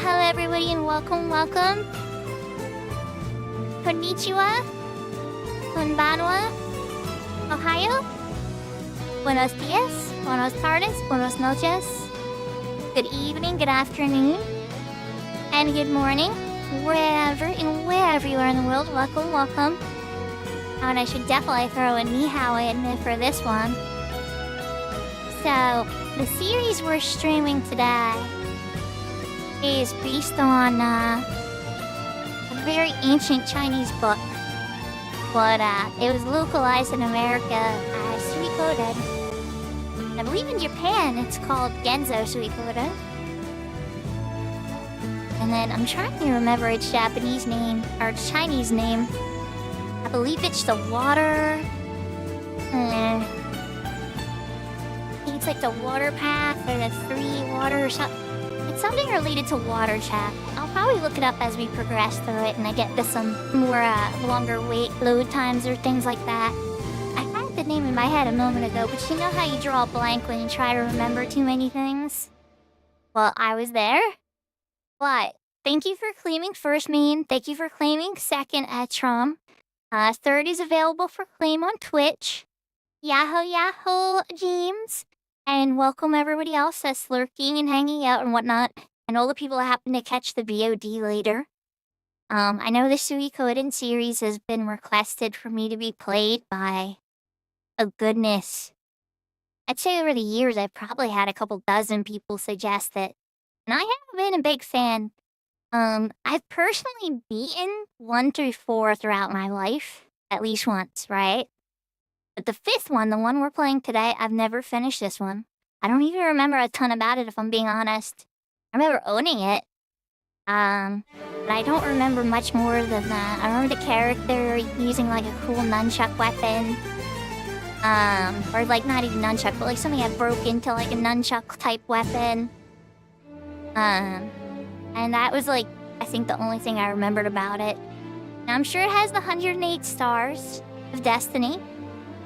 hello everybody and welcome. Konnichiwa, konbanwa, ohayo, buenos dias, buenos tardes, buenos noches, good evening, good afternoon, and good morning, wherever you are in the world. Welcome. And I should definitely throw a ni hao in for this one. So, the series we're streaming today is based on a very ancient Chinese book, but it was localized in America as Suikoden. I believe in Japan it's called Genzo Suikoden. And then I'm trying to remember its Japanese name, or its Chinese name. I believe it's the water... I think it's like the water path, or the three water or something. It's something related to water, chat. I'll probably look it up as we progress through it and I get to some more longer load times or things like that. I had the name in my head a moment ago, but you know how you draw a blank when you try to remember too many things? Well, I was there. But thank you for claiming first, main. Thank you for claiming second, Etrom. Third is available for claim on Twitch. Yahoo, James. And welcome everybody else that's lurking and hanging out and whatnot. And all the people that happen to catch the VOD later. I know the Suikoden series has been requested for me to be played by... oh goodness. I'd say over the years I've probably had a couple dozen people suggest it. And I have been a big fan. I've personally beaten 1 through 4 throughout my life. At least once, right? But the 5th one, the one we're playing today, I've never finished this one. I don't even remember a ton about it if I'm being honest. I remember owning it. But I don't remember much more than that. I remember the character using like a cool nunchuck weapon. Or like not even nunchuck, but like something that broke into like a nunchuck type weapon. And that was like, I think the only thing I remembered about it. Now I'm sure it has the 108 stars of Destiny.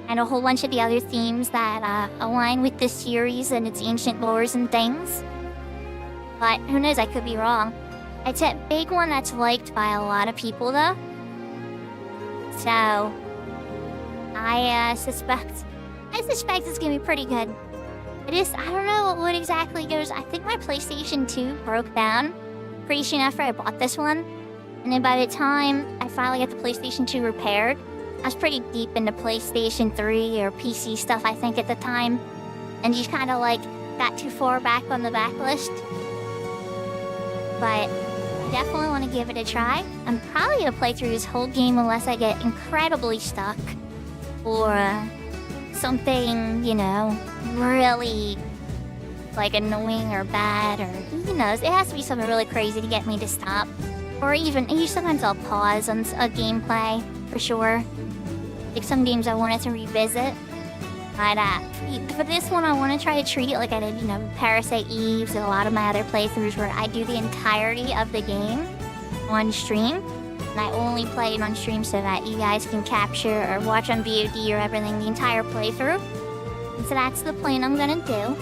And a whole bunch of the other themes that align with this series and its ancient lores and things. But who knows, I could be wrong. It's a big one that's liked by a lot of people though. So, I suspect it's gonna be pretty good. It is, I don't know what exactly goes, I think my PlayStation 2 broke down pretty soon after I bought this one. And then by the time I finally got the PlayStation 2 repaired, I was pretty deep into PlayStation 3 or PC stuff, I think, at the time. And just kind of, like, got too far back on the backlist. But I definitely want to give it a try. I'm probably going to play through this whole game unless I get incredibly stuck. Or something, you know, really, like, annoying or bad. Or, who knows, it has to be something really crazy to get me to stop. Or even, sometimes I'll pause on a gameplay, for sure. Like some games I wanted to revisit. But for this one I want to try to treat it like I did, you know, Parasite Eve and a lot of my other playthroughs where I do the entirety of the game on stream. And I only play it on stream so that you guys can capture or watch on VOD or everything, the entire playthrough. And so that's the plan I'm gonna do.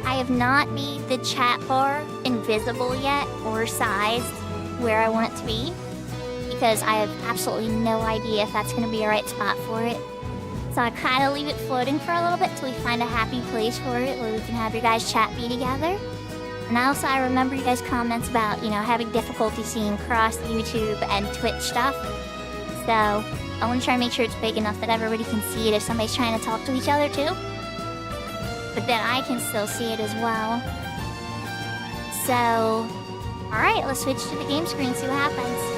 I have not made the chat bar invisible yet or sized where I want it to be. Because I have absolutely no idea if that's going to be a right spot for it. So I kind of leave it floating for a little bit till we find a happy place for it where we can have your guys' chat be together. And also I remember you guys' comments about, you know, having difficulty seeing cross YouTube and Twitch stuff. So I want to try and make sure it's big enough that everybody can see it if somebody's trying to talk to each other too. But then I can still see it as well. So, alright, let's switch to the game screen and see what happens.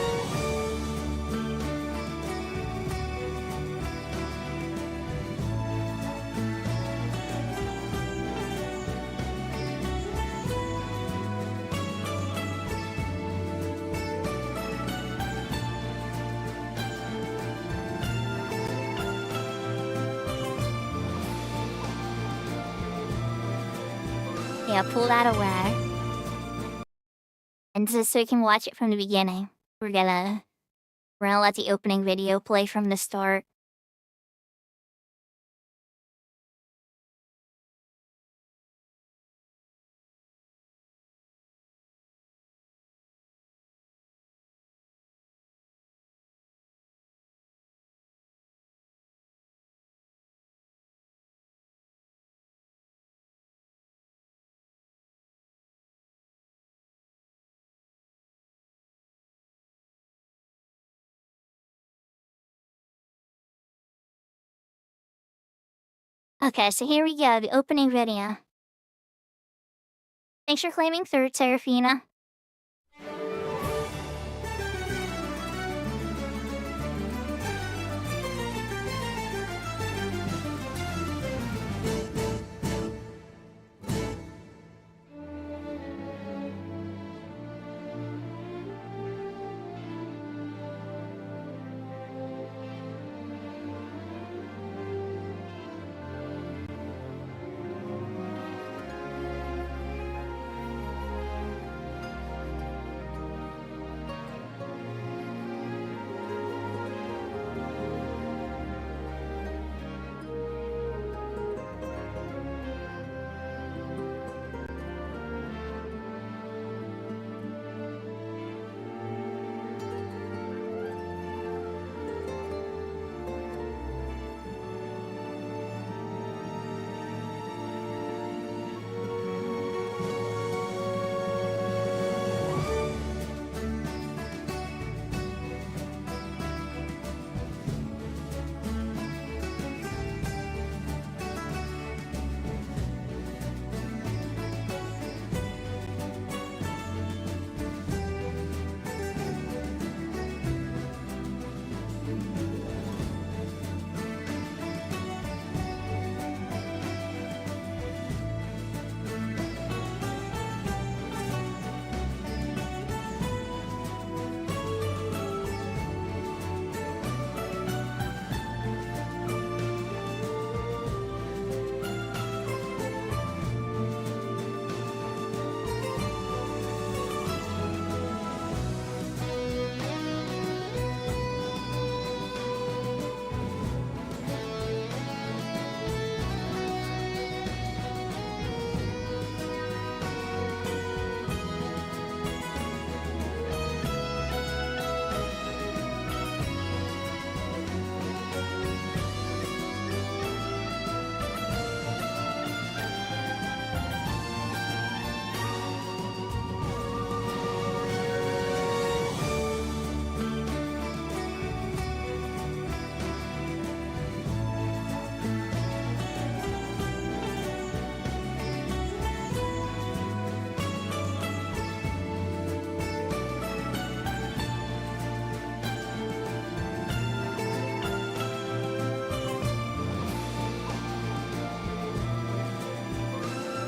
Yeah, pull that away. And just so you can watch it from the beginning, we're gonna let the opening video play from the start. Okay, so here we go, the opening video. Thanks for claiming third, Serafina.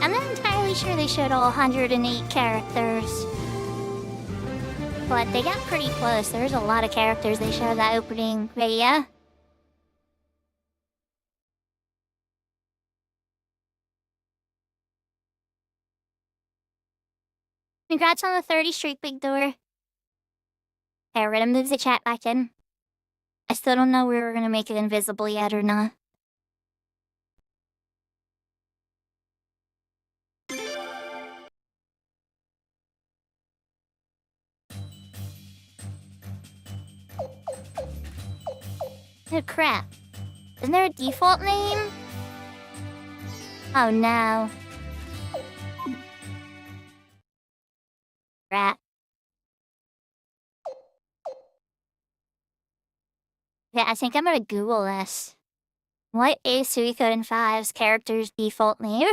I'm not entirely sure they showed all 108 characters. But they got pretty close. There's a lot of characters they showed that opening video. Congrats on the 30 streak, Big Door. Okay, we're gonna move the chat back in. I still don't know where we're gonna make it invisible yet or not. Oh crap. Isn't there a default name? Oh no. Crap. Yeah, I think I'm gonna Google this. What is Suikoden 5's character's default name?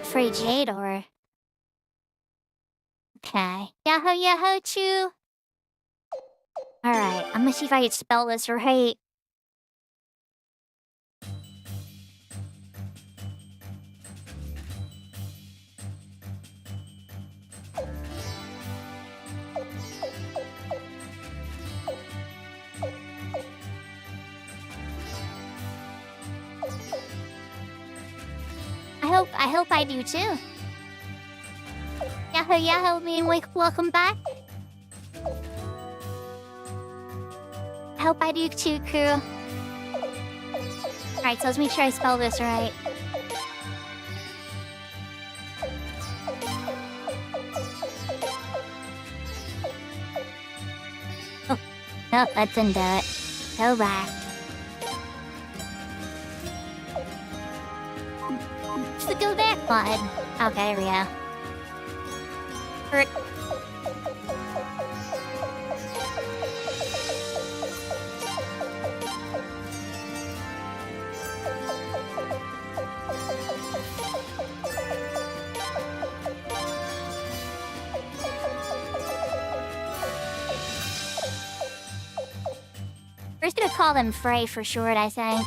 Free Jador. Okay. Yahoo Yahoo Choo. Alright, I'm gonna see if I can spell this right. I hope I do too. Yahoo Yahoo, me and Wake, welcome back. I hope I do too, crew. Alright, so let's make sure I spell this right. Oh, nope, that didn't do it. Go back. It's the go back button. Okay, here we go. We're just gonna call them Frey for short, I think.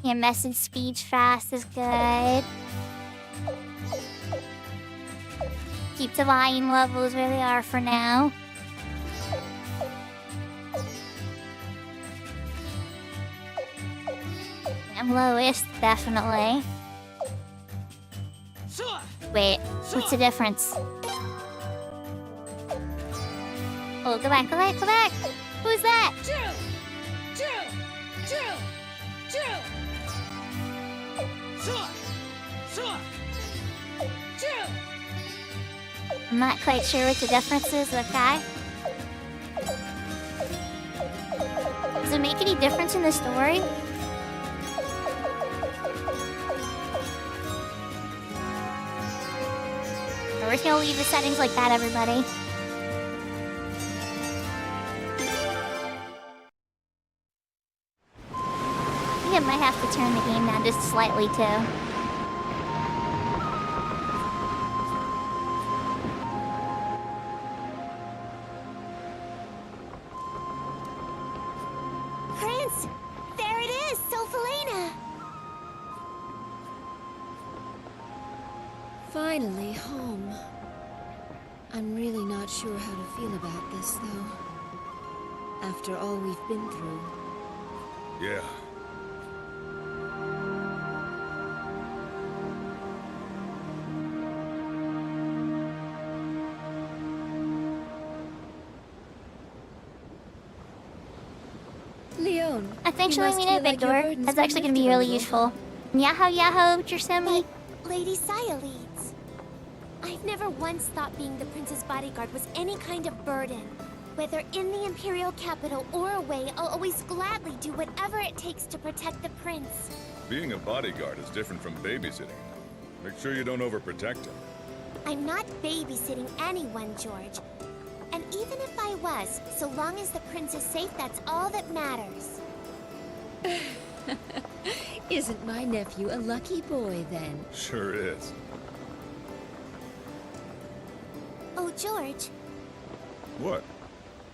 Yeah, message speech fast is good. Keep the volume levels where they are for now. I'm lowest, definitely. Wait, what's the difference? Oh, go back, go back, go back! Who's that? I'm not quite sure what the difference is, okay? Does it make any difference in the story? We're just gonna leave the settings like that, everybody. I think I might have to turn the game down just slightly, too. Prince! There it is! Sophalena! Finally home. I'm really not sure how to feel about this, though. After all we've been through. Yeah. Leon, I think you showing must me feel a big like your door. burden's That's been actually gonna be lifted a really little. useful. Yaho, Jirsemi. But, Lady Saya leads. I've never once thought being the prince's bodyguard was any kind of burden. Whether in the Imperial capital or away, I'll always gladly do whatever it takes to protect the prince. Being a bodyguard is different from babysitting. Make sure you don't overprotect him. I'm not babysitting anyone, George. And even if I was, so long as the prince is safe, that's all that matters. Isn't my nephew a lucky boy, then? Sure is. Oh, George, What?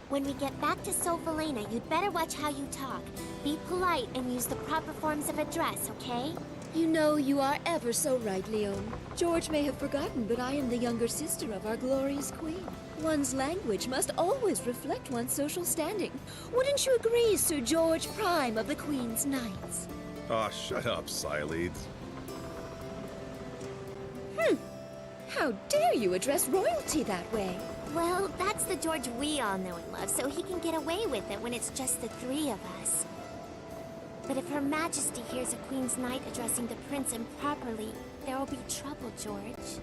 when we get back to Sophalena, you'd better watch how you talk. Be polite and use the proper forms of address, okay? You know you are ever so right, Leon. George may have forgotten, but I am the younger sister of our glorious queen. One's language must always reflect one's social standing. Wouldn't you agree, Sir George Prime of the Queen's Knights? Aw, shut up, Sileads. How dare you address royalty that way? Well, that's the George we all know and love, so he can get away with it when it's just the three of us. But if Her Majesty hears a Queen's Knight addressing the prince improperly, there will be trouble, George.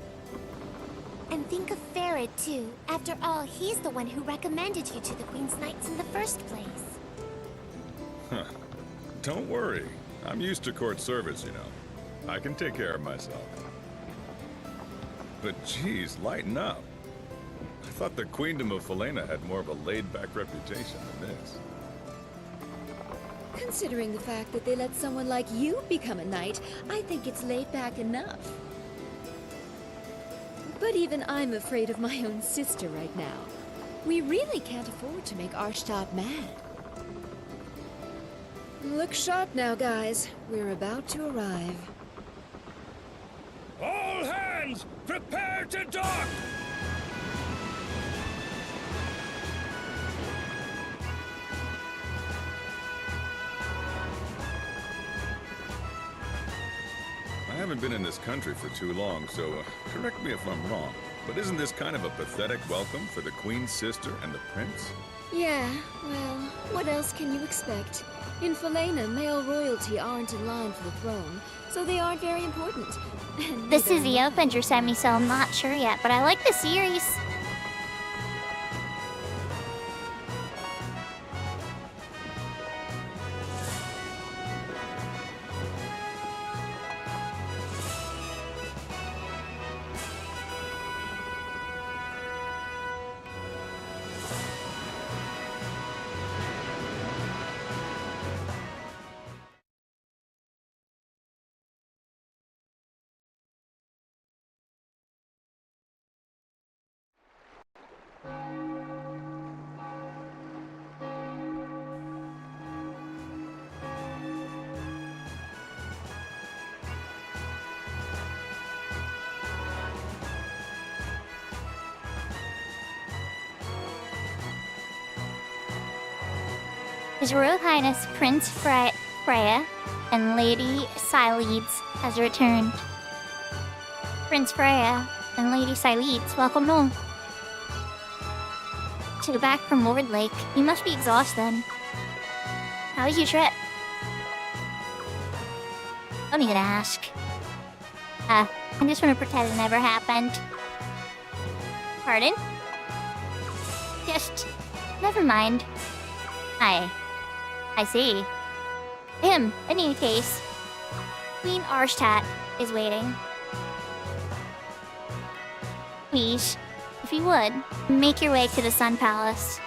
And think of Farid, too. After all, he's the one who recommended you to the Queen's Knights in the first place. Huh. Don't worry. I'm used to court service, you know. I can take care of myself. But geez, lighten up. I thought the Queendom of Falena had more of a laid-back reputation than this. Considering the fact that they let someone like you become a knight, I think it's laid back enough. But even I'm afraid of my own sister right now. We really can't afford to make Archtop mad. Look sharp now, guys. We're about to arrive. All hands, prepare to dock! I haven't been in this country for too long, so correct me if I'm wrong. But isn't this kind of a pathetic welcome for the Queen's sister and the Prince? Yeah, well, what else can you expect? In Falena, male royalty aren't in line for the throne, so they aren't very important. This is the Openger sent me, so I'm not sure yet, but I like the series. His Royal Highness Prince Freya and Lady Siledes has returned. Prince Freya and Lady Siledes, welcome home. So back from Lord Lake, you must be exhausted. How was your trip? Don't even ask. I just want to pretend it never happened. Pardon? Just... never mind. I see. In any case, Queen Arshtat is waiting. Please, if you would, make your way to the Sun Palace.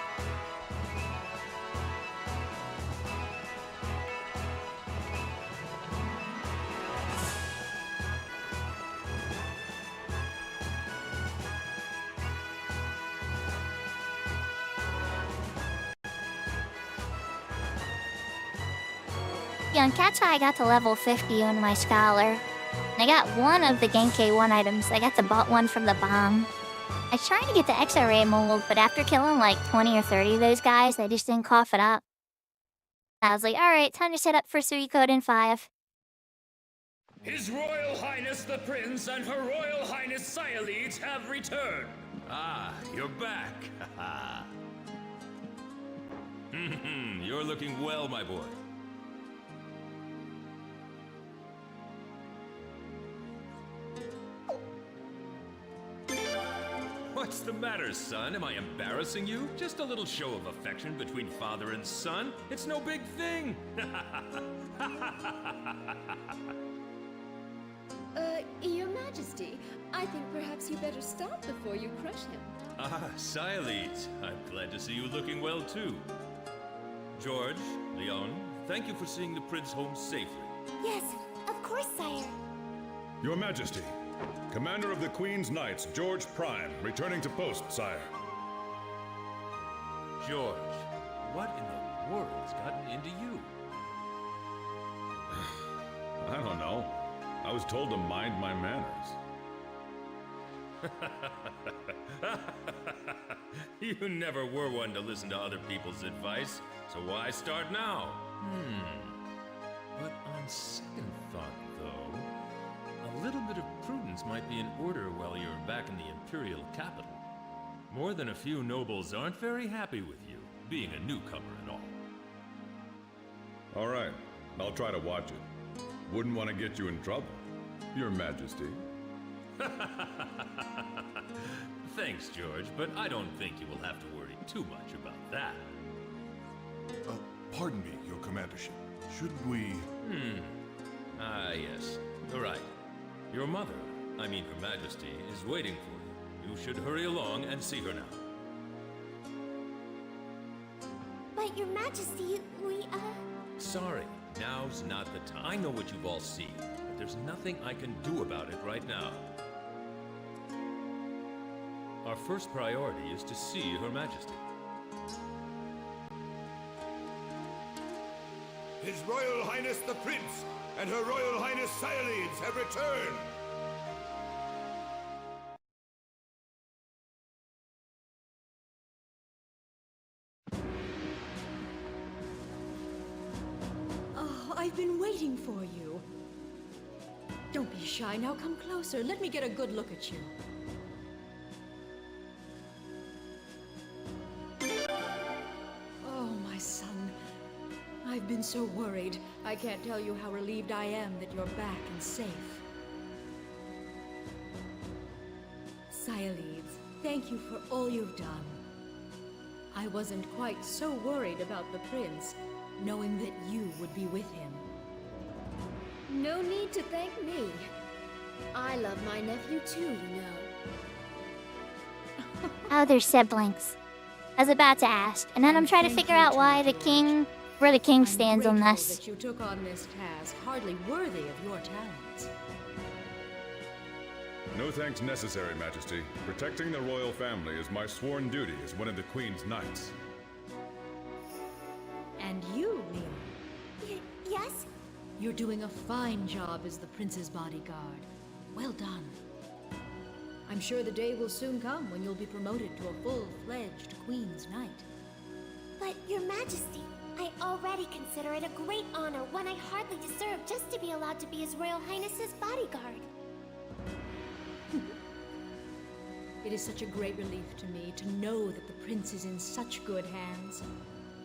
Yeah, on Cat's Eye, I got to level 50 on my Scholar. And I got one of the Genkai 1 items. I got the bought one from the bomb. I was trying to get the X-Ray mold, but after killing like 20 or 30 of those guys, they just didn't cough it up. I was like, alright, time to set up for Suikoden 5. His Royal Highness the Prince and Her Royal Highness Siledes have returned. Ah, you're back. You're looking well, my boy. What's the matter, son? Am I embarrassing you? Just a little show of affection between father and son. It's no big thing. Your Majesty, I think perhaps you better stop before you crush him. Ah, Siledes. I'm glad to see you looking well, too. George, Leon, thank you for seeing the prince home safely. Yes, of course, sire. Your Majesty, Commander of the Queen's Knights, George Prime, returning to post, sire. George, what in the world's gotten into you? I don't know. I was told to mind my manners. You never were one to listen to other people's advice, so why start now? But on second thought, though, a little bit of prudence might be in order while you're back in the Imperial capital. More than a few nobles aren't very happy with you, being a newcomer and all. All right, I'll try to watch it. Wouldn't want to get you in trouble, Your Majesty. Thanks, George, but I don't think you will have to worry too much about that. Pardon me, Your Commandership. Shouldn't we... Ah, yes. All right. Your mother, I mean Her Majesty, is waiting for you. You should hurry along and see her now. But, Your Majesty, we, Sorry, now's not the time. I know what you've all seen, but there's nothing I can do about it right now. Our first priority is to see Her Majesty. His Royal Highness the Prince and Her Royal Highness Siledes have returned! Oh, I've been waiting for you. Don't be shy, now come closer. Let me get a good look at you. been so worried. I can't tell you how relieved I am that you're back and safe. Cyalides, thank you for all you've done. I wasn't quite so worried about the prince, knowing that you would be with him. No need to thank me. I love my nephew too, you know. Oh, they're siblings. I was about to ask, and then I'm trying to figure out where the king stands on I'm this. grateful that you took on this task, hardly worthy of your talents. No thanks necessary, Majesty. Protecting the royal family is my sworn duty as one of the Queen's knights. And you, Leon, Yes? you're doing a fine job as the prince's bodyguard. Well done. I'm sure the day will soon come when you'll be promoted to a full-fledged Queen's Knight. But, Your Majesty, I already consider it a great honor, one I hardly deserve, just to be allowed to be His Royal Highness's bodyguard. It is such a great relief to me to know that the prince is in such good hands.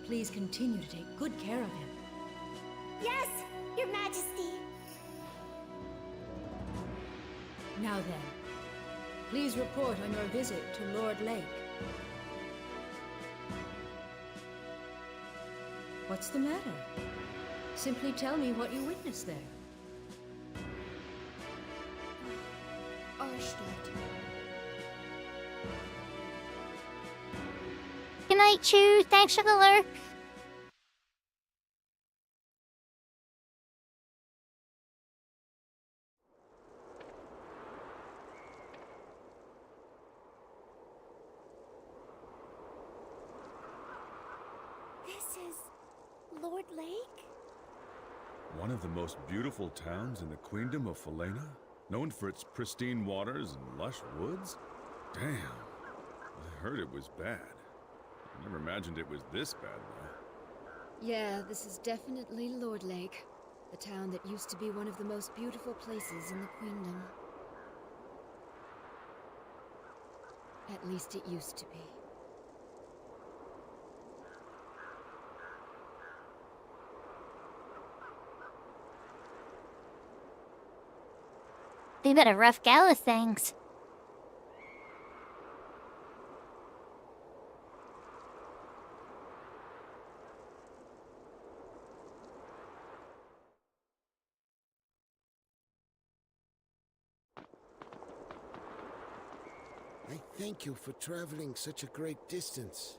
Please continue to take good care of him. Yes, Your Majesty! Now then, please report on your visit to Lord Lake. What's the matter? Simply tell me what you witnessed there. Good night, Chew. Thanks for the lurk. This is Lord Lake? One of the most beautiful towns in the Queendom of Falena? Known for its pristine waters and lush woods? Damn. I heard it was bad. I never imagined it was this bad, though. Yeah, this is definitely Lord Lake, the town that used to be one of the most beautiful places in the Queendom. At least it used to be. They've had a rough go of things. I thank you for traveling such a great distance.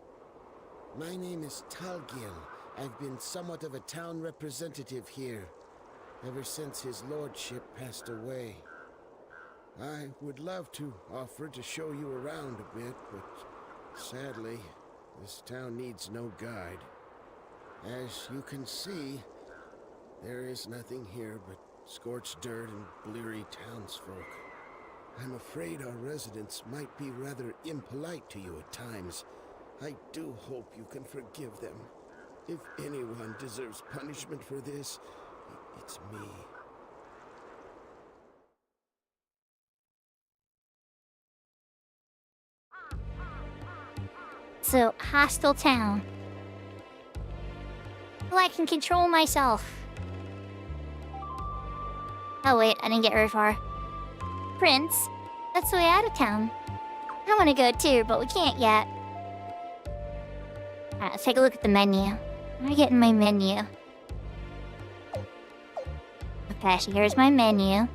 My name is Talgil. I've been somewhat of a town representative here, ever since his lordship passed away. I would love to offer to show you around a bit, but sadly, this town needs no guide. As you can see, there is nothing here but scorched dirt and bleary townsfolk. I'm afraid our residents might be rather impolite to you at times. I do hope you can forgive them. If anyone deserves punishment for this, it's me. So, hostile town. Well, I can control myself. Oh wait, I didn't get very far. Prince, that's the way out of town. I want to go too, but we can't yet. Alright, let's take a look at the menu. Am I getting my menu? Okay, so here's my menu.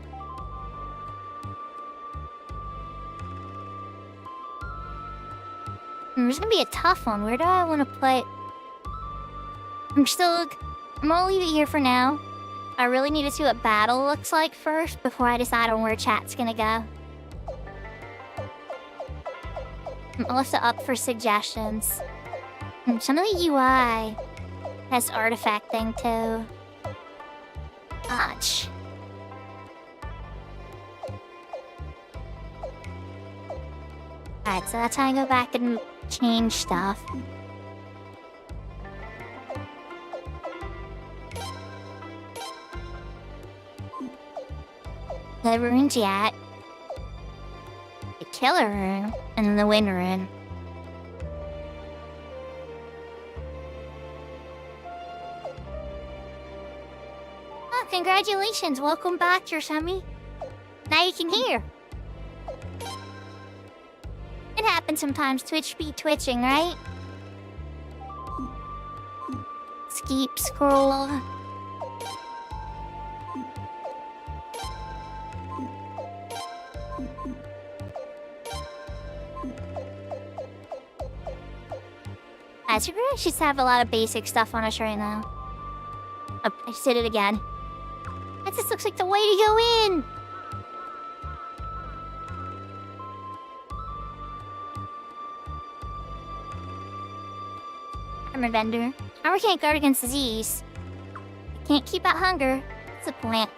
There's gonna be a tough one. Where do I want to play? I'm gonna leave it here for now. I really need to see what battle looks like first before I decide on where chat's gonna go. I'm also up for suggestions. Some of the UI has artifacting too. Ouch. Alright, so that's how I go back and change stuff. The rune's yet. The killer rune, and then the wind rune. congratulations. Welcome back, Yoshimi. Now you can hear. It happens sometimes. Twitch be twitching, right? Skip, scroll. Sakura should have a lot of basic stuff on us right now. Oh, I just did it again. That just looks like the way to go in! Armor vendor. Armor can't guard against disease. It can't keep out hunger. What's the point?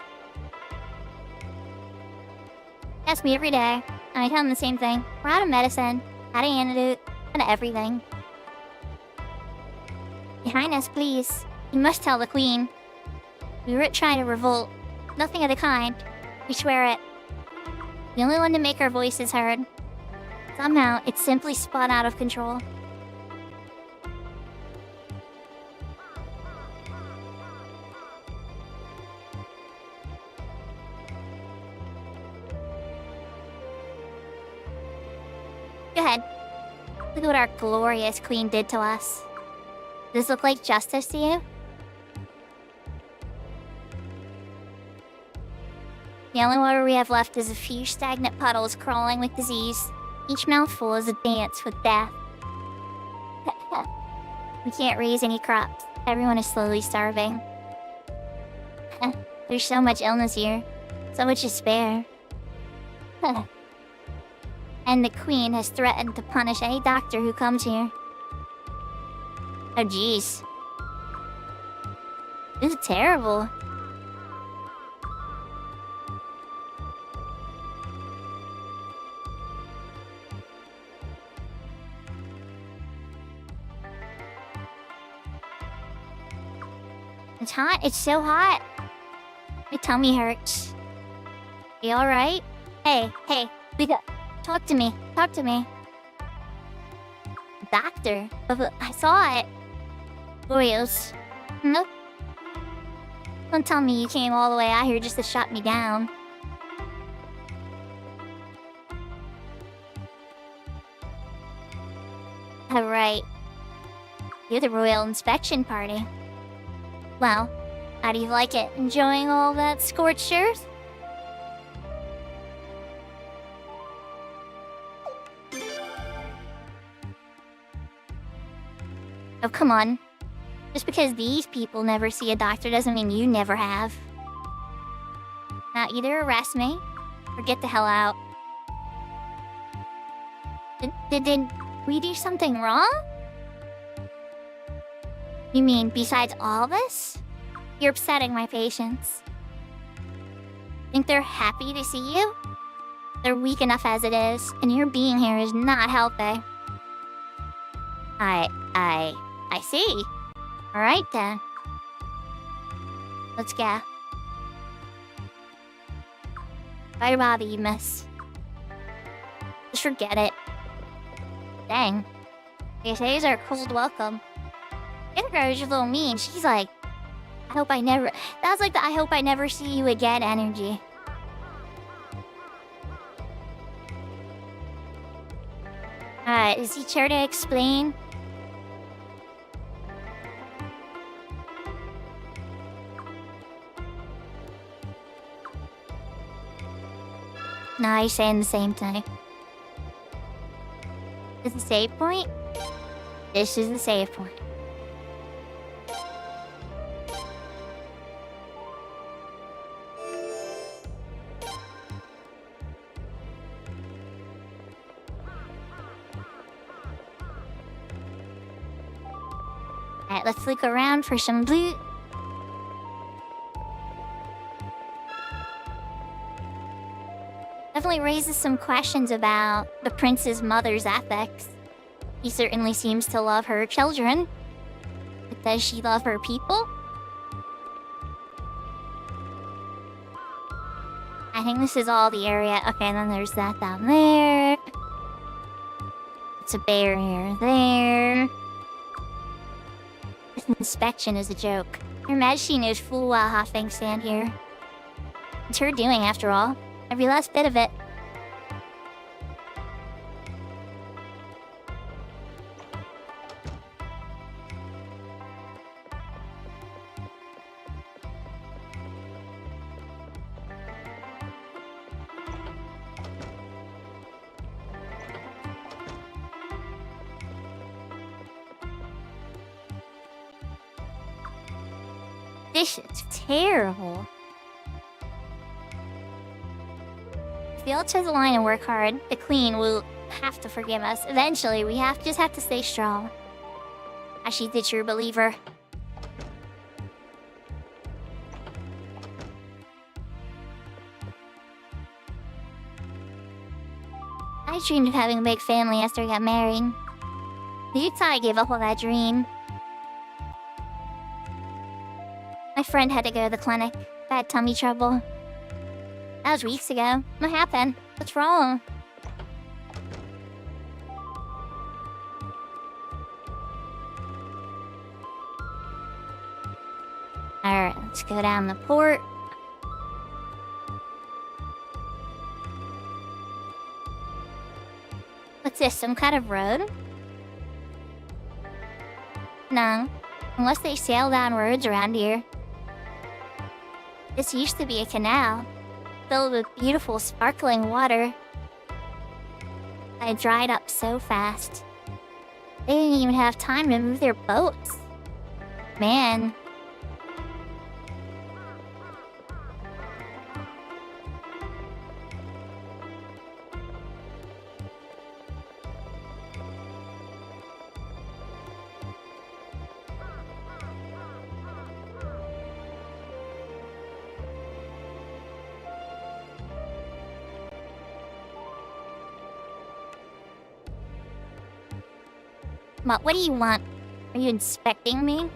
Ask me every day, and I tell him the same thing. We're out of medicine, out of antidote, out of everything. Your Highness, please. You must tell the Queen. We weren't trying to revolt. Nothing of the kind. We swear it. The only one to make our voices heard. Somehow, it's simply spun out of control. Go ahead. Look at what our glorious Queen did to us. Does this look like justice to you? The only water we have left is a few stagnant puddles crawling with disease. Each mouthful is a dance with death. We can't raise any crops. Everyone is slowly starving. There's so much illness here. So much despair. And the Queen has threatened to punish any doctor who comes here. Oh jeez. This is terrible. It's hot. It's so hot. My tummy hurts. You alright? Hey, Lika, talk to me. Talk to me. Doctor? I saw it. Oreos. Nope. Don't tell me you came all the way out here just to shut me down. Alright. You're the royal inspection party. Well, how do you like it? Enjoying all that scorched earth? Oh, come on. Just because these people never see a doctor doesn't mean you never have. Now either arrest me, or get the hell out. Did we do something wrong? You mean besides all this? You're upsetting my patients. Think they're happy to see you? They're weak enough as it is, and your being here is not helping. I see. Alright then. Let's go. Bye, Bobby, you miss. Just forget it. Dang. Today's our cold welcome. The other girl was just a little mean. She's like, I hope I never... That's like the I hope I never see you again energy. Alright, is he here to explain? No, he's saying the same thing. Is the save point? This is the save point. Alright, let's look around for some loot. Definitely raises some questions about the prince's mother's ethics. He certainly seems to love her children. But does she love her people? I think this is all the area. Okay, then there's that down there. It's a barrier there. This inspection is a joke. Her Majesty knows full well how things stand here. It's her doing, after all. Every last bit of it. This is terrible. If we all toe the line and work hard, the Queen will have to forgive us. Eventually, we just have to stay strong. As she's the true believer. I dreamed of having a big family after I got married. You thought I gave up on that dream. My friend had to go to the clinic. Bad tummy trouble. That was weeks ago. What happened? What's wrong? Alright, let's go down the port. What's this, some kind of road? No. Unless they sail down roads around here. This used to be a canal, filled with beautiful sparkling water. It dried up so fast. They didn't even have time to move their boats. Man. What do you want? Are you inspecting me?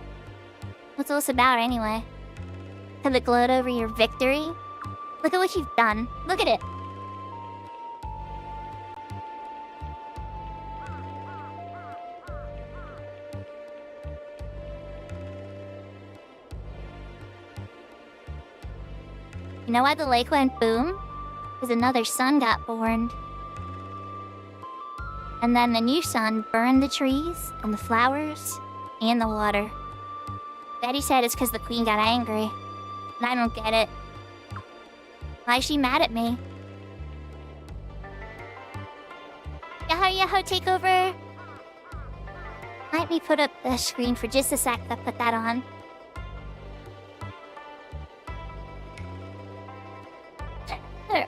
What's all this about anyway? Have it gloat over your victory? Look at what you've done. Look at it. You know why the lake went boom? Because another sun got born. And then the new sun burned the trees, and the flowers, and the water. Daddy said it's because the Queen got angry. And I don't get it. Why is she mad at me? Yaho, take over! Let me put up the screen for just a sec to put that on. There.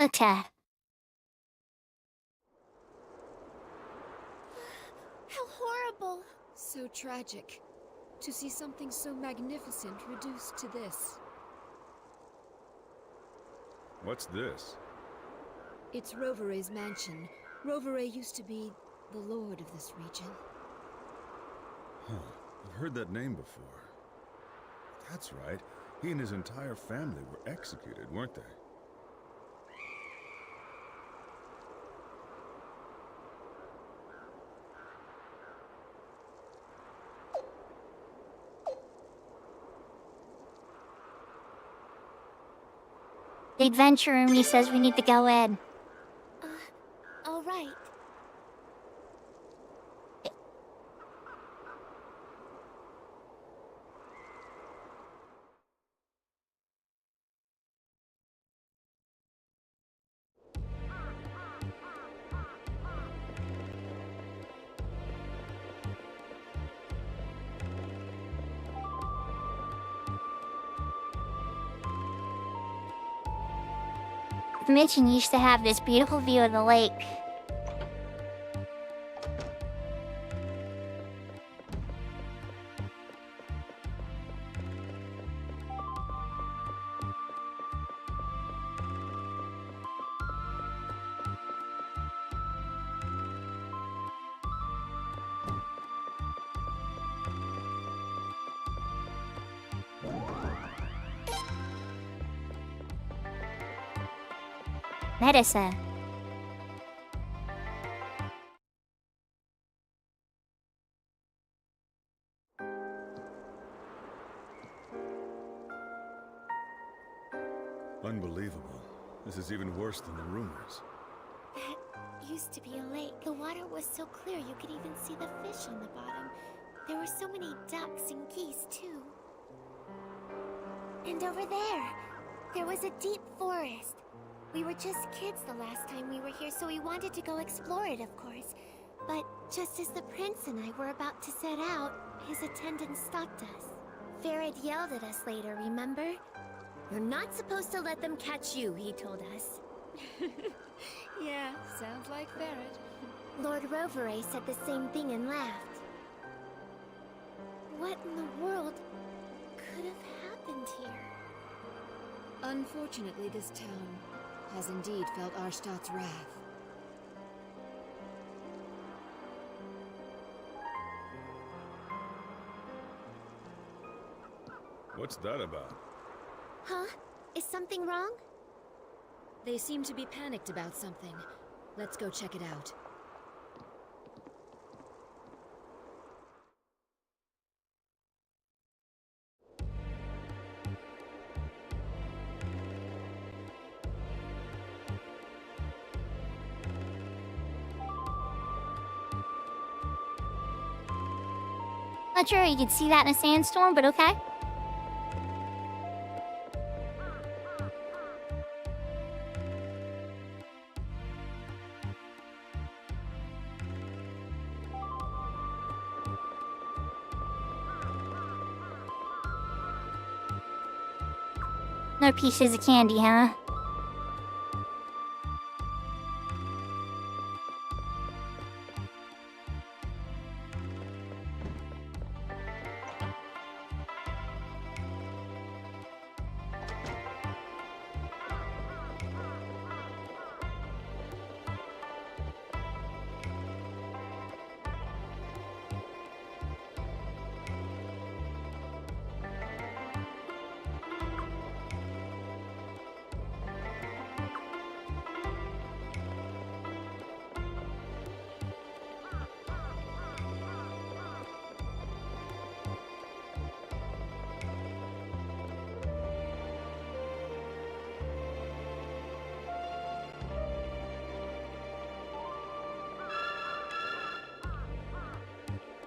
Okay. How horrible. So tragic. To see something so magnificent reduced to this. What's this? It's Rovere's mansion. Rovere used to be the lord of this region. Huh. I've heard that name before. That's right. He and his entire family were executed, weren't they? The adventure room, he says we need to go in. All right. The mansion used to have this beautiful view of the lake. Medicine. Unbelievable. This is even worse than the rumors. That used to be a lake. The water was so clear you could even see the fish on the bottom. There were so many ducks and geese, too. And over there was a deep forest. We were just kids the last time we were here, so we wanted to go explore it, of course. But just as the prince and I were about to set out, his attendant stopped us. Farad yelled at us later, remember? You're not supposed to let them catch you, he told us. Yeah, sounds like Farad. Lord Rovere said the same thing and laughed. What in the world could have happened here? Unfortunately, this town has indeed felt Arstad's wrath. What's that about? Huh? Is something wrong? They seem to be panicked about something. Let's go check it out. Not sure you could see that in a sandstorm, but okay. No pieces of candy, huh?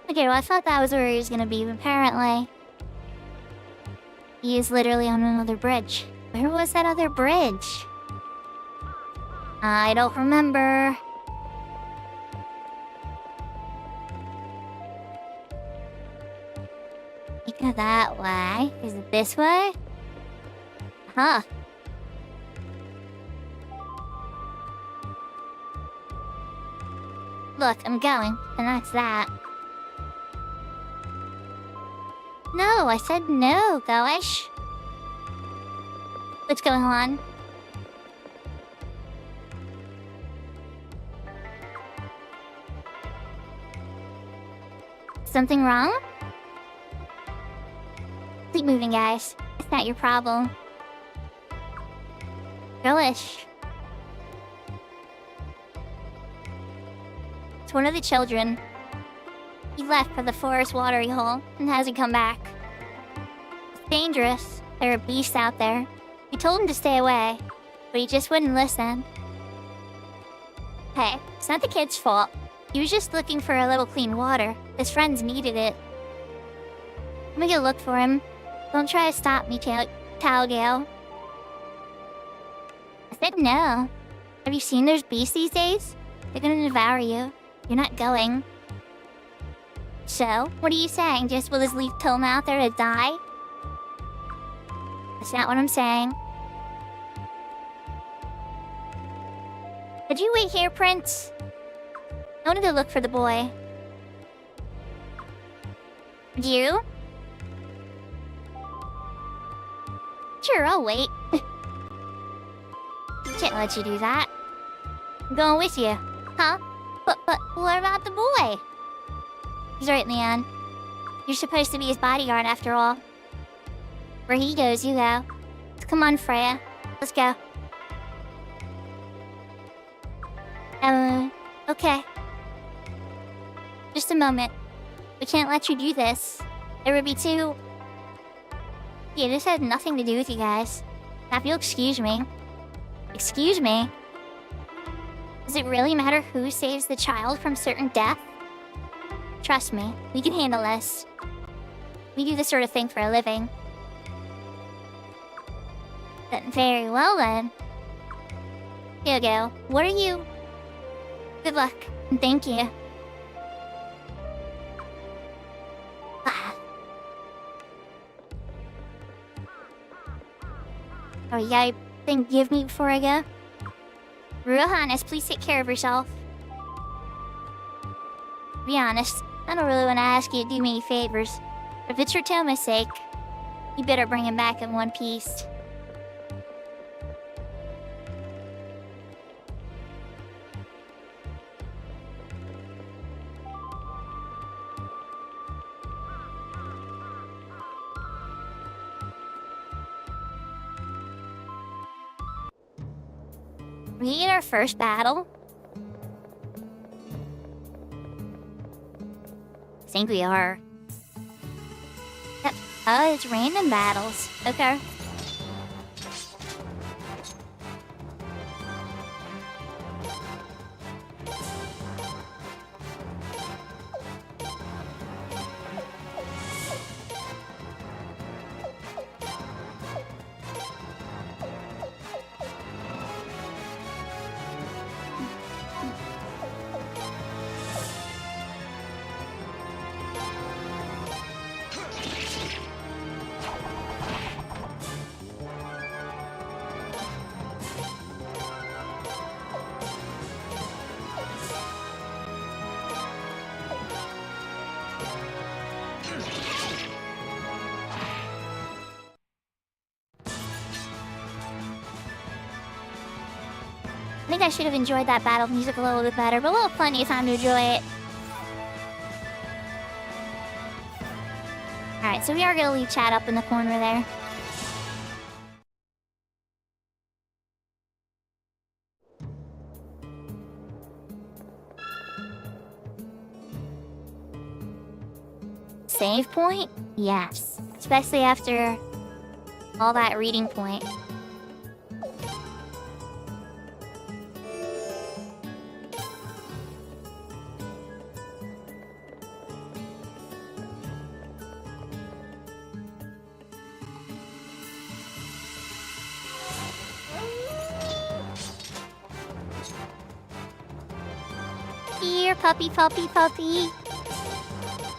Okay, well, I thought that was where he was gonna be, but apparently he is literally on another bridge. Where was that other bridge? I don't remember. You go that way. Is it this way? Huh. Look, I'm going, and that's that. No, I said no, gosh. What's going on? Something wrong? Keep moving, guys. It's not your problem. Girlish. It's one of the children. He left for the forest watery hole and hasn't come back. It's dangerous. There are beasts out there. We told him to stay away, but he just wouldn't listen. Hey, it's not the kid's fault. He was just looking for a little clean water. His friends needed it. Let me go look for him. Don't try to stop me, Talgale. I said no. Have you seen those beasts these days? They're gonna devour you. You're not going. So, what are you saying? Just will his leave Toma out there to die? That's not what I'm saying. Could you wait here, Prince? I wanted to look for the boy. Would you? Sure, I'll wait. Can't let you do that. I'm going with you. Huh? But what about the boy? He's right, Leon. You're supposed to be his bodyguard after all. Where he goes, you go. Come on, Freya. Let's go. Okay. Just a moment. We can't let you do this. It would be too... Yeah, this had nothing to do with you guys. Now, if you'll excuse me. Excuse me? Does it really matter who saves the child from certain death? Trust me, we can handle this. We do this sort of thing for a living. Then very well then. Here you go. What are you? Good luck, and thank you. Oh, you got anything to give me before I go? Real Highness, please take care of yourself. Be honest, I don't really want to ask you to do me any favors. But if it's for Toma's sake, you better bring him back in one piece. We in our first battle? I think we are. Yep. Oh, it's random battles. Okay. I think I should have enjoyed that battle music a little bit better, but we'll have plenty of time to enjoy it. Alright, so we are gonna leave Chad up in the corner there. Save point? Yes. Especially after all that reading point. Here, puppy, puppy, puppy.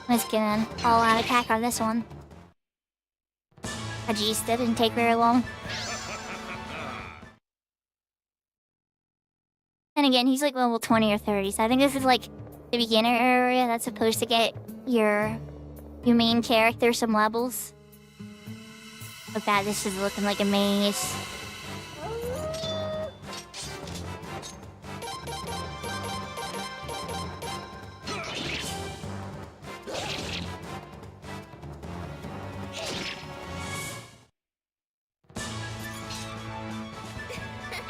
Let's get an all-out attack on this one. Oh, geez, that didn't take very long. And again, he's like level 20 or 30, so I think this is like the beginner area that's supposed to get your main character some levels. But God, this is looking like a maze.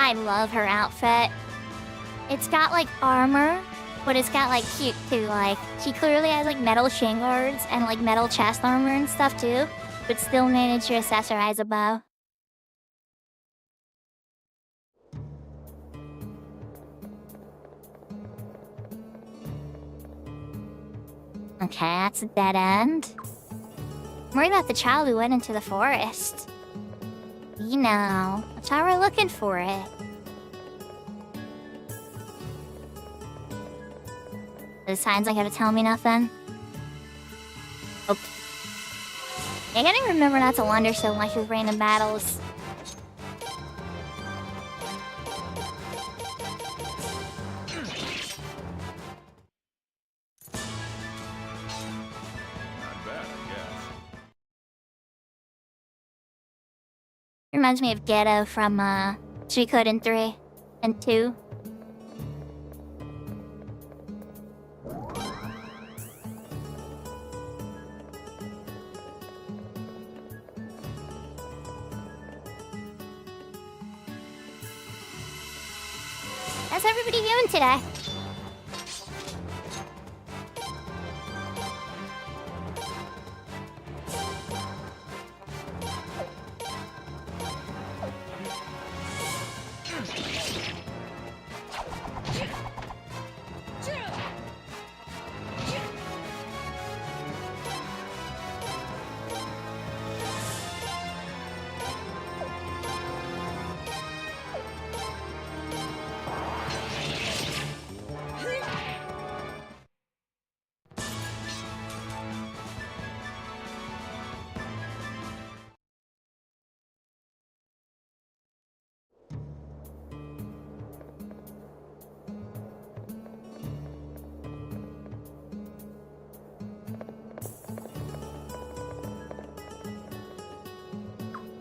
I love her outfit. It's got like armor, but it's got like cute too. Like she clearly has like metal shin guards and like metal chest armor and stuff too, but still managed to accessorize a bow. Okay, that's a dead end. I'm worried about the child who went into the forest. You know, that's how we're looking for it. The signs not gonna tell me nothing. Okay. I gotta remember not to wander so much with random battles. Not bad, I guess. Reminds me of Ghetto from Suikoden 3 and 2. How's everybody doing today?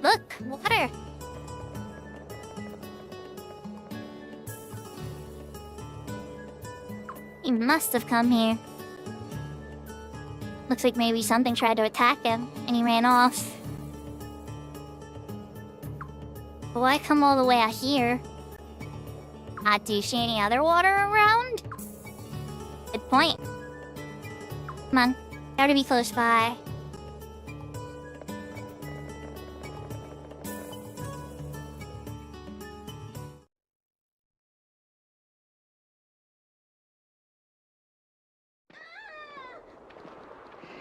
Look, water. He must have come here. Looks like maybe something tried to attack him, and he ran off. But why come all the way out here? Do you see any other water around? Good point. Come on, gotta be close by.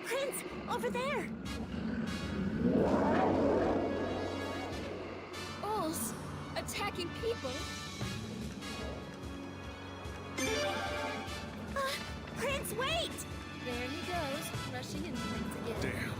Prince, over there! Bulls attacking people? Prince, wait! There he goes, rushing into things again. Damn.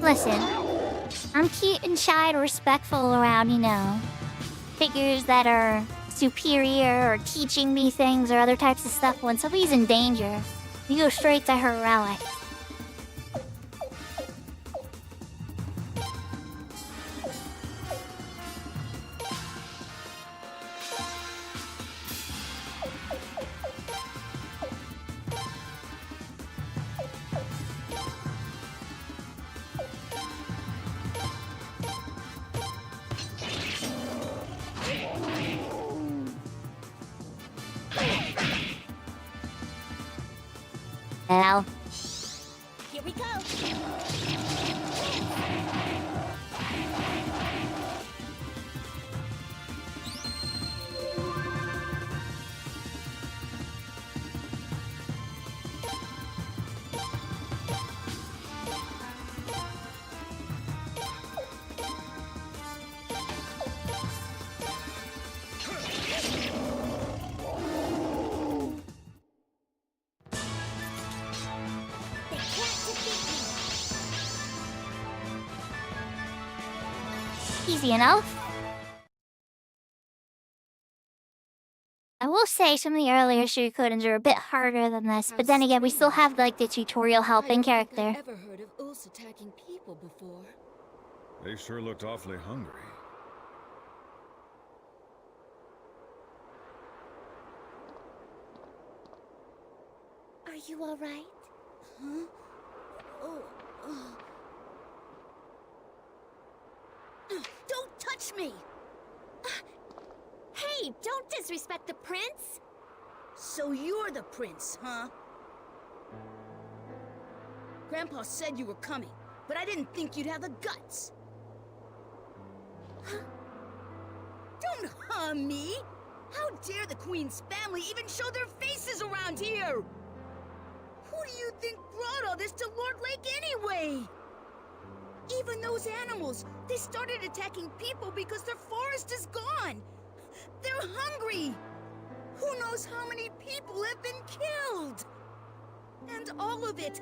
Listen, I'm cute and shy and respectful around, you know, figures that are superior or teaching me things or other types of stuff. When somebody's in danger, you go straight to heroic. Well, Here we go! Easy enough. I will say some of the earlier Suikodens are a bit harder than this, but then again, we still have like the tutorial helping character. I don't think I've ever heard of Ulse attacking people before. They sure looked awfully hungry. Are you all right? Huh? Don't touch me! Hey, don't disrespect the prince! So you're the prince, huh? Grandpa said you were coming, but I didn't think you'd have the guts. Don't me! How dare the Queen's family even show their faces around here? Who do you think brought all this to Lord Lake anyway? Even those animals, they started attacking people because their forest is gone. They're hungry. Who knows how many people have been killed? And all of it,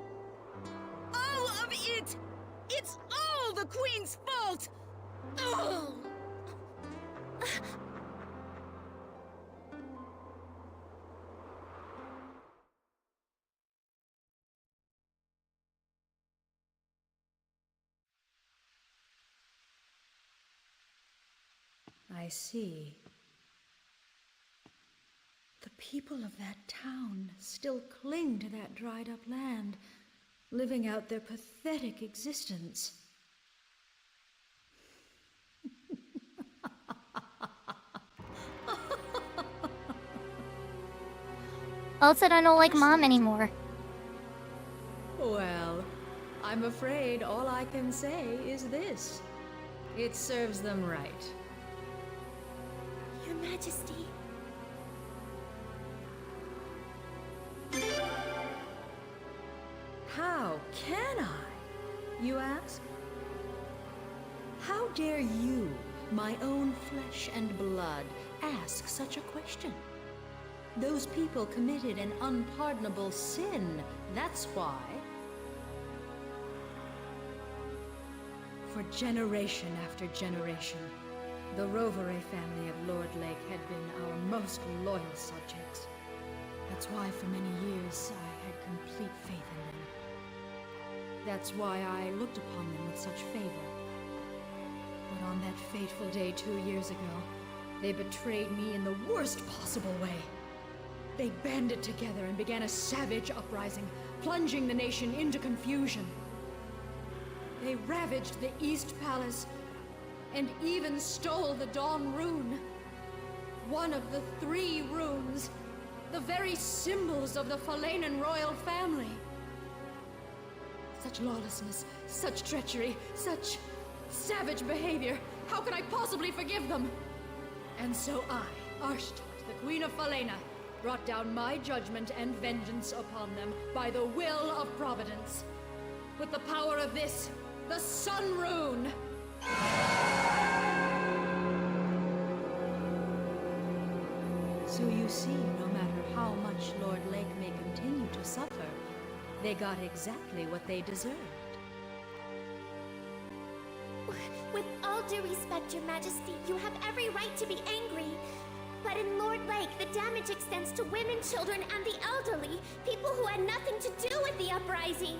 it's all the Queen's fault. Ugh. I see. The people of that town still cling to that dried-up land, living out their pathetic existence. Also, I don't like Mom anymore. Well, I'm afraid all I can say is this. It serves them right. Your Majesty. How can I, you ask? How dare you, my own flesh and blood, ask such a question? Those people committed an unpardonable sin, that's why. For generation after generation, the Rovere family of Lord Lake had been our most loyal subjects. That's why for many years I had complete faith in them. That's why I looked upon them with such favor. But on that fateful day 2 years ago, they betrayed me in the worst possible way. They banded together and began a savage uprising, plunging the nation into confusion. They ravaged the East Palace and even stole the Dawn Rune. One of the 3 runes, the very symbols of the Falanan royal family. Such lawlessness, such treachery, such savage behavior. How can I possibly forgive them? And so I, Arshtot, the Queen of Falena, brought down my judgment and vengeance upon them by the will of Providence. With the power of this, the Sun Rune! So you see, no matter how much Lord Lake may continue to suffer, they got exactly what they deserved. With all due respect, Your Majesty, you have every right to be angry. But in Lord Lake, the damage extends to women, children, and the elderly, people who had nothing to do with the uprising.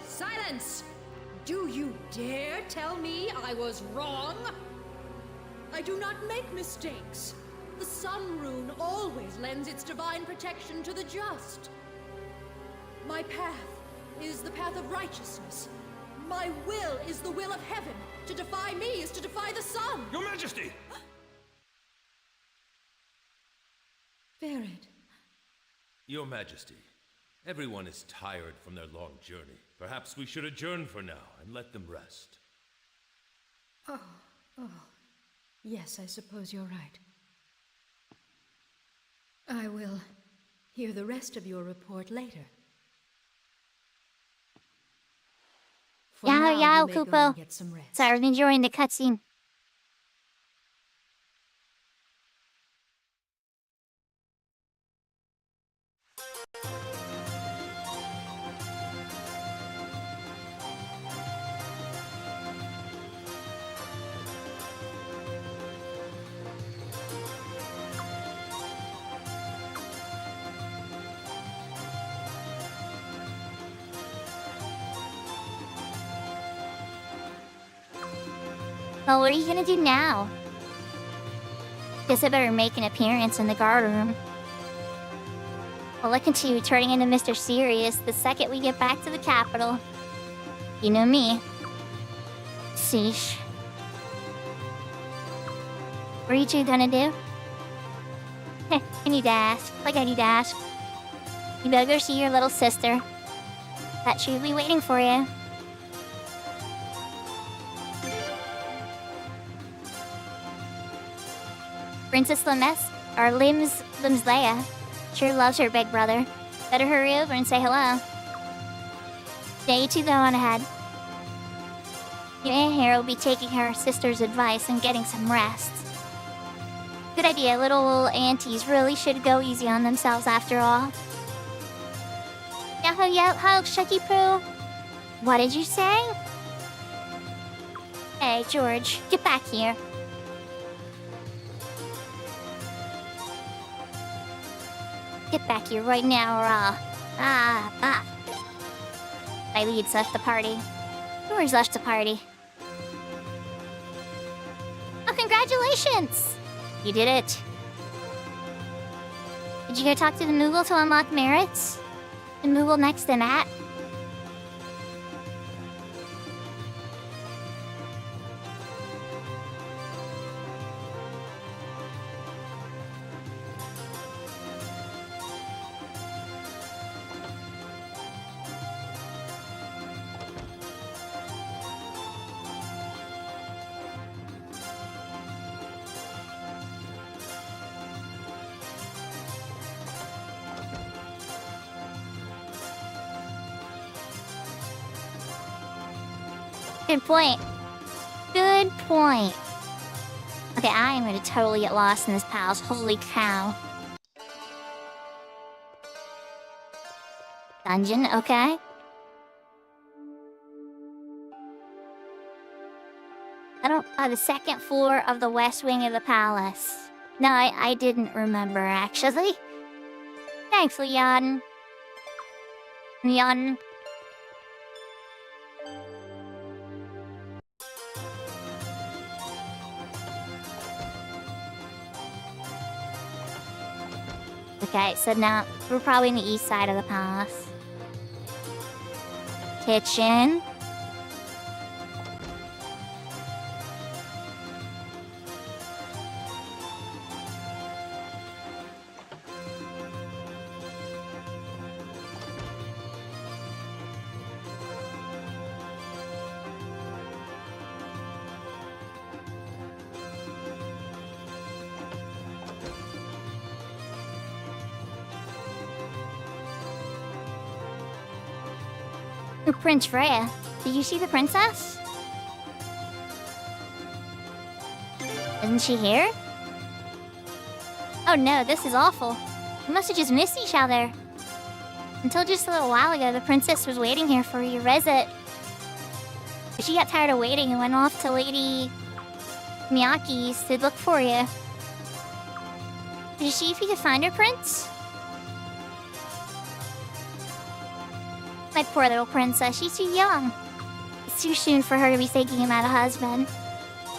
Silence! Do you dare tell me I was wrong? I do not make mistakes. The Sun Rune always lends its divine protection to the just. My path is the path of righteousness. My will is the will of heaven. To defy me is to defy the sun. Your Majesty! Ferid. Your Majesty, everyone is tired from their long journey. Perhaps we should adjourn for now and let them rest. Oh. Yes, I suppose you're right. I will hear the rest of your report later. For now, Yeah, you may go Kupo. and get some rest. Sorry, I'm enjoying the cutscene. Well, what are you gonna do now? Guess I better make an appearance in the guard room. I'll look into you turning into Mr. Serious the second we get back to the capital. You know me. Sheesh. What are you two gonna do? I need to ask. Like I need to ask. You better go see your little sister. That she'll be waiting for you. Princess Limslea sure loves her big brother. Better hurry over and say hello. Yeah, you two go on ahead. You and here will be taking her sister's advice and getting some rest. Good idea, little aunties really should go easy on themselves after all. Yahoo, yahoo, Shucky Poo. What did you say? Hey, George, get back here. Get back here right now, or My leads left the party. George left the party. Oh, congratulations! You did it. Did you go talk to the Moogle to unlock merits? The Moogle next to Matt? Good point. Good point. Okay, I am gonna totally get lost in this palace. Holy cow. Dungeon, okay. The second floor of the west wing of the palace. No, I didn't remember, actually. Thanks, Leon. Leon. Okay, so now we're probably on the east side of the palace. Kitchen. Prince Freya, did you see the princess? Isn't she here? Oh no, this is awful. We must have just missed each other. Until just a little while ago, the princess was waiting here for your visit. But she got tired of waiting and went off to Lady Miyake's to look for you. Did you see if you could find her, Prince? My poor little princess, she's too young. It's too soon for her to be thinking about a husband.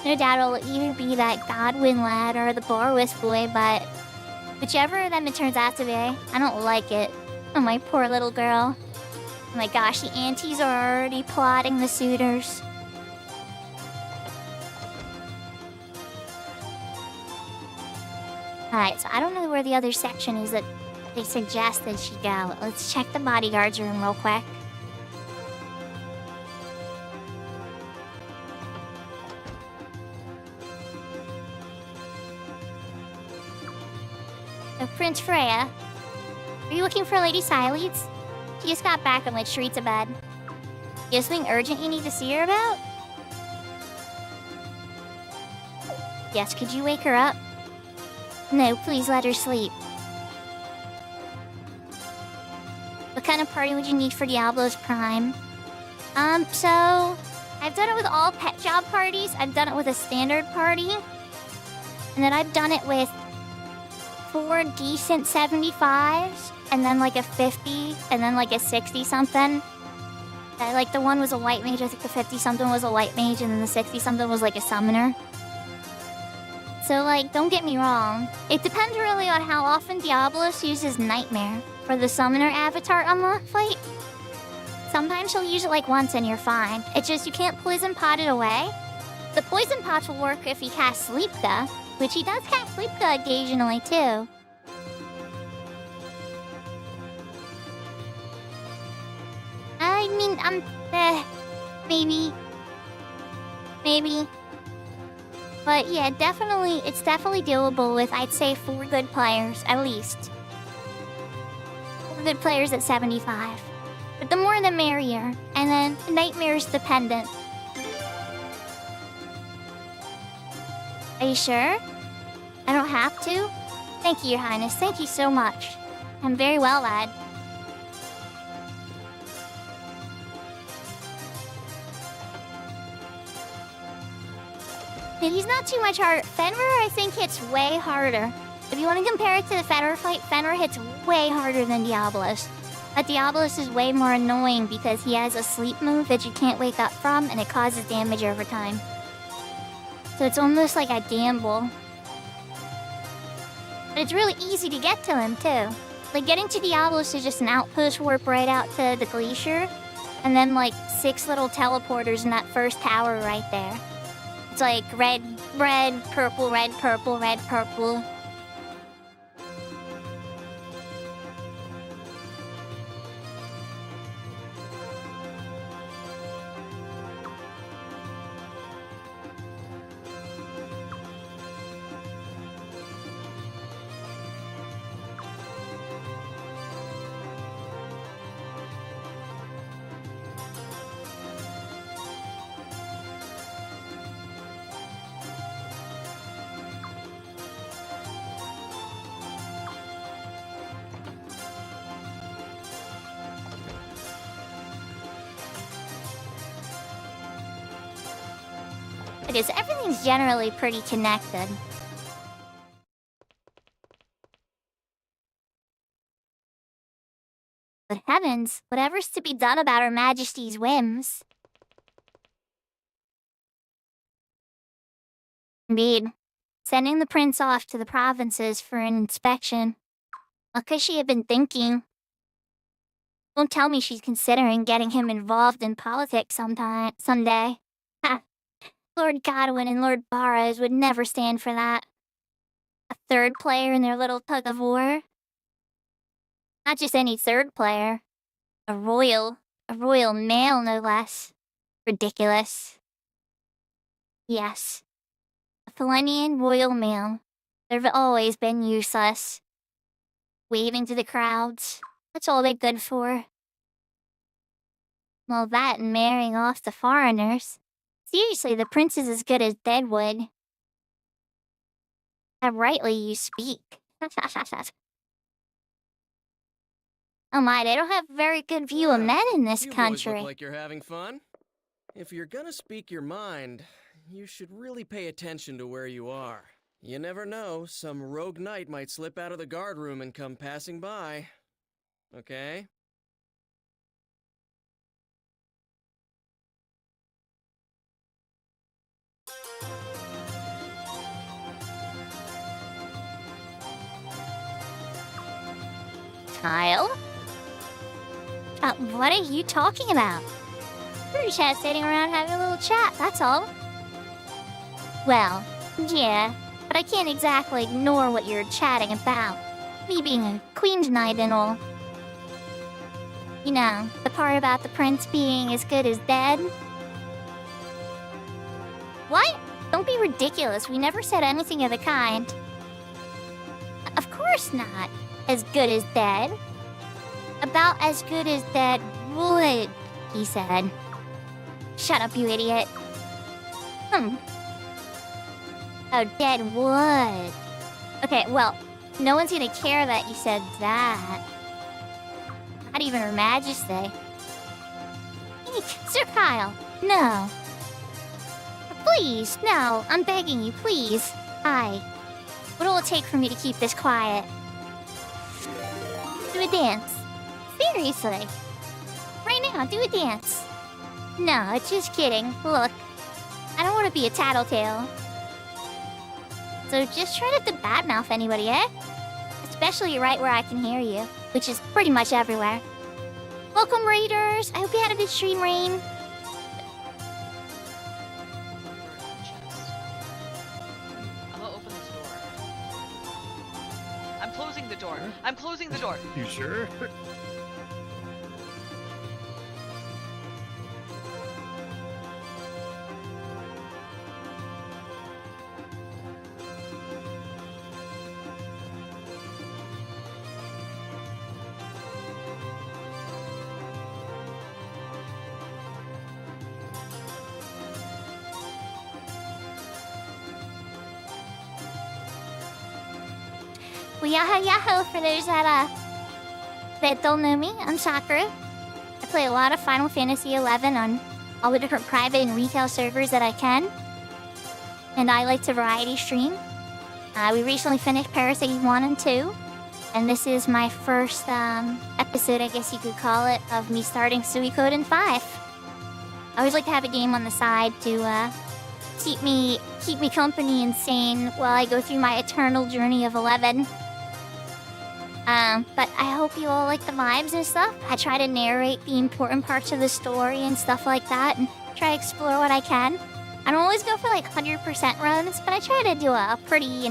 No doubt it'll either be that Godwin lad or the Borwis boy, but whichever of them it turns out to be, I don't like it. Oh, my poor little girl. Oh my gosh, the aunties are already plotting the suitors. Alright, so I don't know where the other section is that they suggested she go. Let's check the bodyguard's room real quick. So, Prince Freya, are you looking for Lady Sileeds? She just got back and went straight to bed. You have something urgent you need to see her about? Yes, could you wake her up? No, please let her sleep. What kind of party would you need for Diablo's Prime? So I've done it with all pet job parties. I've done it with a standard party. And then I've done it with 4 decent 75s, and then like a 50, and then like a 60 something. Like, the one was a white mage, I think the 50-something was a white mage, and then the 60-something was, like, a summoner. So, like, don't get me wrong. It depends really on how often Diablos uses Nightmare for the summoner avatar unlock fight. Sometimes she'll use it, like, once and you're fine. It's just you can't poison pot it away. The poison pots will work if he casts Sleepka, which he does cast Sleepka occasionally, too. I mean, maybe. But yeah, it's definitely doable with, I'd say, 4 good players, at least. 4 good players at 75. But the more the merrier, and then Nightmare's dependent. Are you sure? I don't have to? Thank you, Your Highness, thank you so much. I'm very well, lad. He's not too much harder. Fenrir, I think, hits way harder. If you want to compare it to the Fenrir fight, Fenrir hits way harder than Diablos. But Diablos is way more annoying because he has a sleep move that you can't wake up from, and it causes damage over time. So it's almost like a gamble. But it's really easy to get to him, too. Like, getting to Diablos is just an outpost warp right out to the glacier, and then, like, 6 little teleporters in that first tower right there. It's like red, purple, red, purple, red, purple. Because everything's generally pretty connected. But heavens, whatever's to be done about Her Majesty's whims. Indeed. Sending the prince off to the provinces for an inspection. What could she have been thinking? Don't tell me she's considering getting him involved in politics someday. Ha! Lord Godwin and Lord Barras would never stand for that. A 3rd player in their little tug-of-war. Not just any 3rd player. A royal male, no less. Ridiculous. Yes. A Felenian royal male. They've always been useless. Waving to the crowds. That's all they're good for. Well, that and marrying off the foreigners. Seriously, the prince is as good as Deadwood. How rightly you speak. Oh my, they don't have a very good view of men in this country. You boys look like you're having fun. If you're gonna speak your mind, you should really pay attention to where you are. You never know, some rogue knight might slip out of the guard room and come passing by. Okay? Kyle? What are you talking about? We're just sitting around having a little chat, that's all. Well, yeah, but I can't exactly ignore what you're chatting about. Me being a Queen's Knight and all. You know, the part about the prince being as good as dead? What? Don't be ridiculous, we never said anything of the kind. Of course not. As good as dead. About as good as dead would, he said. Shut up, you idiot. Oh, dead would. Okay, well, no one's gonna care that you said that. Not even Her Majesty. Sir Kyle, no. Please, no, I'm begging you, please. What will it take for me to keep this quiet? Do a dance. Seriously. Right now, do a dance. No, it's just kidding. Look, I don't want to be a tattletale. So just try not to badmouth anybody, eh? Especially right where I can hear you, which is pretty much everywhere. Welcome, Raiders! I hope you had a good stream, Rain. I'm gonna open this door. I'm closing the door. I'm closing the door. You sure? Well, yahoo for those that don't know me, I'm Sakura. I play a lot of Final Fantasy XI on all the different private and retail servers that I can. And I like to variety stream. We recently finished Parasite 1 and 2. And this is my first episode, I guess you could call it, of me starting Suikoden 5. I always like to have a game on the side to keep me company and sane while I go through my eternal journey of 11. But I hope you all like the vibes and stuff. I try to narrate the important parts of the story and stuff like that, and try to explore what I can. I don't always go for like 100% runs, but I try to do a pretty,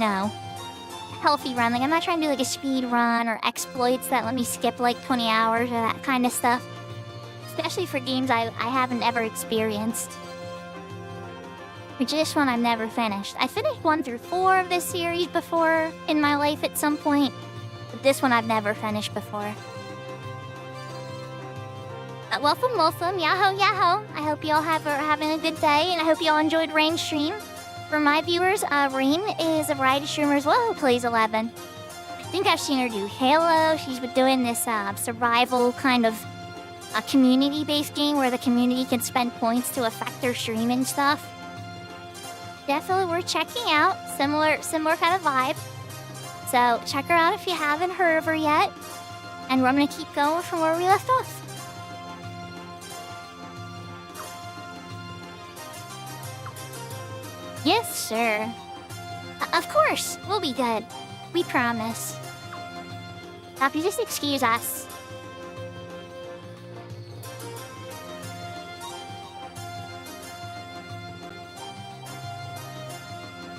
healthy run. Like, I'm not trying to do like a speed run or exploits that let me skip like 20 hours or that kind of stuff. Especially for games I haven't ever experienced. Which this one I've never finished. I finished 1 through 4 of this series before in my life at some point. But this one I've never finished before. Welcome, yahoo. I hope you all are having a good day, and I hope you all enjoyed Rain's stream. For my viewers, Rain is a variety streamer as well who plays 11. I think I've seen her do Halo. She's been doing this survival kind of a community-based game where the community can spend points to affect their stream and stuff. Definitely worth checking out. Similar kind of vibe. So check her out if you haven't heard of her yet. And we're gonna keep going from where we left off. Yes, sir. Of course, we'll be good. We promise. If you just excuse us.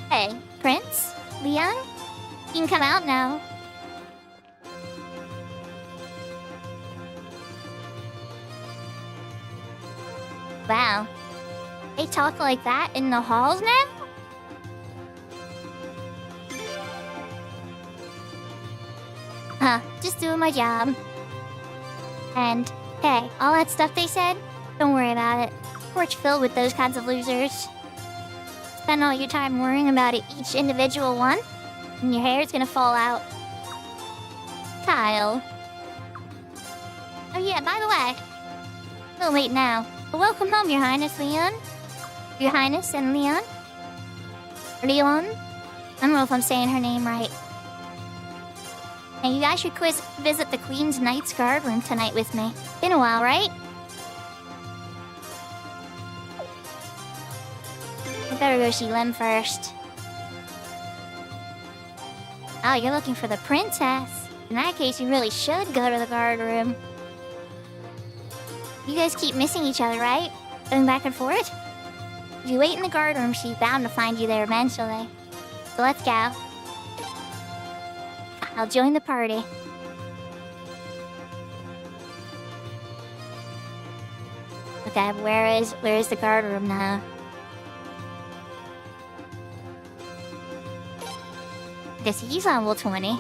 Hey, Prince? Leon? You can come out now. Wow. They talk like that in the halls now? Huh, just doing my job. And, hey, all that stuff they said, don't worry about it. Porch filled with those kinds of losers. Spend all your time worrying about each individual one, and your hair's gonna fall out. Kyle. Oh yeah, by the way, a little late now, but welcome home, Your Highness Leon. Your Highness and Leon? Leon? I don't know if I'm saying her name right. Hey, you guys should visit the Queen's Knight's guard room tonight with me. Been a while, right? I better go see Lem first. Oh, you're looking for the princess. In that case, you really should go to the guard room. You guys keep missing each other, right? Going back and forth? If you wait in the guard room, she's bound to find you there eventually. So let's go. I'll join the party. Okay, where is the guard room now? I guess he's on level 20.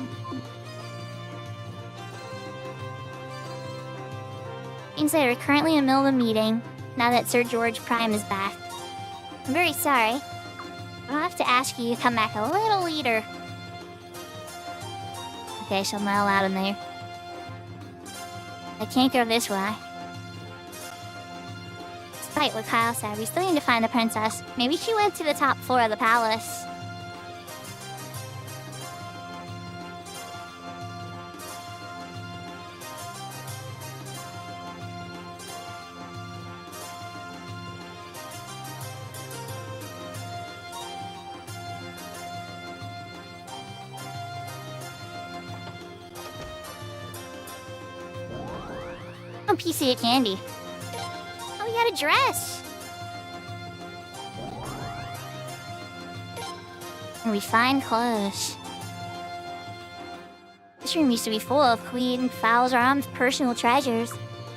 Means they are currently in the middle of a meeting, now that Sir George Prime is back. I'm very sorry. I'll have to ask you to come back a little later. Okay, so I'm not allowed in there. I can't go this way. Despite what Kyle said, we still need to find the princess. Maybe she went to the top floor of the palace. Oh, piece of candy. Oh, you got a dress. And we find clothes. This room used to be full of Queen Falzaram's personal treasures,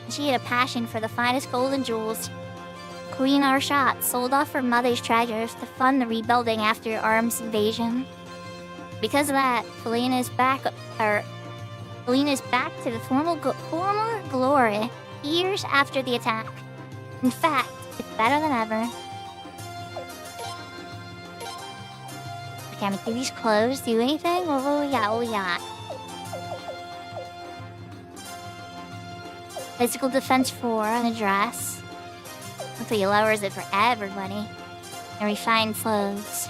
and she had a passion for the finest gold and jewels. Queen Arshat sold off her mother's treasures to fund the rebuilding after Arm's invasion. Because of that, Felena's back to the former glory years after the attack. In fact, it's better than ever. Can do these clothes do anything? Oh yeah. Physical defense 4 on a dress. Hopefully it lowers it for everybody. And refined clothes.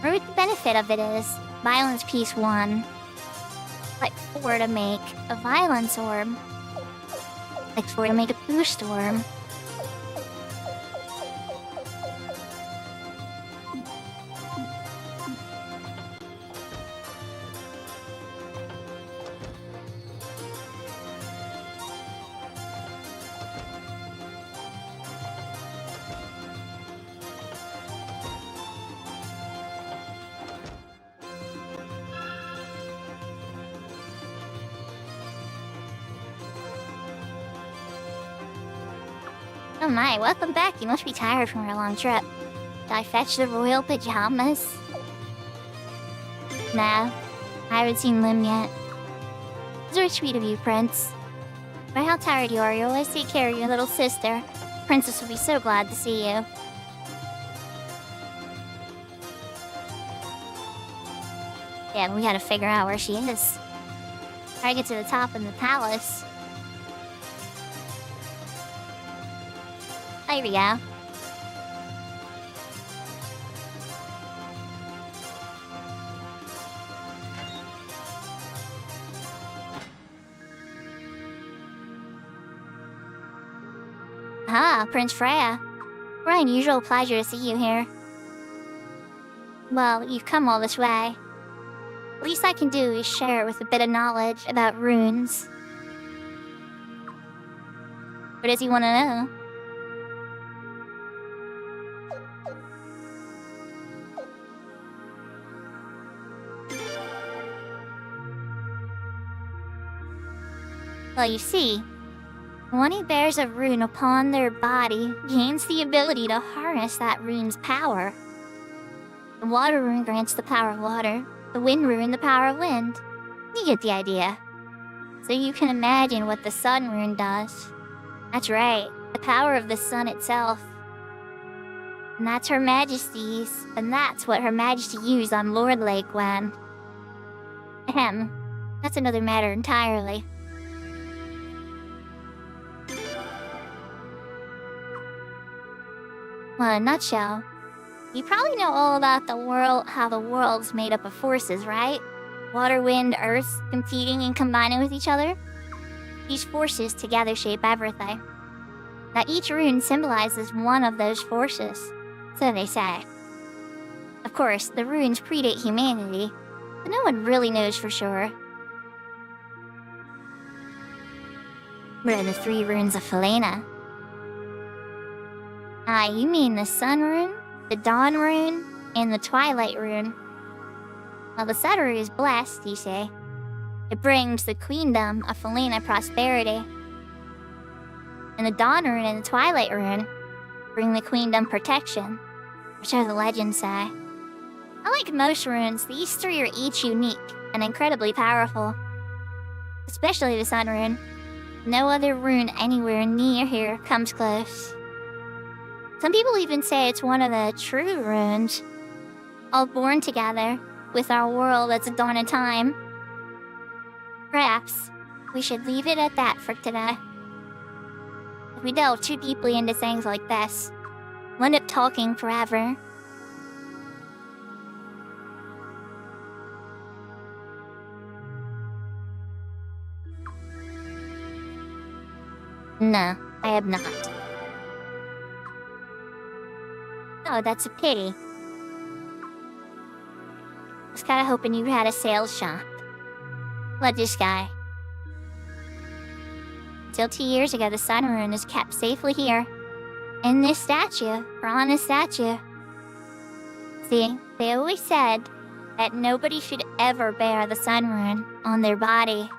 Or what the benefit of it is. Violence piece 1. Like 4 to make a violence orb. Like 4 to make a boost orb. Oh my, welcome back. You must be tired from your long trip. Did I fetch the royal pajamas? No, I haven't seen them yet. It's very sweet of you, Prince. But how tired you are, you always take care of your little sister. Princess will be so glad to see you. Yeah, we gotta figure out where she is. Try to get to the top of the palace. There we go. Ah, Prince Freya. What an unusual pleasure to see you here. Well, you've come all this way. The least I can do is share with a bit of knowledge about runes. What does he want to know? Well, you see, one who bears a rune upon their body gains the ability to harness that rune's power. The water rune grants the power of water, the wind rune the power of wind. You get the idea. So you can imagine what the sun rune does. That's right, the power of the sun itself. And that's Her Majesty's, and that's what Her Majesty used on Lord Lake when... Ahem, that's another matter entirely. Well, in a nutshell, you probably know all about how the world's made up of forces, right? Water, wind, earth, competing and combining with each other. These forces together shape everything. Now each rune symbolizes one of those forces, so they say. Of course, the runes predate humanity, but no one really knows for sure. What are the 3 runes of Felena? Ah, you mean the Sun Rune, the Dawn Rune, and the Twilight Rune. Well, the Sun Rune is blessed, you say. It brings the Queendom of Felena prosperity. And the Dawn Rune and the Twilight Rune bring the Queendom protection, or so the legends say. Unlike most runes, these 3 are each unique and incredibly powerful. Especially the Sun Rune. No other rune anywhere near here comes close. Some people even say it's one of the true runes, all born together with our world at the dawn of time. Perhaps we should leave it at that for today. If we delve too deeply into things like this, we'll end up talking forever. No, I have not. Oh, that's a pity. I was kinda hoping you had a sales shop. Let this guy. Till 2 years ago, the sun rune is kept safely here. In this statue, or on this statue. See, they always said that nobody should ever bear the sun rune on their body.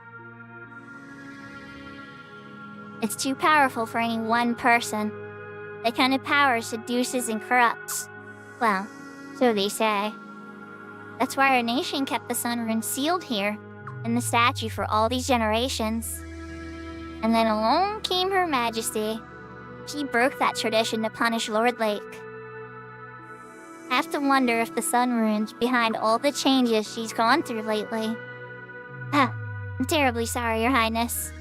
It's too powerful for any one person. That kind of power seduces and corrupts. Well, so they say. That's why our nation kept the sun rune sealed here, in the statue for all these generations. And then along came Her Majesty. She broke that tradition to punish Lord Lake. I have to wonder if the sun rune's behind all the changes she's gone through lately. I'm terribly sorry, Your Highness.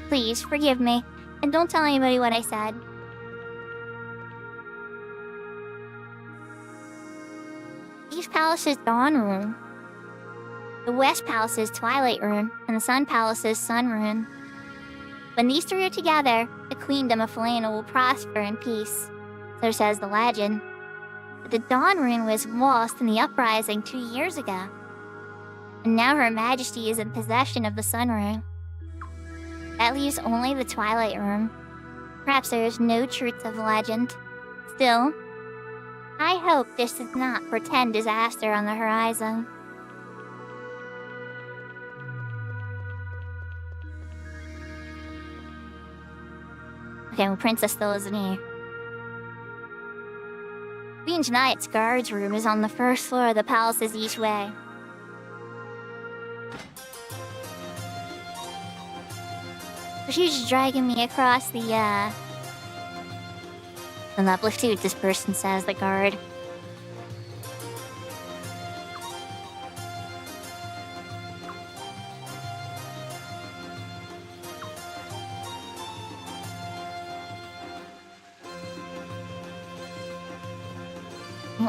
Please, forgive me, and don't tell anybody what I said. East Palace's Dawn Rune, the West Palace's Twilight Rune, and the Sun Palace's Sun Rune. When these three are together, the Queendom of Felena will prosper in peace, so says the legend. But the Dawn Rune was lost in the uprising 2 years ago, and now Her Majesty is in possession of the Sun Rune. That leaves only the Twilight Rune. Perhaps there is no truth to the legend. Still, I hope this does not portend disaster on the horizon. Okay, well, Princess still isn't here. Queen's Knight's guards room is on the first floor of the palace's east way. She's just dragging me across the, let's see what this person says, the guard.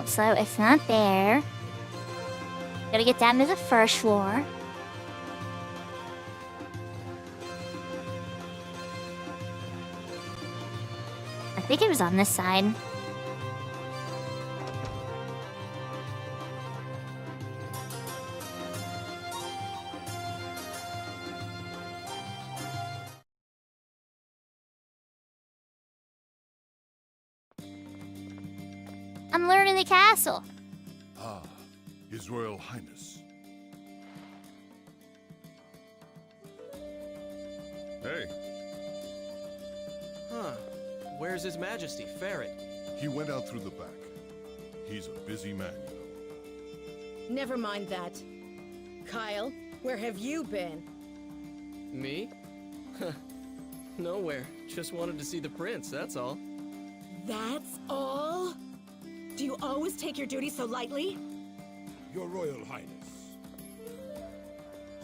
So it's not there. Gotta get down to the first floor. I think it was on this side. I'm learning the castle. Ah, His Royal Highness. Hey, Huh. Where's His Majesty, Ferret? He went out through the back. He's a busy man, you know. Never mind that. Kyle, where have you been? Me? Nowhere. Just wanted to see the prince, that's all. That's all? Do you always take your duty so lightly? Your Royal Highness.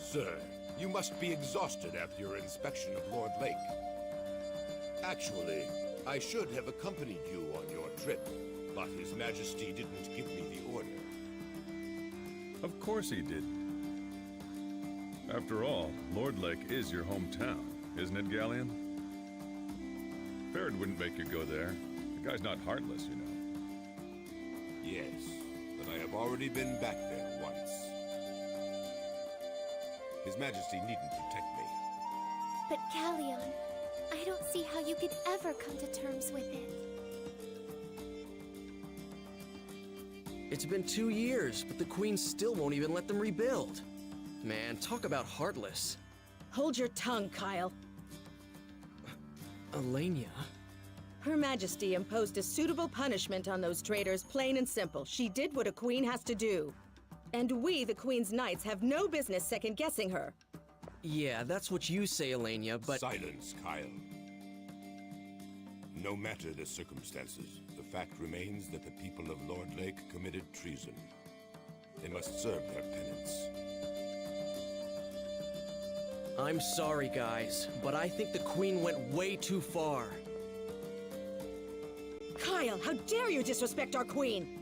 Sir, you must be exhausted after your inspection of Lord Lake. Actually, I should have accompanied you on your trip, but His Majesty didn't give me the order. of course he did. After all, Lord Lake is your hometown, isn't it, Galleon? Ferret wouldn't make you go there. The guy's not heartless, you know. Yes, but I have already been back there once. His Majesty needn't protect me. But Galleon, I don't see how you could ever come to terms with it. It's been 2 years, but the Queen still won't even let them rebuild. Man, talk about heartless. Hold your tongue, Kyle. Elenia? Her Majesty imposed a suitable punishment on those traitors, plain and simple. She did what a queen has to do. And we, the Queen's Knights, have no business second-guessing her. Yeah, that's what you say, Elenia, but... Silence, Kyle. No matter the circumstances, the fact remains that the people of Lord Lake committed treason. They must serve their penance. I'm sorry, guys, but I think the Queen went way too far. Kyle, how dare you disrespect our Queen!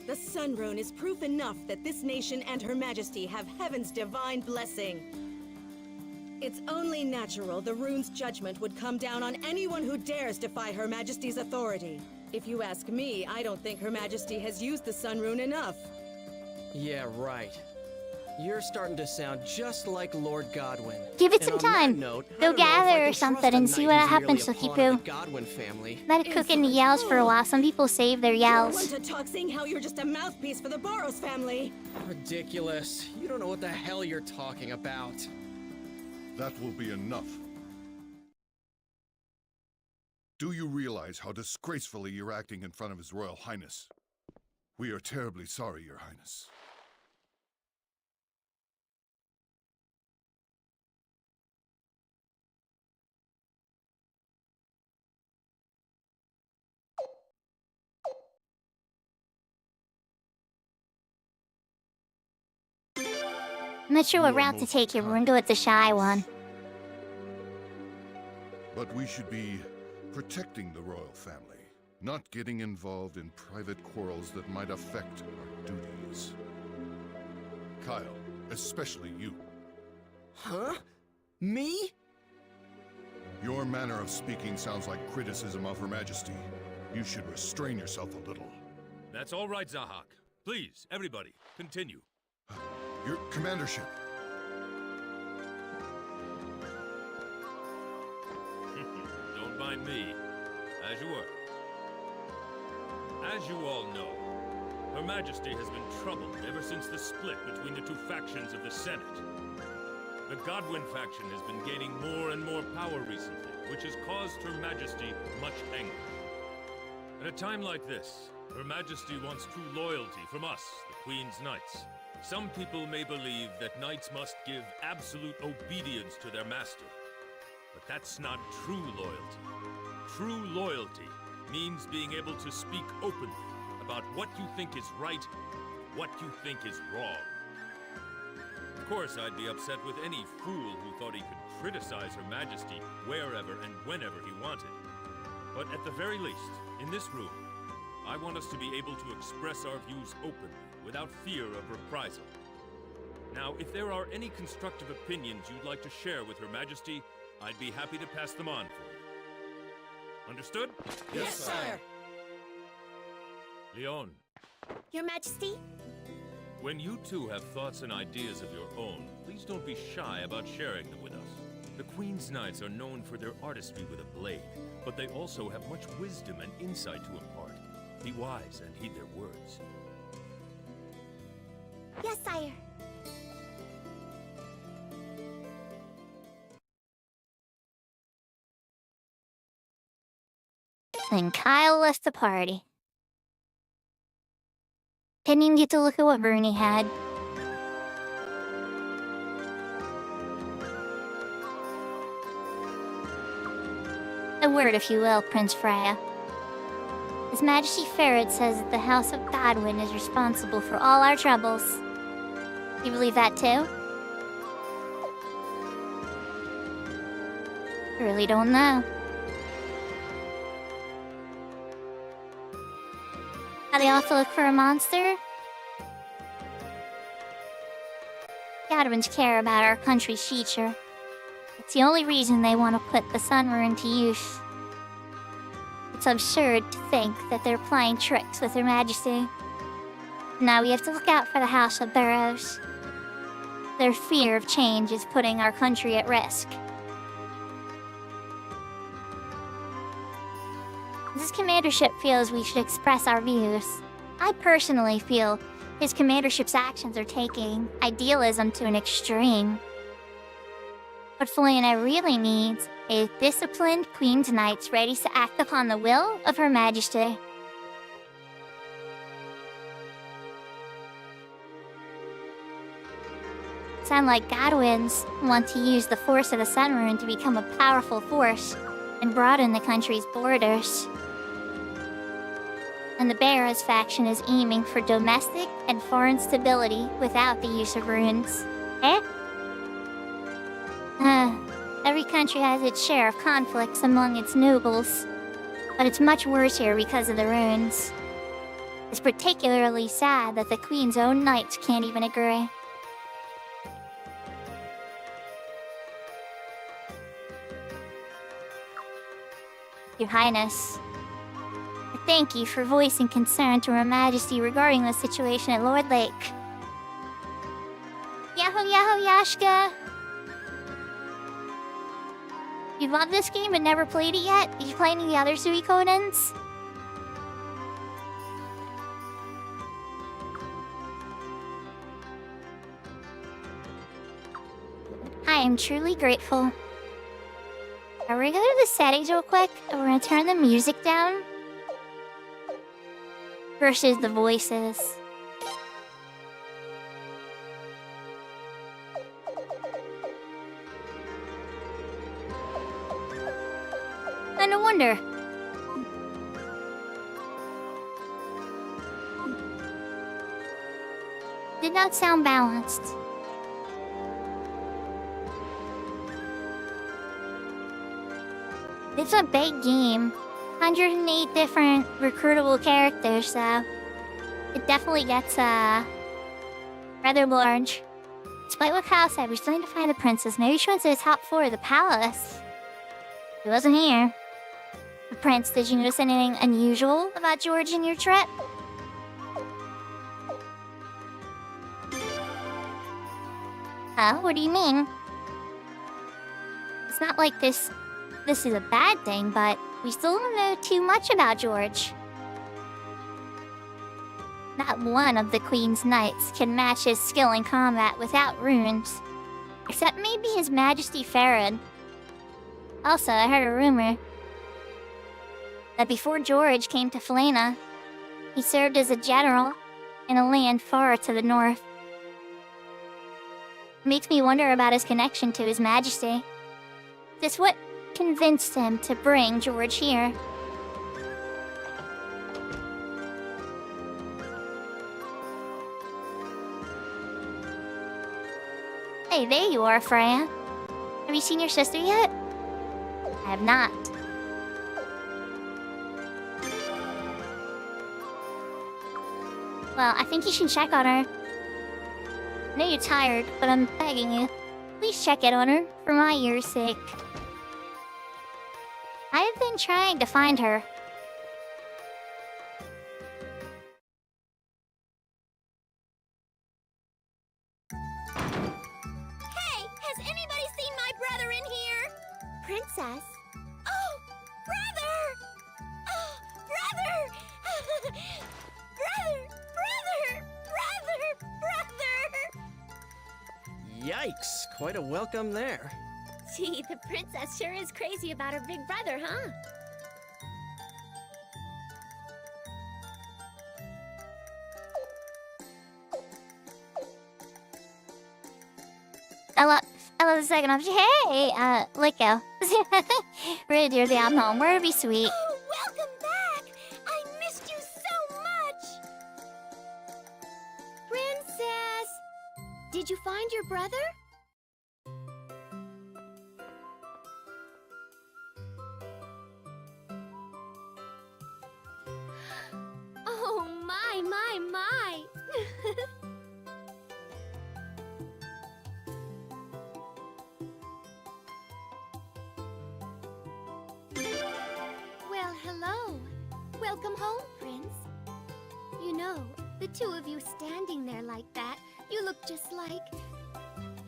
The Sun Rune is proof enough that this nation and Her Majesty have Heaven's divine blessing. It's only natural the rune's judgment would come down on anyone who dares defy Her Majesty's authority. If you ask me, I don't think Her Majesty has used the Sun Rune enough. Yeah, right. You're starting to sound just like Lord Godwin. Give it And some on that time. note, I Go don't know if I gather can or something trust a and see knight what who's happens, merely a pawn of Sukipu. the Godwin family. Let it cook in the yells for a while. Some people save their yells. Want to talk seeing how you're just a mouthpiece for the Boros family. Ridiculous. You don't know what the hell you're talking about. That will be enough. Do you realize how disgracefully you're acting in front of His Royal Highness? We are terribly sorry, Your Highness. I'm not sure what route to take here. We're gonna go with the shy one. But we should be protecting the royal family, not getting involved in private quarrels that might affect our duties. Kyle, especially you. Huh? Me? Your manner of speaking sounds like criticism of Her Majesty. You should restrain yourself a little. That's all right, Zahak. Please, everybody, continue. Your commandership. Don't mind me. As you were. As you all know, Her Majesty has been troubled ever since the split between the two factions of the Senate. The Godwin faction has been gaining more and more power recently, which has caused Her Majesty much anger. At a time like this, Her Majesty wants true loyalty from us, the Queen's Knights. Some people may believe that knights must give absolute obedience to their master. But that's not true loyalty. True loyalty means being able to speak openly about what you think is right, what you think is wrong. Of course, I'd be upset with any fool who thought he could criticize Her Majesty wherever and whenever he wanted. But at the very least, in this room, I want us to be able to express our views openly, without fear of reprisal. Now, if there are any constructive opinions you'd like to share with Her Majesty, I'd be happy to pass them on for you. Understood? Yes, sire. Leon, Your Majesty? when you two have thoughts and ideas of your own, please don't be shy about sharing them with us. The Queen's Knights are known for their artistry with a blade, but they also have much wisdom and insight to impart. Be wise and heed their words. Yes, sire. Then Kyle left the party. Didn't even get to look at what Bernie had. A word, if you will, Prince Freya. His Majesty Ferret says that the House of Godwin is responsible for all our troubles. You believe that too? I really don't know. Are they off to look for a monster? Godwins care about our country's future. It's the only reason they want to put the Sun Rune to use. It's absurd to think that they're playing tricks with Her Majesty. Now we have to look out for the House of Burrows. Their fear of change is putting our country at risk. This commandership feels we should express our views. I personally feel his commandership's actions are taking idealism to an extreme. What Felina really needs is disciplined Queen's Knights ready to act upon the will of Her Majesty. Sound like Godwins want to use the force of the Sun Rune to become a powerful force and broaden the country's borders. And the Barrows faction is aiming for domestic and foreign stability without the use of runes. Eh? Every country has its share of conflicts among its nobles, but it's much worse here because of the runes. It's particularly sad that the Queen's own knights can't even agree. Your Highness, I thank you for voicing concern to Her Majesty regarding the situation at Lord Lake. Yahoo Yahoo Yashka! You love this game but never played it yet? Did you play any of the other Suikodens? I am truly grateful. Are we gonna go to the settings real quick? And we're gonna turn the music down. Versus the voices. And no wonder. Did not sound balanced. It's a big game. 108 different recruitable characters, so it definitely gets rather large. Despite what Kyle said, we're starting to find the princess. Maybe she went to the top floor of the palace. She wasn't here. The prince, did you notice anything unusual about George and your trip? Huh? What do you mean? It's not like this is a bad thing, but we still don't know too much about George. Not one of the Queen's Knights can match his skill in combat without runes. Except maybe His Majesty Farad. Also, I heard a rumor that before George came to Falena, he served as a general in a land far to the north. Makes me wonder about his connection to His Majesty. Just what convinced him to bring George here? Hey, there you are, Freya. Have you seen your sister yet? I have not. Well, I think you should check on her. I know you're tired, but I'm begging you. Please check in on her, for my ear's sake. I've been trying to find her. Hey, has anybody seen my brother in here? Princess? Oh, brother! Oh, brother! brother! Yikes, quite a welcome there. Gee, the princess sure is crazy about her big brother, huh? I love the second option. Hey, Liko. Really, dear, I'm home. Where would be sweet? Oh, welcome back! I missed you so much! Princess! Did you find your brother? Oh, my! Well, hello. Welcome home, Prince. You know, the two of you standing there like that, you look just like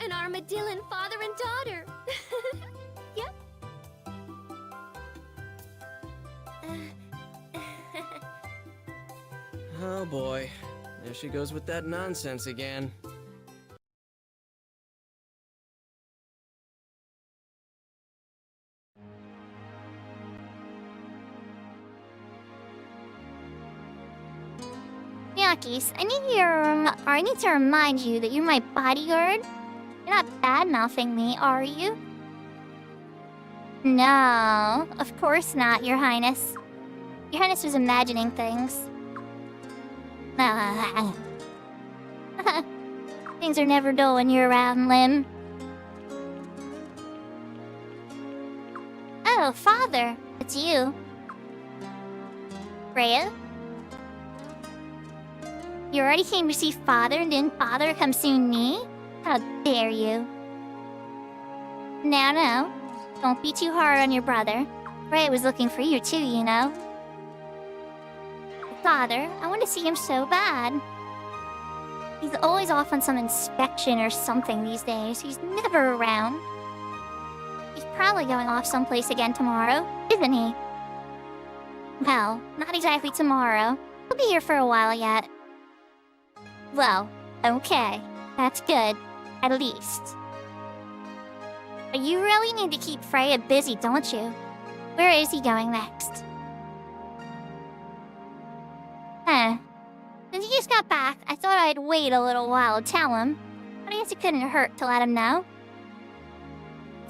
an armadillo father and daughter. Yep. Oh boy, there she goes with that nonsense again. Yakis, I need to remind you that you're my bodyguard. You're not bad-mouthing me, are you? No, of course not, Your Highness. Your Highness was imagining things. Things are never dull when you're around, Lim. Oh, Father, it's you. Freya? You already came to see Father and didn't bother to come see me? How dare you? No. Don't be too hard on your brother. Freya was looking for you too, you know. Father, I want to see him so bad. He's always off on some inspection or something these days. He's never around. He's probably going off someplace again tomorrow, isn't he? Well, not exactly tomorrow. He'll be here for a while yet. Well, okay. That's good. At least. But you really need to keep Freya busy, don't you? Where is he going next? Huh. Since he just got back, I thought I'd wait a little while to tell him. But I guess it couldn't hurt to let him know.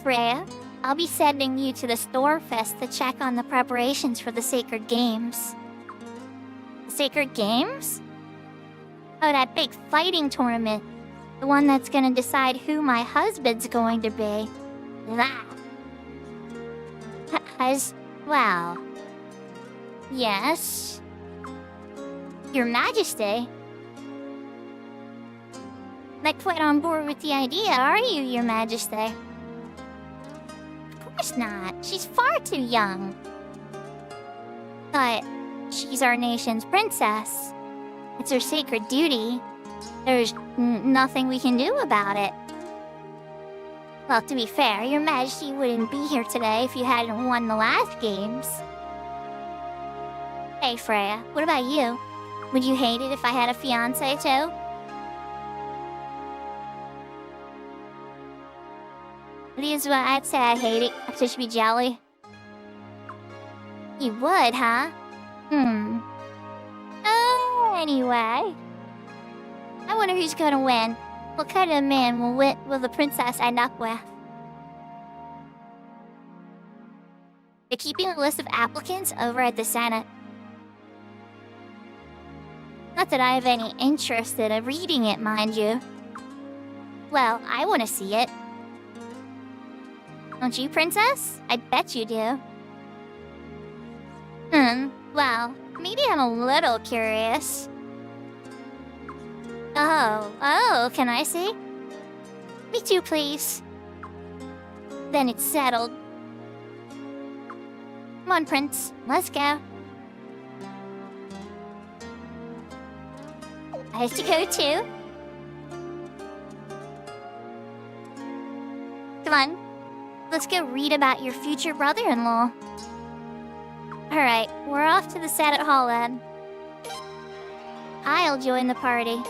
Freya, I'll be sending you to the Storefest to check on the preparations for the Sacred Games. The Sacred Games? Oh, that big fighting tournament. The one that's gonna decide who my husband's going to be. That. Well. Yes. Your Majesty. Not quite on board with the idea, are you, Your Majesty? Of course not. She's far too young. But she's our nation's princess. It's her sacred duty. There's nothing we can do about it. Well, to be fair, Your Majesty wouldn't be here today if you hadn't won the last games. Hey, Freya, what about you? Would you hate it if I had a fiancé, too? Here's what I'd say I hate it. I'd just be jelly. You would, huh? Anyway. I wonder who's gonna win. What kind of man will the princess end up with? They're keeping a list of applicants over at the Senate. Not that I have any interest in reading it, mind you. Well, I want to see it. Don't you, Princess? I bet you do. Well, maybe I'm a little curious. Oh, can I see? Me too, please. Then it's settled. Come on, Prince. Let's go. I have to go too. Come on. Let's go read about your future brother-in-law. Alright, we're off to the Senate Hall then. I'll join the party.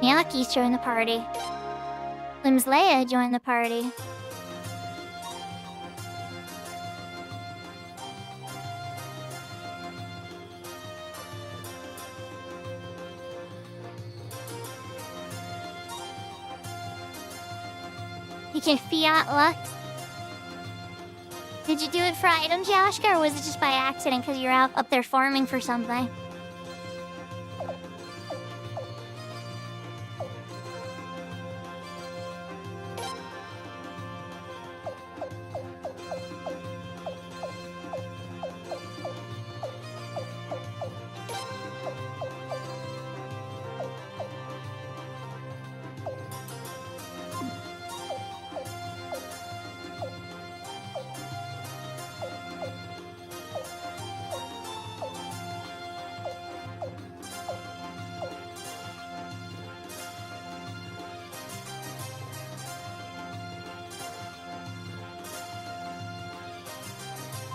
Miyaki's joined the party. Lim's Leia joined the party. You can fiat Lux. Did you do it for items, Yashka, or was it just by accident because you're out up there farming for something?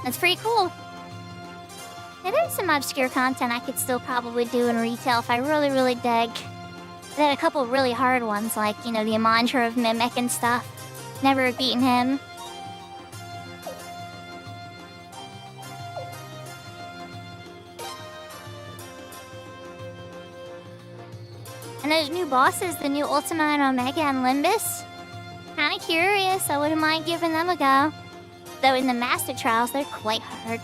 That's pretty cool. Now, there's some obscure content I could still probably do in retail if I really, really dig. They had a couple really hard ones, like, you know, the mantra of Mimic and stuff. Never have beaten him. And those new bosses, the new Ultima and Omega and Limbus. Kinda curious, I wouldn't mind giving them a go. Though in the Master Trials, they're quite hard.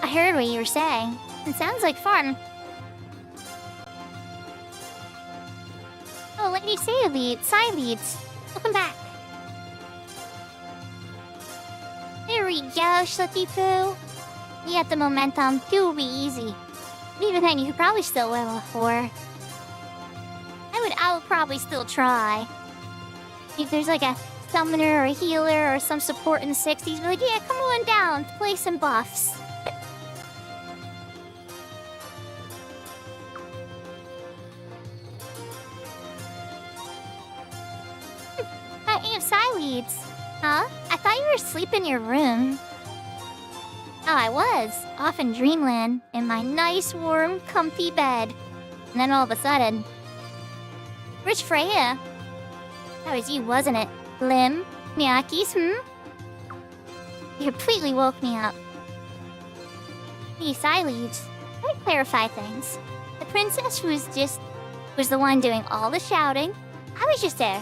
I heard what you were saying. It sounds like fun. Lady Sileeds. Welcome back. There we go, Shooty Poo. You got the momentum. 2 will be easy. Even then, you could probably still level 4. I would probably still try. If there's like a summoner or a healer or some support in the 60s, be like, yeah, come on down, play some buffs. Aunt Sileeds. Huh? I thought you were asleep in your room. Oh, I was. Off in dreamland, in my nice, warm, comfy bed. And then all of a sudden... Where's Freya? That was you, wasn't it? Lim? Miyakis, You completely woke me up. Hey, Sileeds. Let me clarify things. The princess was the one doing all the shouting. I was just there.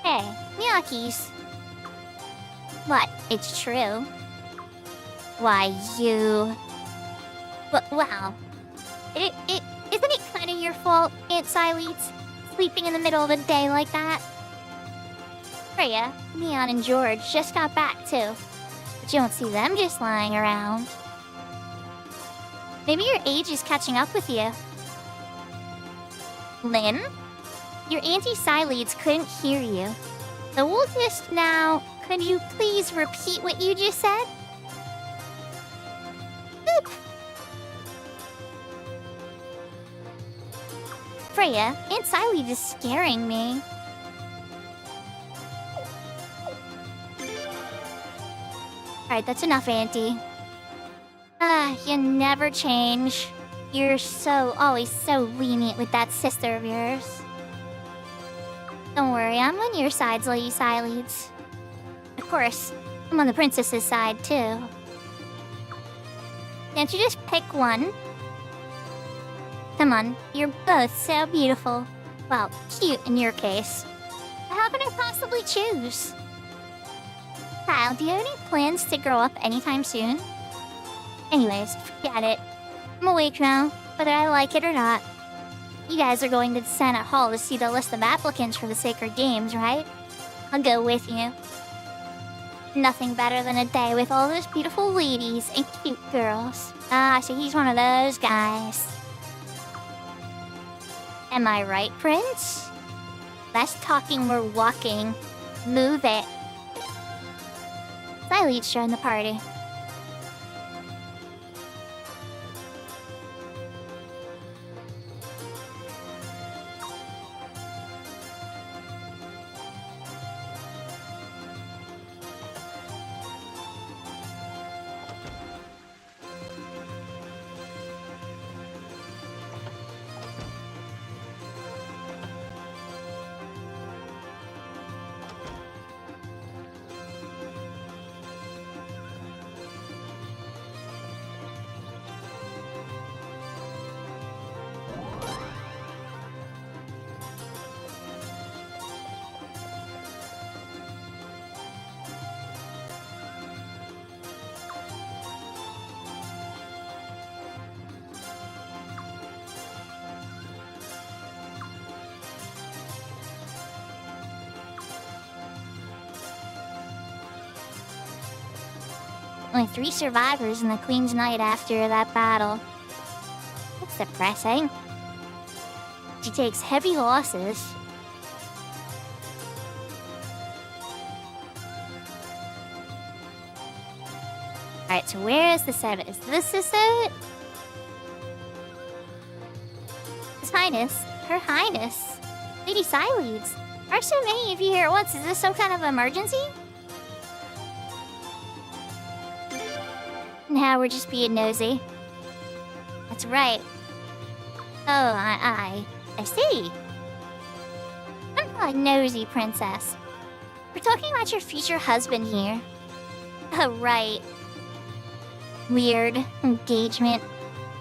Hey, Miyakis. What? It's true. Why, you... Wow. Isn't it kind of your fault, Aunt Sileeds? Sleeping in the middle of the day like that? Freya, Neon, and George just got back, too. But you don't see them just lying around. Maybe your age is catching up with you. Lynn? Your Auntie Sileeds couldn't hear you. So we'll just now... Could you please repeat what you just said? Freya, Aunt Sileeds is scaring me. Alright, that's enough, Auntie. You never change. You're always so lenient with that sister of yours. Don't worry, I'm on your side, Lady Sileeds. Of course, I'm on the princess's side, too. Can't you just pick one? Come on, you're both so beautiful. Well, cute in your case. How can I possibly choose? Kyle, do you have any plans to grow up anytime soon? Anyways, forget it. I'm awake now, whether I like it or not. You guys are going to the Senate Hall to see the list of applicants for the Sacred Games, right? I'll go with you. Nothing better than a day with all those beautiful ladies and cute girls. Ah, so he's one of those guys. Am I right, Prince? Less talking, more walking. Move it. Sileeds joined the party. Only 3 survivors in the Queen's Night after that battle. That's depressing. She takes heavy losses. Alright, so where is the set? Is this the set? His Highness, Her Highness, Lady Sileeds. Are so many of you here at once? Is this some kind of emergency? Now we're just being nosy. That's right. Oh, I see. I'm not a nosy, Princess. We're talking about your future husband here. Oh, right. Weird. Engagement.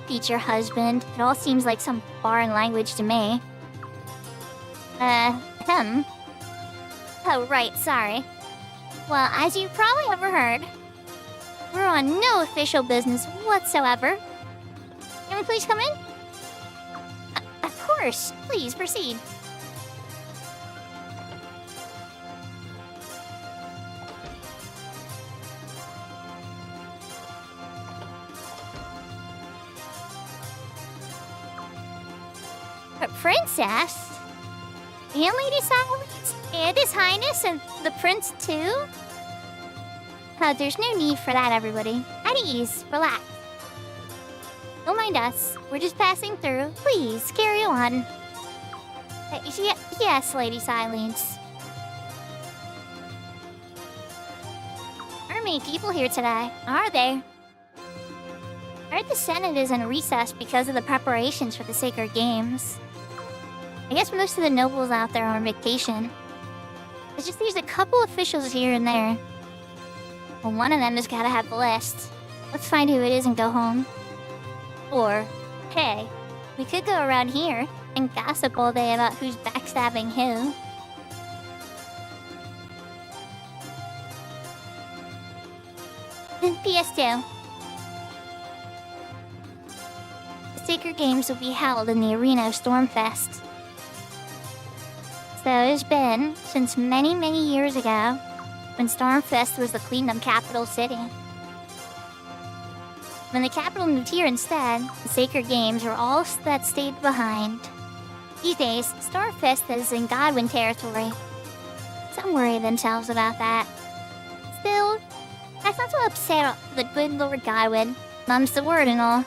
Future husband. It all seems like some foreign language to me. Oh, right, sorry. Well, as you probably overheard, we're on no official business whatsoever. Can we please come in? Of course. Please proceed. A princess? And Lady Silence? And His Highness and the Prince too? Oh, there's no need for that, everybody. At ease. Relax. Don't mind us. We're just passing through. Please, carry on. Yes, Lady Silence. There are many people here today, are there? I heard the Senate is in recess because of the preparations for the Sacred Games. I guess most of the nobles out there are on vacation. It's just there's a couple officials here and there. Well, one of them has gotta have the list. Let's find who it is and go home. Or, hey, we could go around here and gossip all day about who's backstabbing who. PS2. The Sacred Games will be held in the arena of Stormfest. So it's been since many, many years ago when Stormfest was the Queendom capital city. When the capital moved here instead, the Sacred Games were all that stayed behind. These days, Starfest is in Godwin territory. Some worry themselves about that. Still, that's not to upset the good Lord Godwin. Mum's the word and all.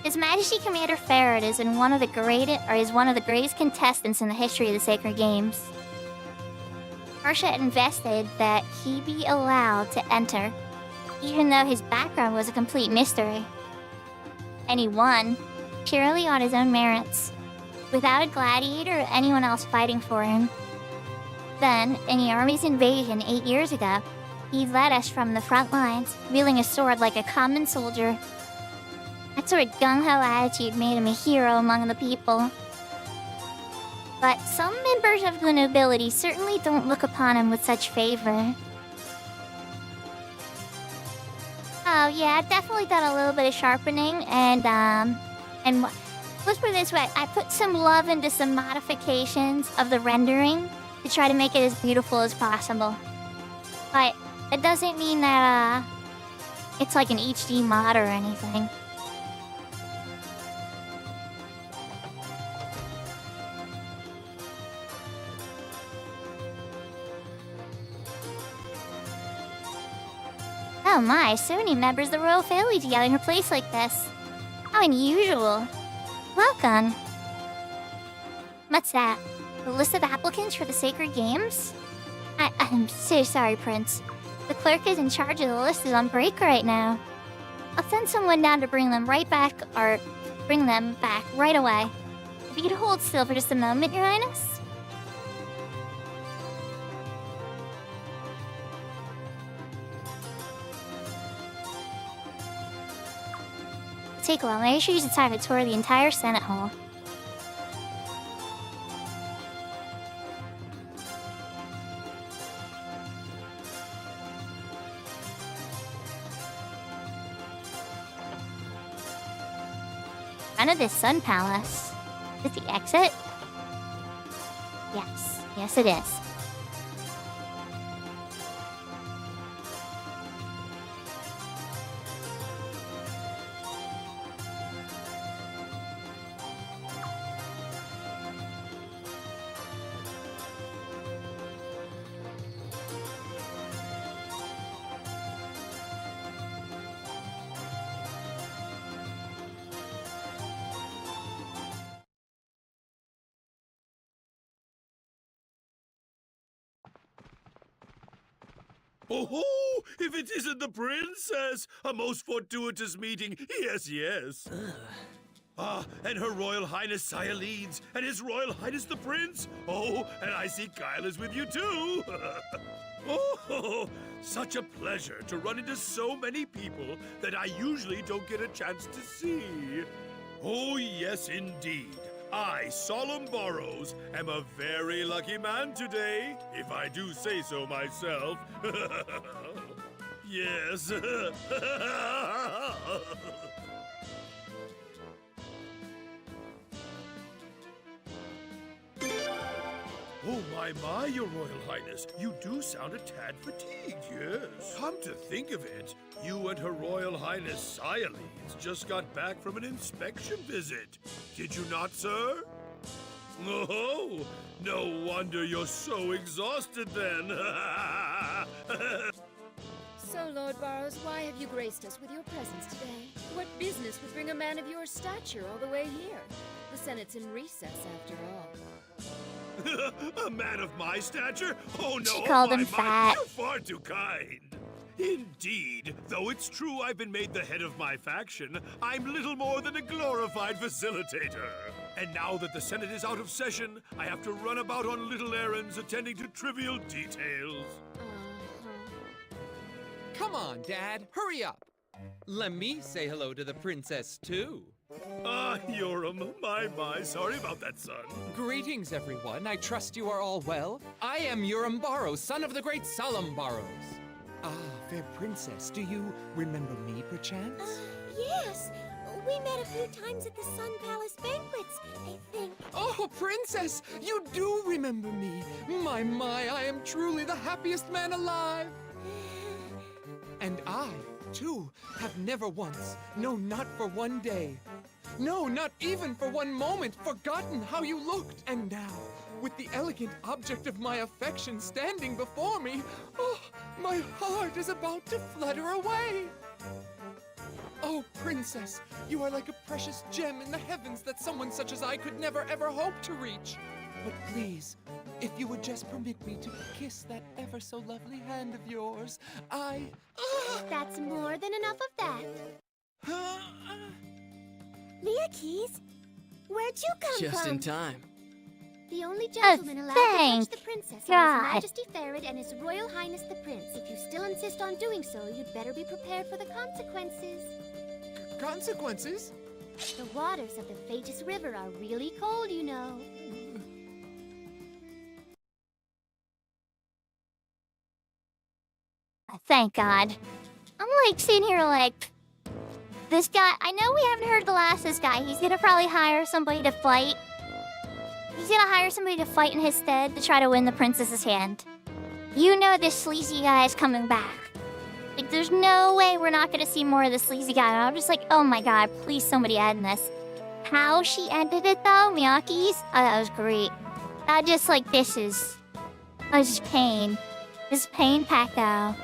His Majesty Commander Farrad is one of the greatest contestants in the history of the Sacred Games. Harsha invested that he be allowed to enter, even though his background was a complete mystery. And he won, purely on his own merits, without a gladiator or anyone else fighting for him. Then, in the army's invasion 8 years ago, he led us from the front lines, wielding a sword like a common soldier. That sort of gung-ho attitude made him a hero among the people. But some members of the nobility certainly don't look upon him with such favor. Oh yeah, I've definitely done a little bit of sharpening, and let's put it this way, I put some love into some modifications of the rendering to try to make it as beautiful as possible. But it doesn't mean that, it's like an HD mod or anything. Oh my, so many members of the royal family together in a place like this. How unusual. Welcome. What's that? The list of applicants for the Sacred Games? I'm so sorry, Prince. The clerk is in charge of the list is on break right now. I'll send someone down to bring them back right away. If you could hold still for just a moment, Your Highness. Take a while. Make sure you use the time to tour the entire Senate Hall. Front of this Sun Palace. Is this the exit? Yes. Yes, it is. Oh, if it isn't the princess! A most fortuitous meeting, yes, yes. And Her Royal Highness Sayaleeds, and His Royal Highness the Prince. Oh, and I see Kyle is with you too. Oh, such a pleasure to run into so many people that I usually don't get a chance to see. Oh, yes, indeed. I, Solemn Burrows, am a very lucky man today, if I do say so myself. yes. Oh, my, Your Royal Highness. You do sound a tad fatigued, yes. Come to think of it, you and Her Royal Highness Sialeeds just got back from an inspection visit. Did you not, sir? Oh, no wonder you're so exhausted then. So, Lord Barrows, why have you graced us with your presence today? What business would bring a man of your stature all the way here? The Senate's in recess, after all. A man of my stature? Oh no, She called oh, him my, fat. You're far too kind. Indeed, though it's true I've been made the head of my faction, I'm little more than a glorified facilitator. And now that the Senate is out of session, I have to run about on little errands attending to trivial details. Come on, Dad, hurry up. Let me say hello to the princess, too. Ah, Yoram, my, sorry about that, son. Greetings, everyone. I trust you are all well. I am Yoram Barrows, son of the great Solemn Barrows. Ah, fair princess, do you remember me, perchance? Yes. We met a few times at the Sun Palace banquets, I think. Oh, princess, you do remember me. My, I am truly the happiest man alive. And I, too, have never once, no, not for one day, no, not even for one moment, forgotten how you looked. And now, with the elegant object of my affection standing before me, oh, my heart is about to flutter away. Oh, princess, you are like a precious gem in the heavens that someone such as I could never ever hope to reach. But please, if you would just permit me to kiss that ever so lovely hand of yours, That's more than enough of that. Leakeys, where'd you come from? Just in time. The only gentleman allowed to touch thank the princess is His God. Majesty Ferret and His Royal Highness the Prince. If you still insist on doing so, you'd better be prepared for the consequences. Consequences? The waters of the Phaetus River are really cold, you know. Thank God. I'm like sitting here like, this guy, I know we haven't heard the last of this guy. He's gonna probably hire somebody to fight. He's gonna hire somebody to fight in his stead to try to win the princess's hand. You know this sleazy guy is coming back. Like, there's no way we're not gonna see more of this sleazy guy. And I'm just like, oh my God, please somebody end this. How she ended it though, Miyake's? Oh, that was great. I just like, this is pain. This is pain Pacquiao.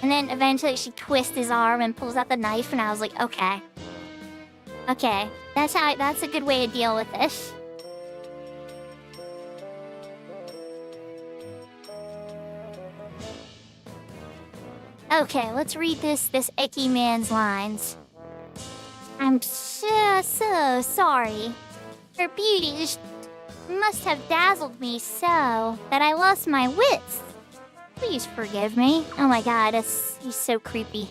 And then eventually she twists his arm and pulls out the knife, and I was like, okay. Okay, that's a good way to deal with this. Okay, let's read this icky man's lines. I'm so sorry. Her beauty just must have dazzled me so that I lost my wits. Please forgive me. Oh my God, he's so creepy.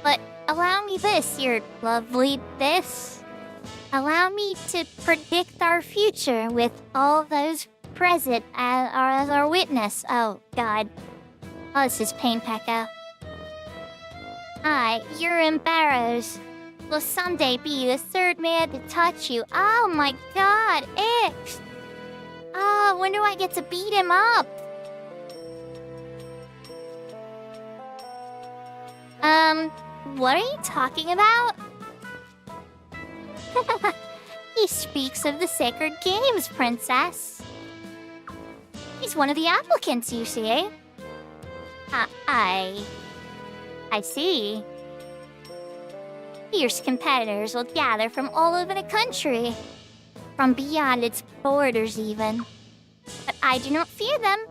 But allow me this, your lovely this. Allow me to predict our future with all those present as our witness. Oh God. Oh, this is pain, Pekka. I, Urim Barrows, will someday be the third man to touch you. Oh my God, ick. Oh, when do I get to beat him up? What are you talking about? He speaks of the Sacred Games, Princess. He's one of the applicants, you see. I see. Fierce competitors will gather from all over the country. From beyond its borders, even. But I do not fear them.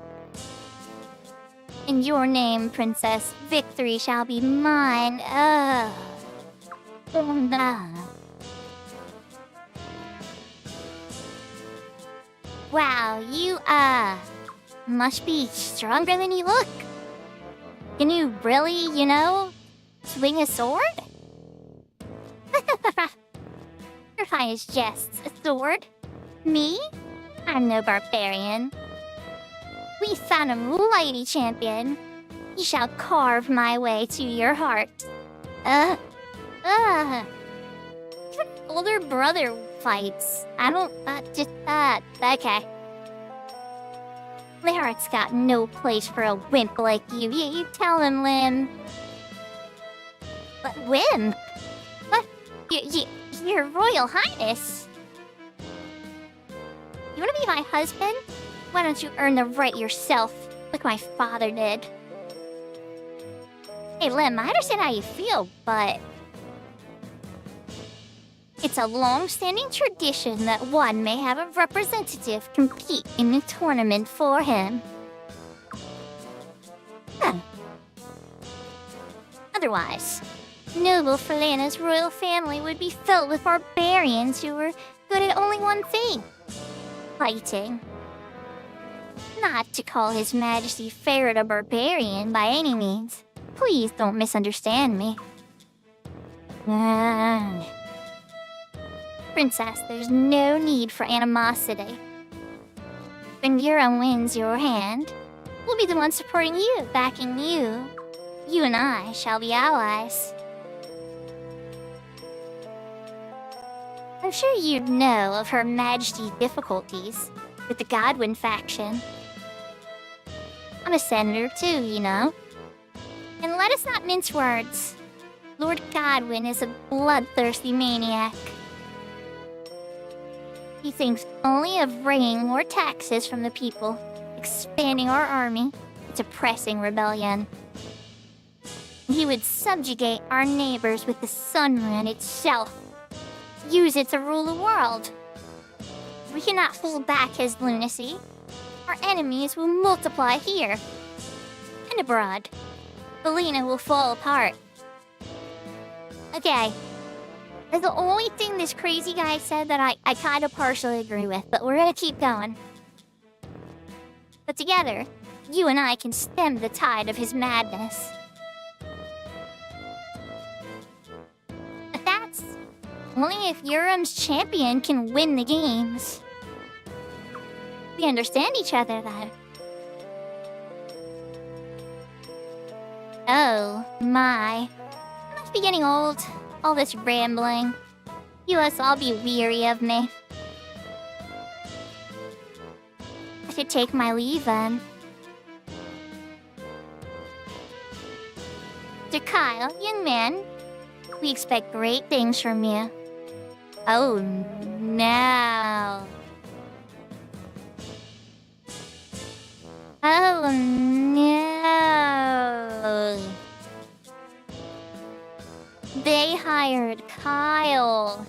In your name, Princess, victory shall be mine. Wow, you, must be stronger than you look. Can you really, swing a sword? Your Highness jests. A sword? Me? I'm no barbarian. We found a lady champion. You shall carve my way to your heart. Even older brother fights. I don't, okay. My heart's got no place for a wimp like you. You tell him, Lim. But wimp? What? Your Royal Highness? You wanna be my husband? Why don't you earn the right yourself, like my father did? Hey, Lim, I understand how you feel, but... It's a long-standing tradition that one may have a representative compete in the tournament for him. Otherwise, noble Felena's royal family would be filled with barbarians who were good at only one thing: fighting. Not to call His Majesty Farrah a barbarian by any means. Please don't misunderstand me. Princess, there's no need for animosity. When Yura wins your hand, we'll be the ones supporting you, backing you. You and I shall be allies. I'm sure you'd know of Her Majesty's difficulties with the Godwin faction. I'm a senator too, you know. And let us not mince words. Lord Godwin is a bloodthirsty maniac. He thinks only of wringing more taxes from the people, expanding our army, suppressing rebellion. He would subjugate our neighbors with the Sun Moon itself. Use it to rule the world. We cannot hold back his lunacy. Our enemies will multiply here and abroad. Felina will fall apart. Okay. That's the only thing this crazy guy said that I kind of partially agree with, but we're gonna keep going. But together, you and I can stem the tide of his madness. But that's only if Urim's champion can win the games. We understand each other, though. Oh, my. I must be getting old. All this rambling. You must all be weary of me. I should take my leave then. Sir Kyle, young man, we expect great things from you. Oh, no. Oh, no. They hired Kyle.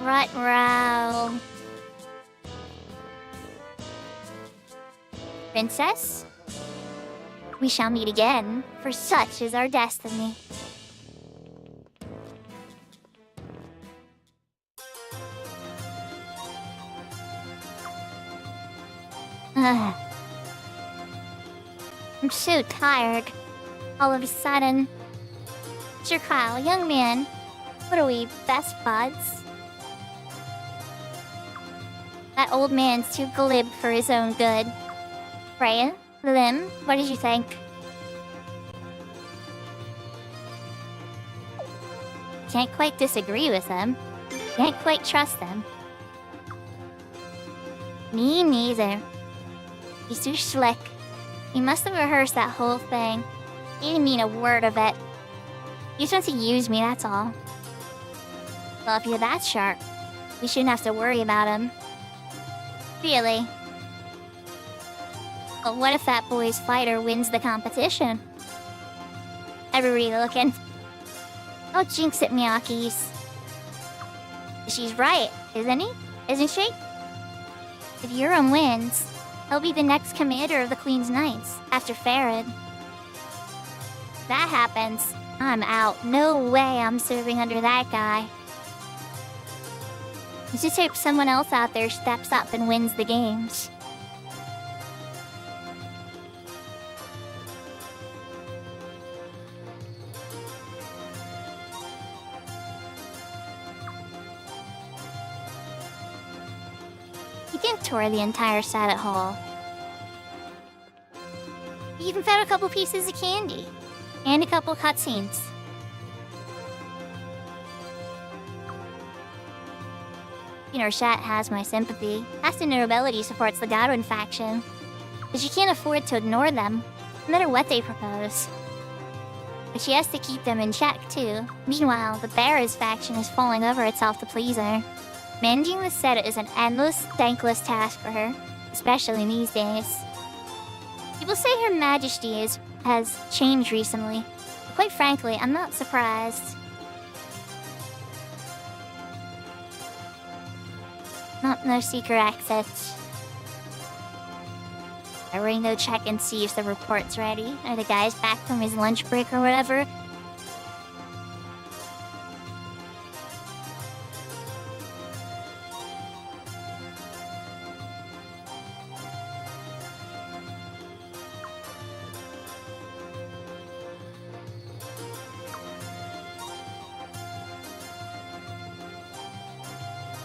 Ruh-roh. Princess? We shall meet again, for such is our destiny. I'm so tired. All of a sudden. Sir Kyle, young man, what are we, best buds? That old man's too glib for his own good. Freya, Lim, what did you think? Can't quite disagree with him. Can't quite trust him. Me neither. He's too slick. He must have rehearsed that whole thing. He didn't mean a word of it. He just wants to use me, that's all. Well, if you're that sharp, we shouldn't have to worry about him. Really. But what if that boy's fighter wins the competition? Everybody looking. Don't jinx it, Miyakis. She's right, isn't he? Isn't she? If Urim wins, he'll be the next commander of the Queen's Knights, after Farad. If that happens, I'm out. No way I'm serving under that guy. Let's just hope someone else out there steps up and wins the games. You can tour the entire Senate Hall. even found a couple pieces of candy. And a couple cutscenes. Shat has my sympathy. Fast and Nobility supports the Godwin faction. But she can't afford to ignore them, no matter what they propose. But she has to keep them in check, too. Meanwhile, the Bearers faction is falling over itself to please her. Managing the Senate is an endless, thankless task for her, especially these days. People say Her Majesty has changed recently. But quite frankly, I'm not surprised. No secret exits. I ring to check and see if the report's ready. Are the guys back from his lunch break or whatever?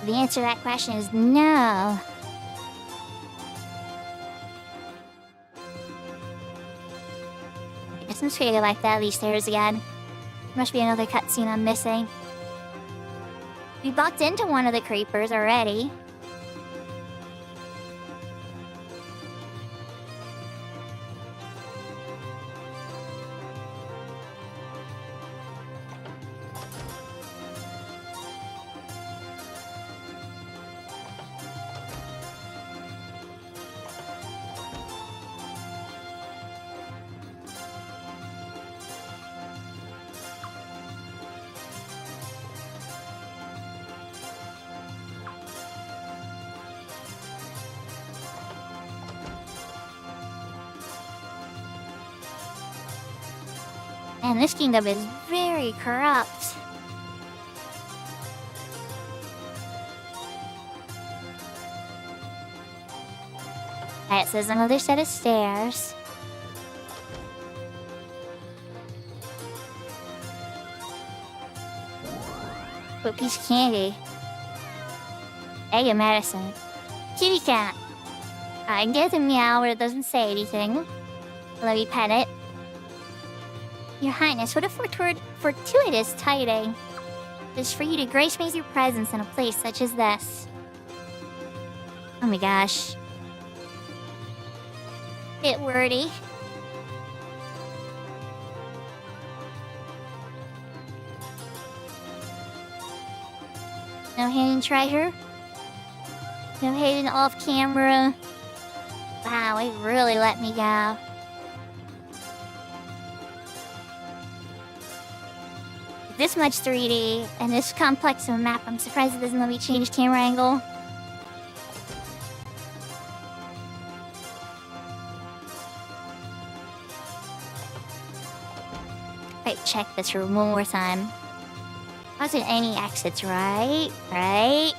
The answer to that question is no. It doesn't feel like that these stairs again. Must be another cutscene I'm missing. We bumped into one of the creepers already. And this kingdom is very corrupt. Alright, so there's another set of stairs. What piece of candy? Egg of medicine. Kitty cat. I get a meow, but it doesn't say anything. Let me pet it. Your Highness, what a fortuitous tiding. It is for you to grace me with your presence in a place such as this. Oh my gosh. Bit wordy. No hidden treasure? No hidden off camera? Wow, it really let me go. This much 3D and this complex of a map, I'm surprised it doesn't let me change camera angle. Wait, check this room one more time. Wasn't any exits, right? Right?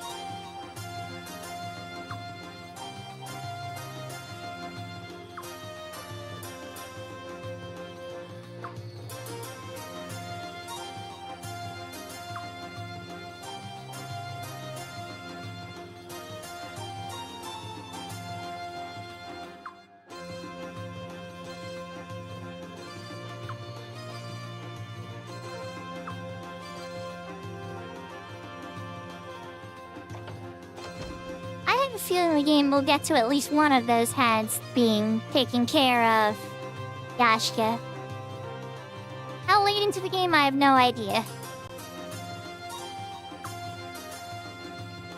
I have a feeling the game will get to at least one of those heads being taken care of. Yashka. How late into the game, I have no idea.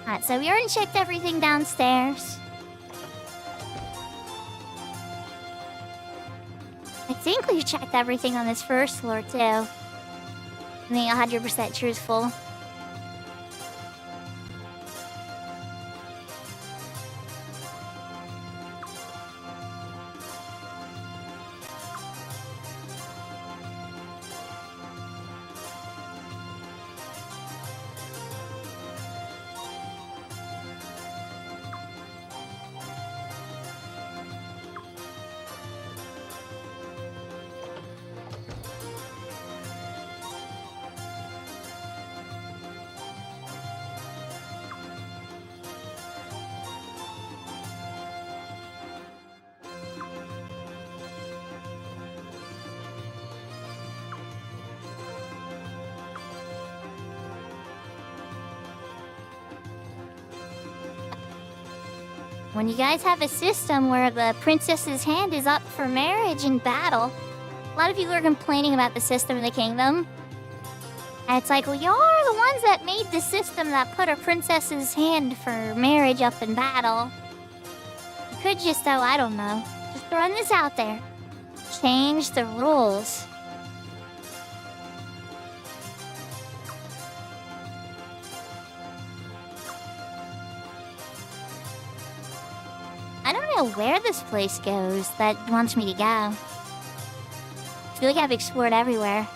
Alright, so we already checked everything downstairs. I think we checked everything on this first floor, too. Being 100% truthful. when you guys have a system where the princess's hand is up for marriage in battle, a lot of people are complaining about the system of the kingdom. And it's like, well, y'all are the ones that made the system that put a princess's hand for marriage up in battle. You could just, though, I don't know, just throwing this out there. Change the rules. I don't know where this place goes that wants me to go. I feel like I've explored everywhere.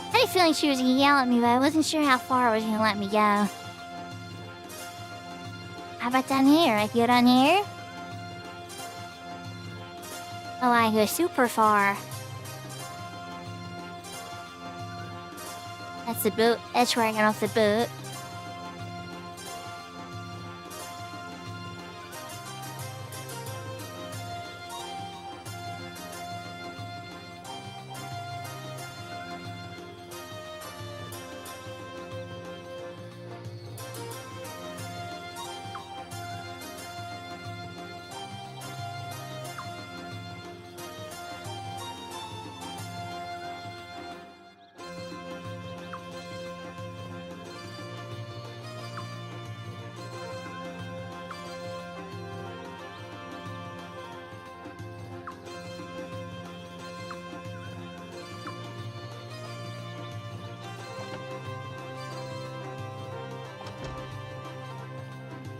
I had a feeling she was gonna yell at me, but I wasn't sure how far it was gonna let me go. How about down here? I go down here? Oh, I go super far. That's the boat. That's where I got off the boat.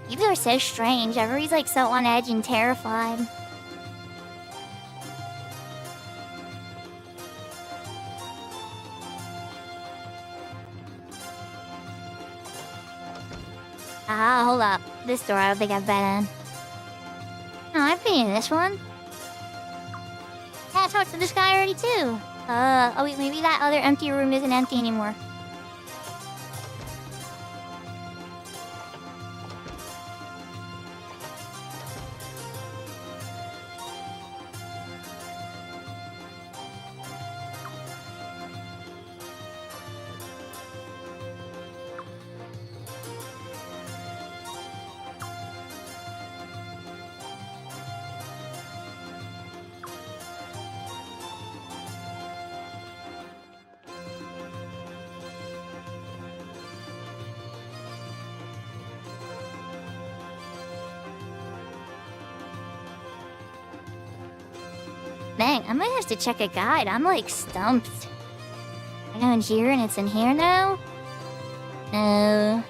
You two are so strange. Everybody's like so on edge and terrified. Ah, hold up. This door I don't think I've been in. Oh, I've been in this one. Yeah, I talked to this guy already too. Oh wait, maybe that other empty room isn't empty anymore. Dang, I might have to check a guide. I'm like stumped. I go in here and it's in here now? No.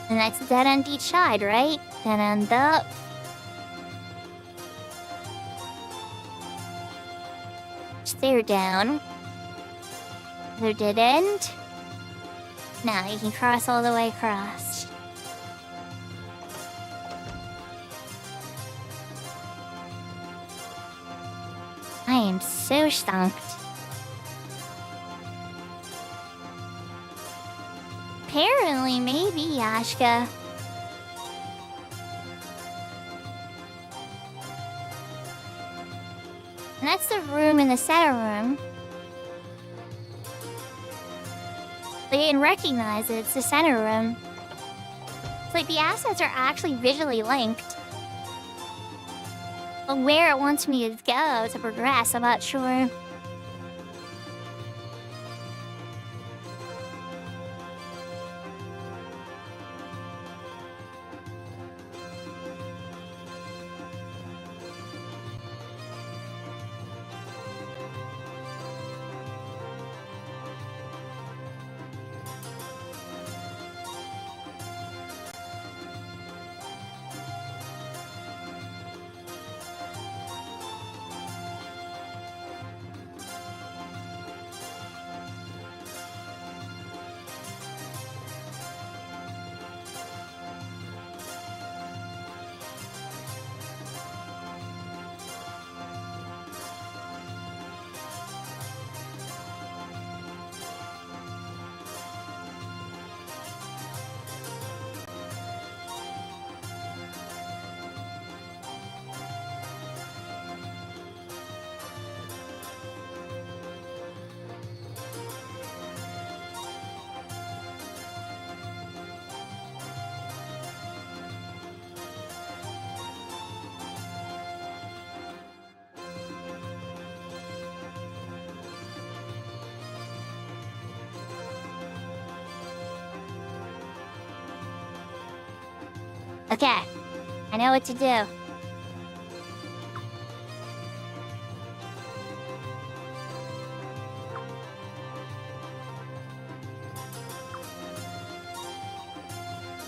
And that's a dead end each side, right? Dead end up. Stair down. Another dead end. Now you can cross all the way across. I am so stumped. Apparently, maybe, Yashka. And that's the room in the center room. They didn't recognize it, it's the center room. It's like the assets are actually visually linked. But where it wants me to go to progress, I'm not sure. Okay, I know what to do.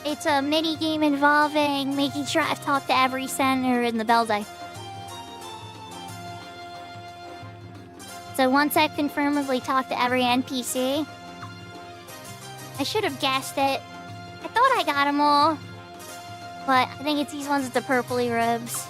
It's a mini game involving making sure I've talked to every senator in the Belzai. So once I've confirmably talked to every NPC, I should have guessed it. I thought I got them all, but I think it's these ones with the purpley robes.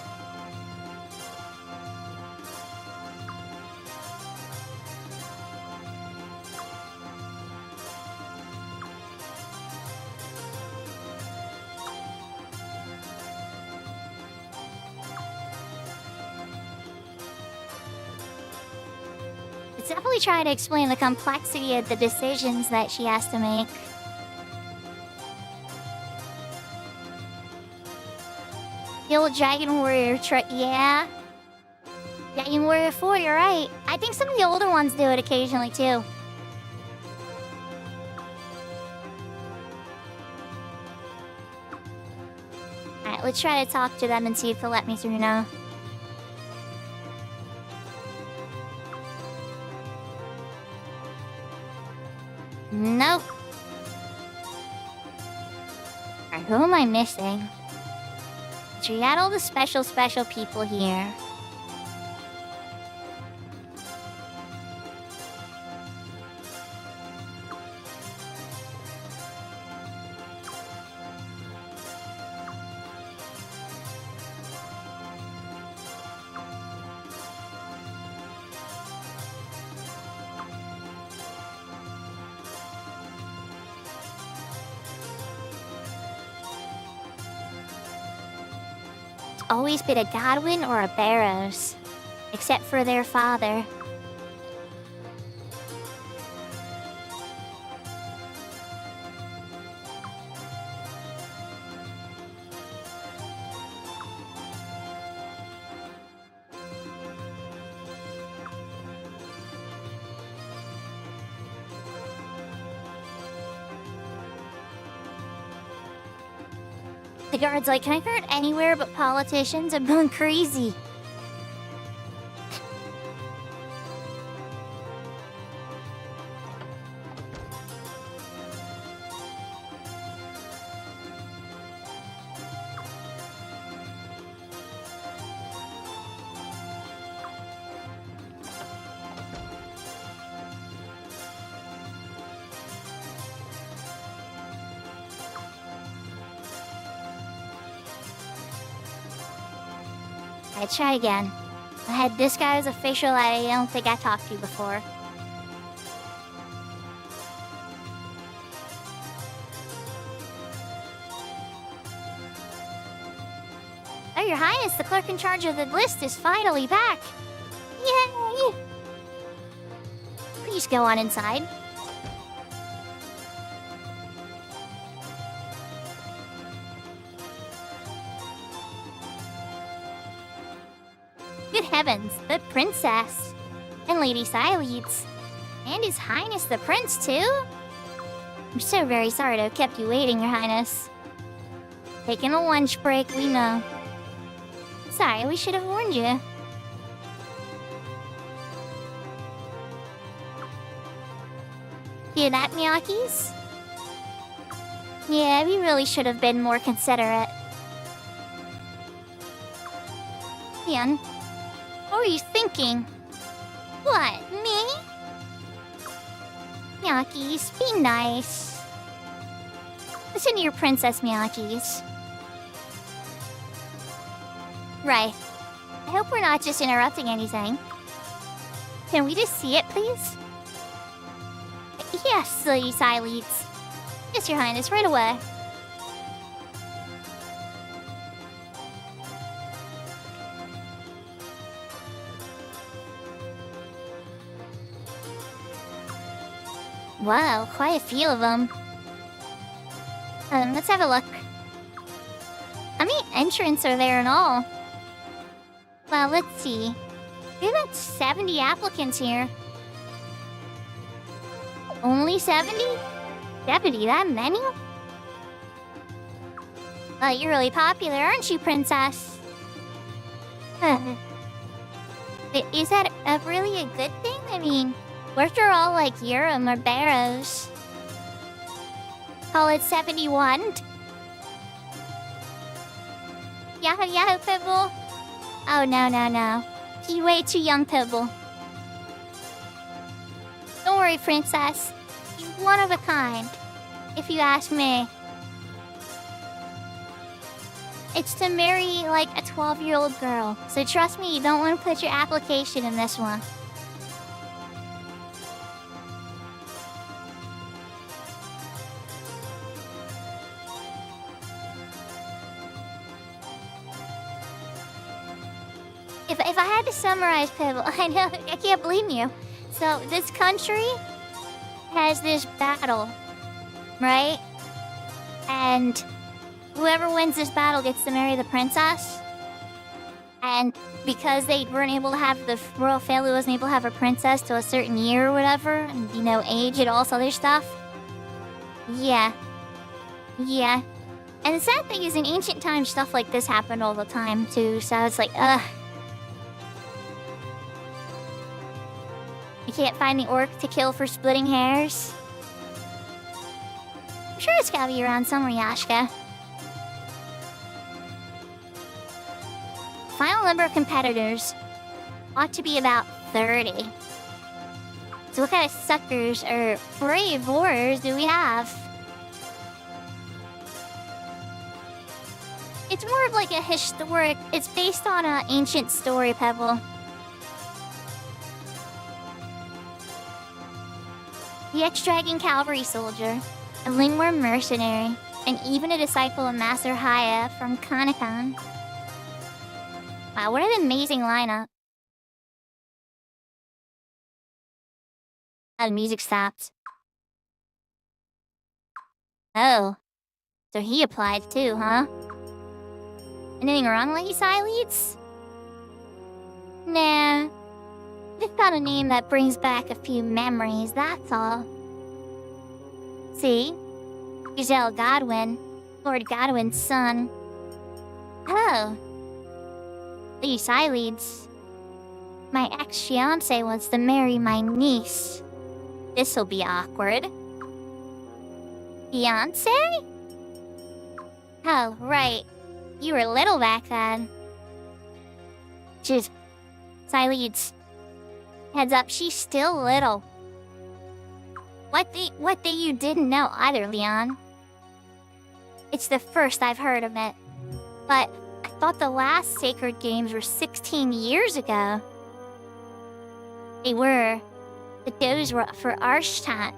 It's definitely trying to explain the complexity of the decisions that she has to make. The old Dragon Warrior yeah. Dragon Warrior 4, you're right. I think some of the older ones do it occasionally too. Alright, let's try to talk to them and see if they'll let me through now. Nope. Alright, who am I missing? So you got all the special people here. Always been a Godwin or a Barrows, except for their father. The guard's like, can I guard anywhere but politicians? I'm going crazy. Alright, try again. I had this guy as official. I don't think I talked to you before. Oh, Your Highness, the clerk in charge of the list is finally back. Yay! Please go on inside. Good heavens, the princess! And Lady Sileeds. And His Highness the Prince, too? I'm so very sorry to have kept you waiting, Your Highness. Taking a lunch break, we know. Sorry, we should have warned you. Hear that, Miyakis? Yeah, we really should have been more considerate. Leon, what were you thinking? What, me? Miyakis, be nice. Listen to your princess, Miyakis. Right. I hope we're not just interrupting anything. Can we just see it, please? Yes, Lady Sileeds. Yes, Your Highness, right away. Wow, quite a few of them. Let's have a look. How many entrants are there in all? Well, let's see. We have about 70 applicants here. Only 70? 70, that many? Well, you're really popular, aren't you, princess? Is that really a good thing? I mean, what if they're all like Urim or Barrows? Call it 71. Yahoo, Yahoo, Pibble. Oh, no. He's way too young, Pibble. Don't worry, princess. He's one of a kind, if you ask me. It's to marry, like, a 12-year-old girl. So trust me, you don't want to put your application in this one. If I had to summarize, Pibble, I know, I can't blame you. So, this country has this battle, right? And whoever wins this battle gets to marry the princess. And because they weren't able to have, the royal family wasn't able to have a princess till a certain year or whatever, and, you know, age and all this other stuff. Yeah. And the sad thing is, in ancient times, stuff like this happened all the time, too, so it's like, ugh. You can't find the orc to kill for splitting hairs? I'm sure it's gotta be around somewhere, Yashka. Final number of competitors ought to be about 30. So what kind of suckers or brave warriors do we have? It's more of like a historic... It's based on an ancient story, Pebble. The ex-dragon cavalry soldier, a Lingworm mercenary, and even a disciple of Master Haya from Kanakan. Wow, what an amazing lineup. The music stopped. Oh, so he applied too, huh? Anything wrong, Lady Sileads? Nah. Just got a name that brings back a few memories, that's all. See? Giselle Godwin, Lord Godwin's son. Oh. Lady Sileads. My ex-fiancé wants to marry my niece. This'll be awkward. Fiancé? Oh, right. You were little back then. Jeez. Sileads. Heads up, she's still little. What that you didn't know either, Leon? It's the first I've heard of it. But I thought the last Sacred Games were 16 years ago. They were. But those were for Arshtat.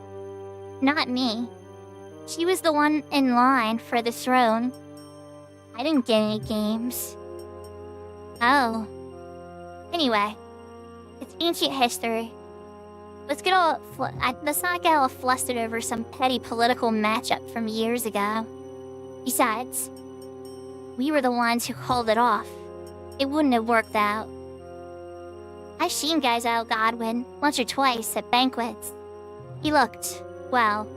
Not me. She was the one in line for the throne. I didn't get any games. Oh. Anyway. It's ancient history. Let's not get all flustered over some petty political matchup from years ago. Besides, we were the ones who called it off. It wouldn't have worked out. I've seen Giselle Godwin once or twice at banquets. He looked, well,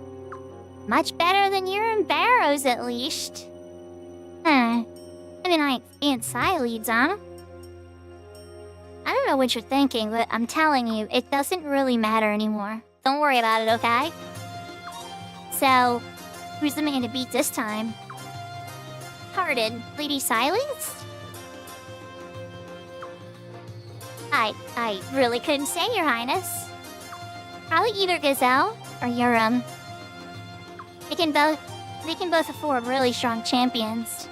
much better than Urim Barrows at least. I mean, I ain't Sileads on him. I don't know what you're thinking, but I'm telling you, it doesn't really matter anymore. Don't worry about it, okay? So, who's the man to beat this time? Pardon, Lady Sileads? I really couldn't say, Your Highness. Probably either Gazelle or Urim. They can both afford really strong champions.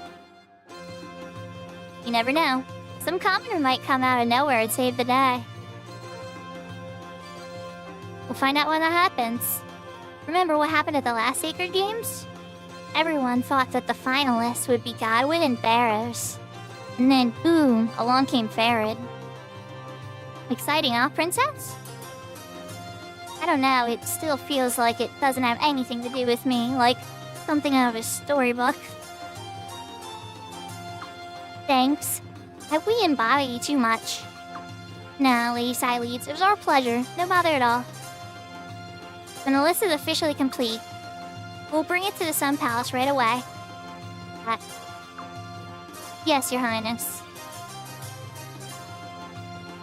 You never know. Some commoner might come out of nowhere and save the day. We'll find out when that happens. Remember what happened at the last Sacred Games? Everyone thought that the finalists would be Godwin and Barrows. And then, boom, along came Farid. Exciting, huh, Princess? I don't know, it still feels like it doesn't have anything to do with me, like something out of a storybook. Thanks. Have we embodied you too much? No, Lady Sileads, it was our pleasure. No bother at all. When the list is officially complete, we'll bring it to the Sun Palace right away. Yes, Your Highness.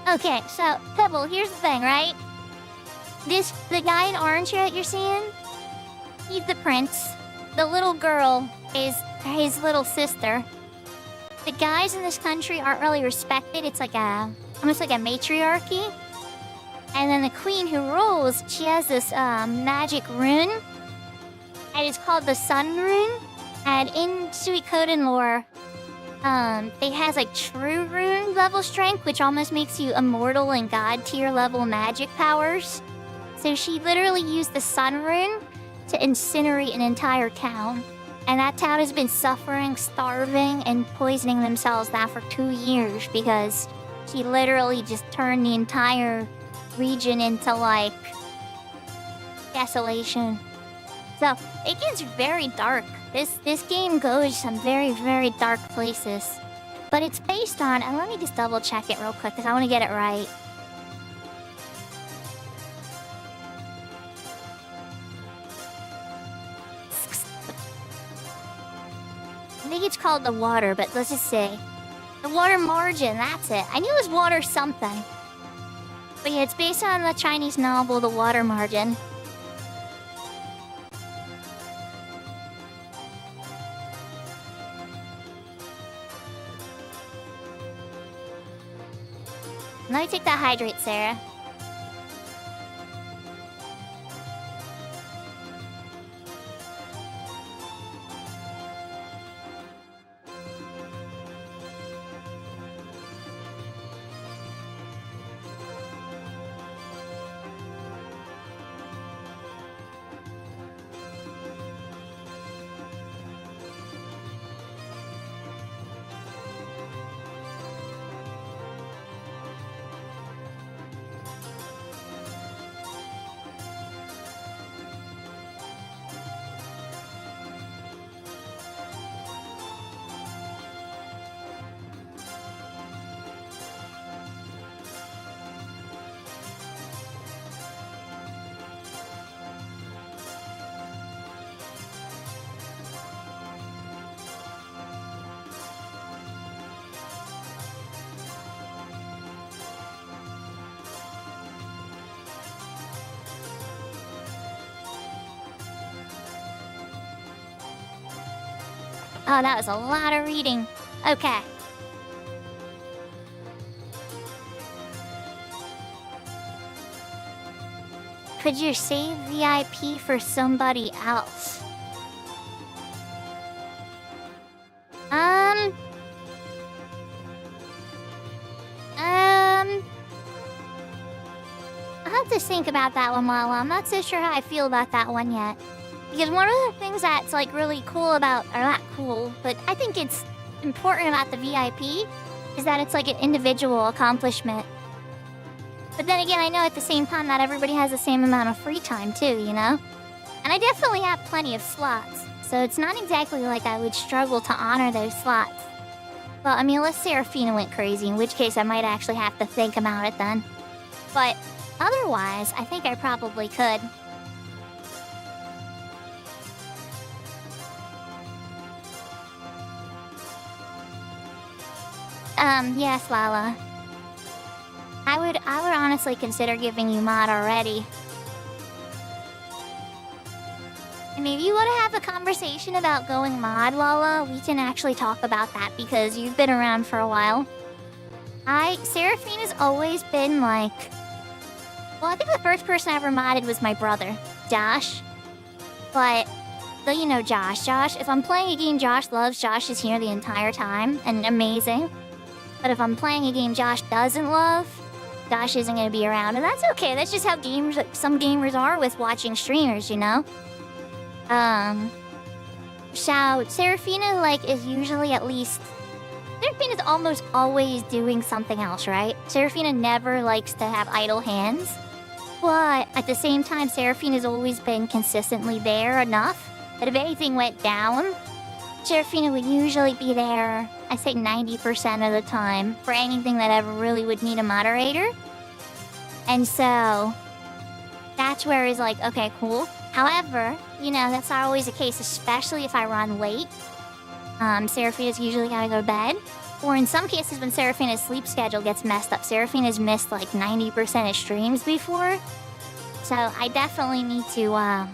Okay, so, Pebble, here's the thing, right? The guy in orange here that you're seeing, he's the prince. The little girl is his little sister. The guys in this country aren't really respected. It's like almost like a matriarchy. And then the queen who rules, she has this magic rune. And it's called the Sun Rune. And in Suikoden lore, it has like true rune level strength, which almost makes you immortal and god tier level magic powers. So she literally used the Sun Rune to incinerate an entire town. And that town has been suffering, starving, and poisoning themselves now for 2 years because she literally just turned the entire region into, like, desolation. So, it gets very dark. This game goes some very, very dark places. But it's based on... And let me just double check it real quick because I want to get it right. I think it's called the water, but let's just see. The water margin, that's it. I knew it was water something. But yeah, it's based on the Chinese novel, The Water Margin. Let me take that hydrate, Sarah. Oh, that was a lot of reading. Okay. Could you save VIP for somebody else? I'll have to think about that one, Lala. I'm not so sure how I feel about that one yet. Because one of the things that's like really cool about, or not cool, but I think it's important about the VIP is that it's like an individual accomplishment. But then again, I know at the same time not everybody has the same amount of free time too, you know? And I definitely have plenty of slots, so it's not exactly like I would struggle to honor those slots. Well, I mean, unless Seraphina went crazy, in which case I might actually have to think about it then. But otherwise, I think I probably could. Yes, Lala. I would honestly consider giving you mod already. And if you want to have a conversation about going mod, Lala, we can actually talk about that because you've been around for a while. Seraphina's always been like... Well, I think the first person I ever modded was my brother, Josh. But, though you know Josh. Josh, if I'm playing a game Josh loves, Josh is here the entire time and amazing. But if I'm playing a game Josh doesn't love, Josh isn't going to be around. And that's okay. That's just how some gamers are with watching streamers, you know? So, Seraphina, like, is usually at least... Seraphina's almost always doing something else, right? Seraphina never likes to have idle hands. But at the same time, Seraphina's always been consistently there enough that if anything went down, Seraphina would usually be there, I say 90% of the time, for anything that ever really would need a moderator. And so, that's where it's like, okay, cool. However, you know, that's not always the case, especially if I run late. Seraphina's usually gotta go to bed. Or in some cases, when Seraphina's sleep schedule gets messed up, Seraphina's missed like 90% of streams before. So I definitely need to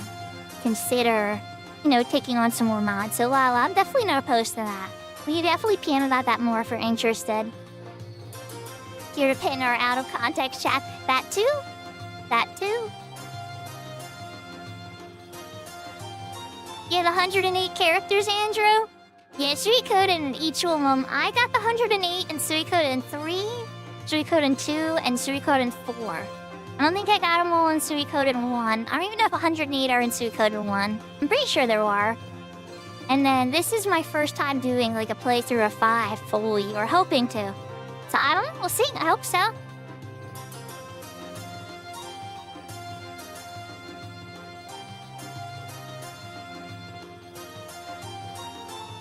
consider, taking on some more mods. So Lala, I'm definitely not opposed to that. We can definitely piano that more if you're interested. Here to pin our out of context chat. That too? That too? Yeah, the 108 characters, Andrew? Yeah, Suikoden, each of them. I got the 108 in Suikoden 3, Suikoden 2, and Suikoden 4. I don't think I got them all in Suikoden 1. I don't even know if 108 are in Suikoden 1. I'm pretty sure there are. And then this is my first time doing like a playthrough of 5 fully, or hoping to. So I don't know, we'll see. I hope so.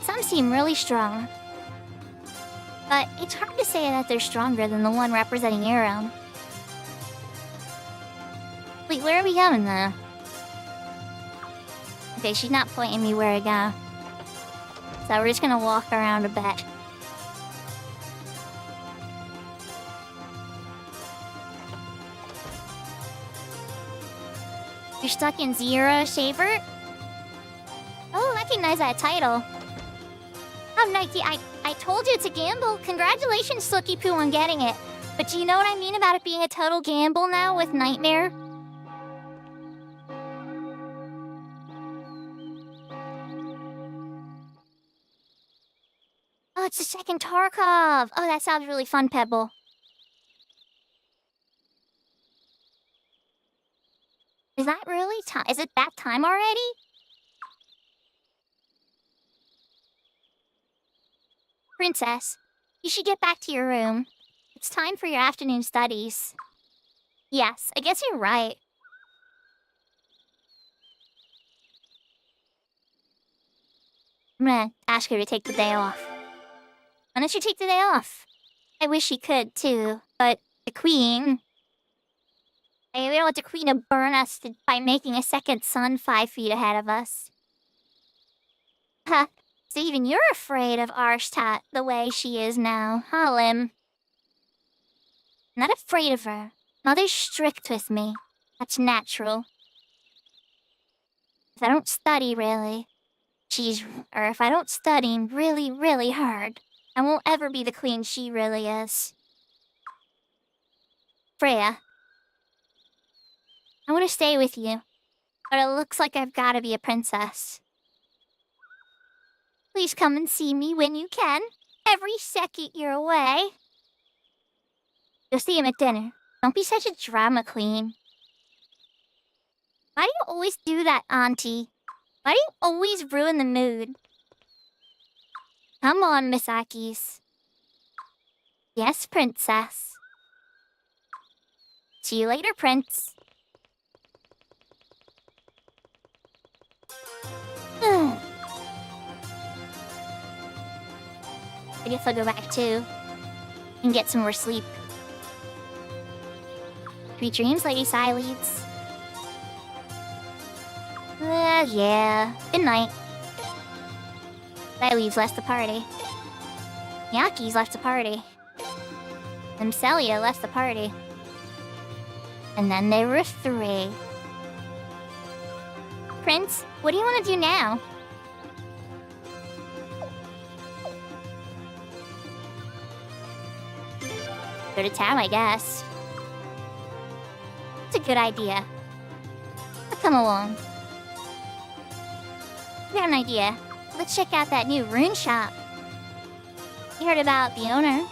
Some seem really strong. But it's hard to say that they're stronger than the one representing Arrow. Wait, where are we going though? Okay, she's not pointing me where to go. So we're just gonna walk around a bit. You're stuck in 0, Shaver? Oh, recognize that title. Oh, Nike, I told you it's a gamble. Congratulations, Slooky Poo, on getting it. But do you know what I mean about it being a total gamble now with Nightmare? Oh, it's the second Tarkov. Oh, that sounds really fun, Pebble. Is that really time? Is it that time already? Princess, you should get back to your room. It's time for your afternoon studies. Yes, I guess you're right. I'm gonna ask her to take the day off. Why don't you take the day off? I wish she could, too, but the Queen... We don't want the Queen to burn us by making a second sun 5 feet ahead of us. Huh. So even you're afraid of Arshtat the way she is now, huh, Lim? Not afraid of her. Mother's strict with me. That's natural. If I don't study, really, or if I don't study really, really hard, I won't ever be the queen she really is. Freya. I want to stay with you, but it looks like I've got to be a princess. Please come and see me when you can. Every second you're away. You'll see him at dinner. Don't be such a drama queen. Why do you always do that, Auntie? Why do you always ruin the mood? Come on, Misakis. Yes, princess. See you later, prince. I guess I'll go back too. And get some more sleep. Sweet dreams, Lady Sileads. Yeah. Good night. Sileads left the party. Yaki's left the party. And Celia left the party. And then there were 3. Prince, what do you want to do now? Go to town, I guess. It's a good idea. I'll come along. I got an idea. Let's check out that new rune shop. You heard about the owner.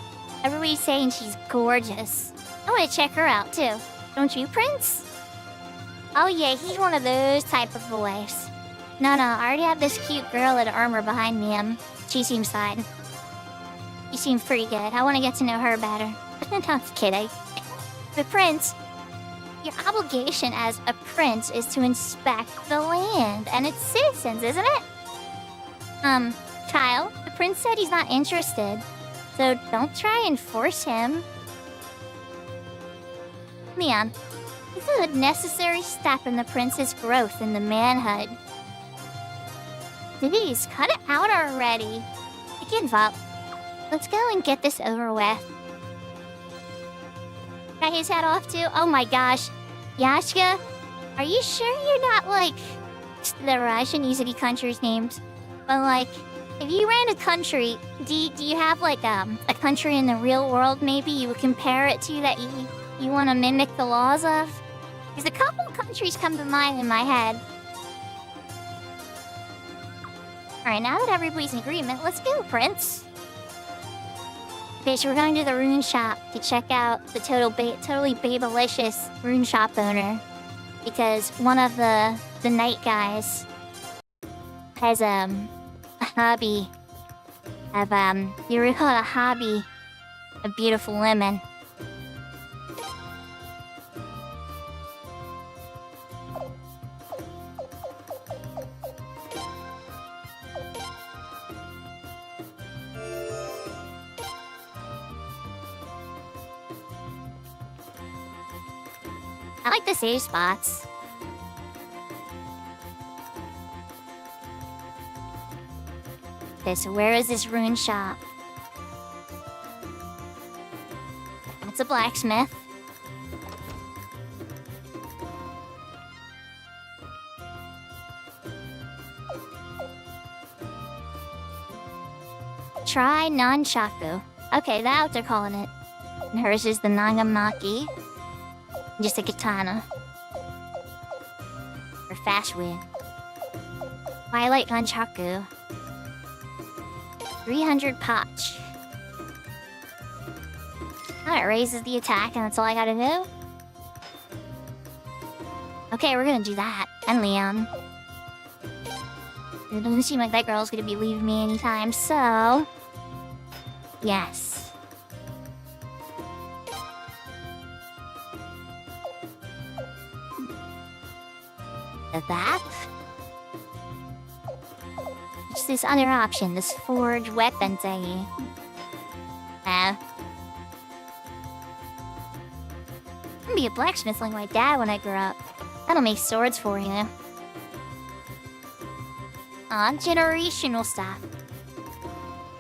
Everybody's saying she's gorgeous. I want to check her out, too. Don't you, Prince? Oh, yeah, he's one of those type of boys. No, I already have this cute girl in armor behind me. She seems fine. She seems pretty good. I want to get to know her better. I'm kidding. But Prince, your obligation as a prince is to inspect the land and its citizens, isn't it? Kyle, the prince said he's not interested, so don't try and force him. Leon, this is a necessary step in the prince's growth in the manhood. Jeez, cut it out already. I give up. Let's go and get this over with. Got his head off too? Oh my gosh. Yashka, are you sure you're not like... I shouldn't use any countries' names. But like, if you ran a country, do you have like a country in the real world maybe you would compare it to that you want to mimic the laws of? Because a couple countries come to mind in my head. Alright, now that everybody's in agreement, let's go, Prince. Okay, so we're going to the rune shop to check out the totally babelicious rune shop owner. Because one of the knight guys has a hobby of you recall a hobby of beautiful women. I like the save spots. Okay, so where is this rune shop? It's a blacksmith. Try Nunchaku. Okay, that's what they're calling it. And hers is the Nagamaki. Just a katana. Or fast win. Twilight Nunchaku. 300 potch. That raises the attack, and that's all I gotta do. Okay, we're gonna do that. And Leon. It doesn't seem like that girl's gonna be leaving me anytime, so... Yes. That. It's this other option, this forged weapon thingy. I'm gonna be a blacksmith like my dad when I grow up. That'll make swords for you. Aw, generational stuff.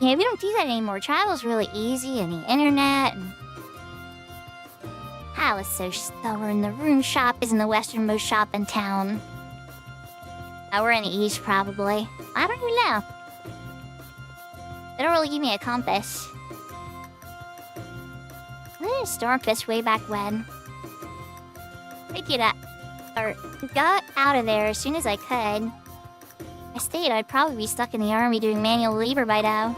Yeah, we don't do that anymore. Travel's really easy, and the internet, and... I was so stubborn. The rune shop is in the westernmost shop in town. We're in the east, probably. I don't even know. They don't really give me a compass. I didn't storm this way back when. I get out, or got out of there as soon as I could. If I stayed, I'd probably be stuck in the army doing manual labor by now.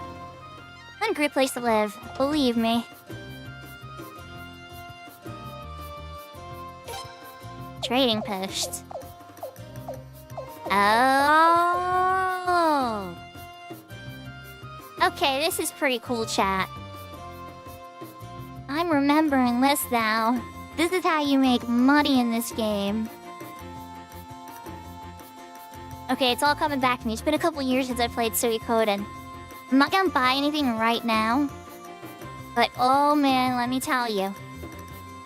Not a great place to live, believe me. Trading post. Oh. Okay, this is pretty cool, chat. I'm remembering this now. This is how you make money in this game. Okay, it's all coming back to me. It's been a couple years since I played Suikoden. I'm not gonna buy anything right now. But oh man, let me tell you.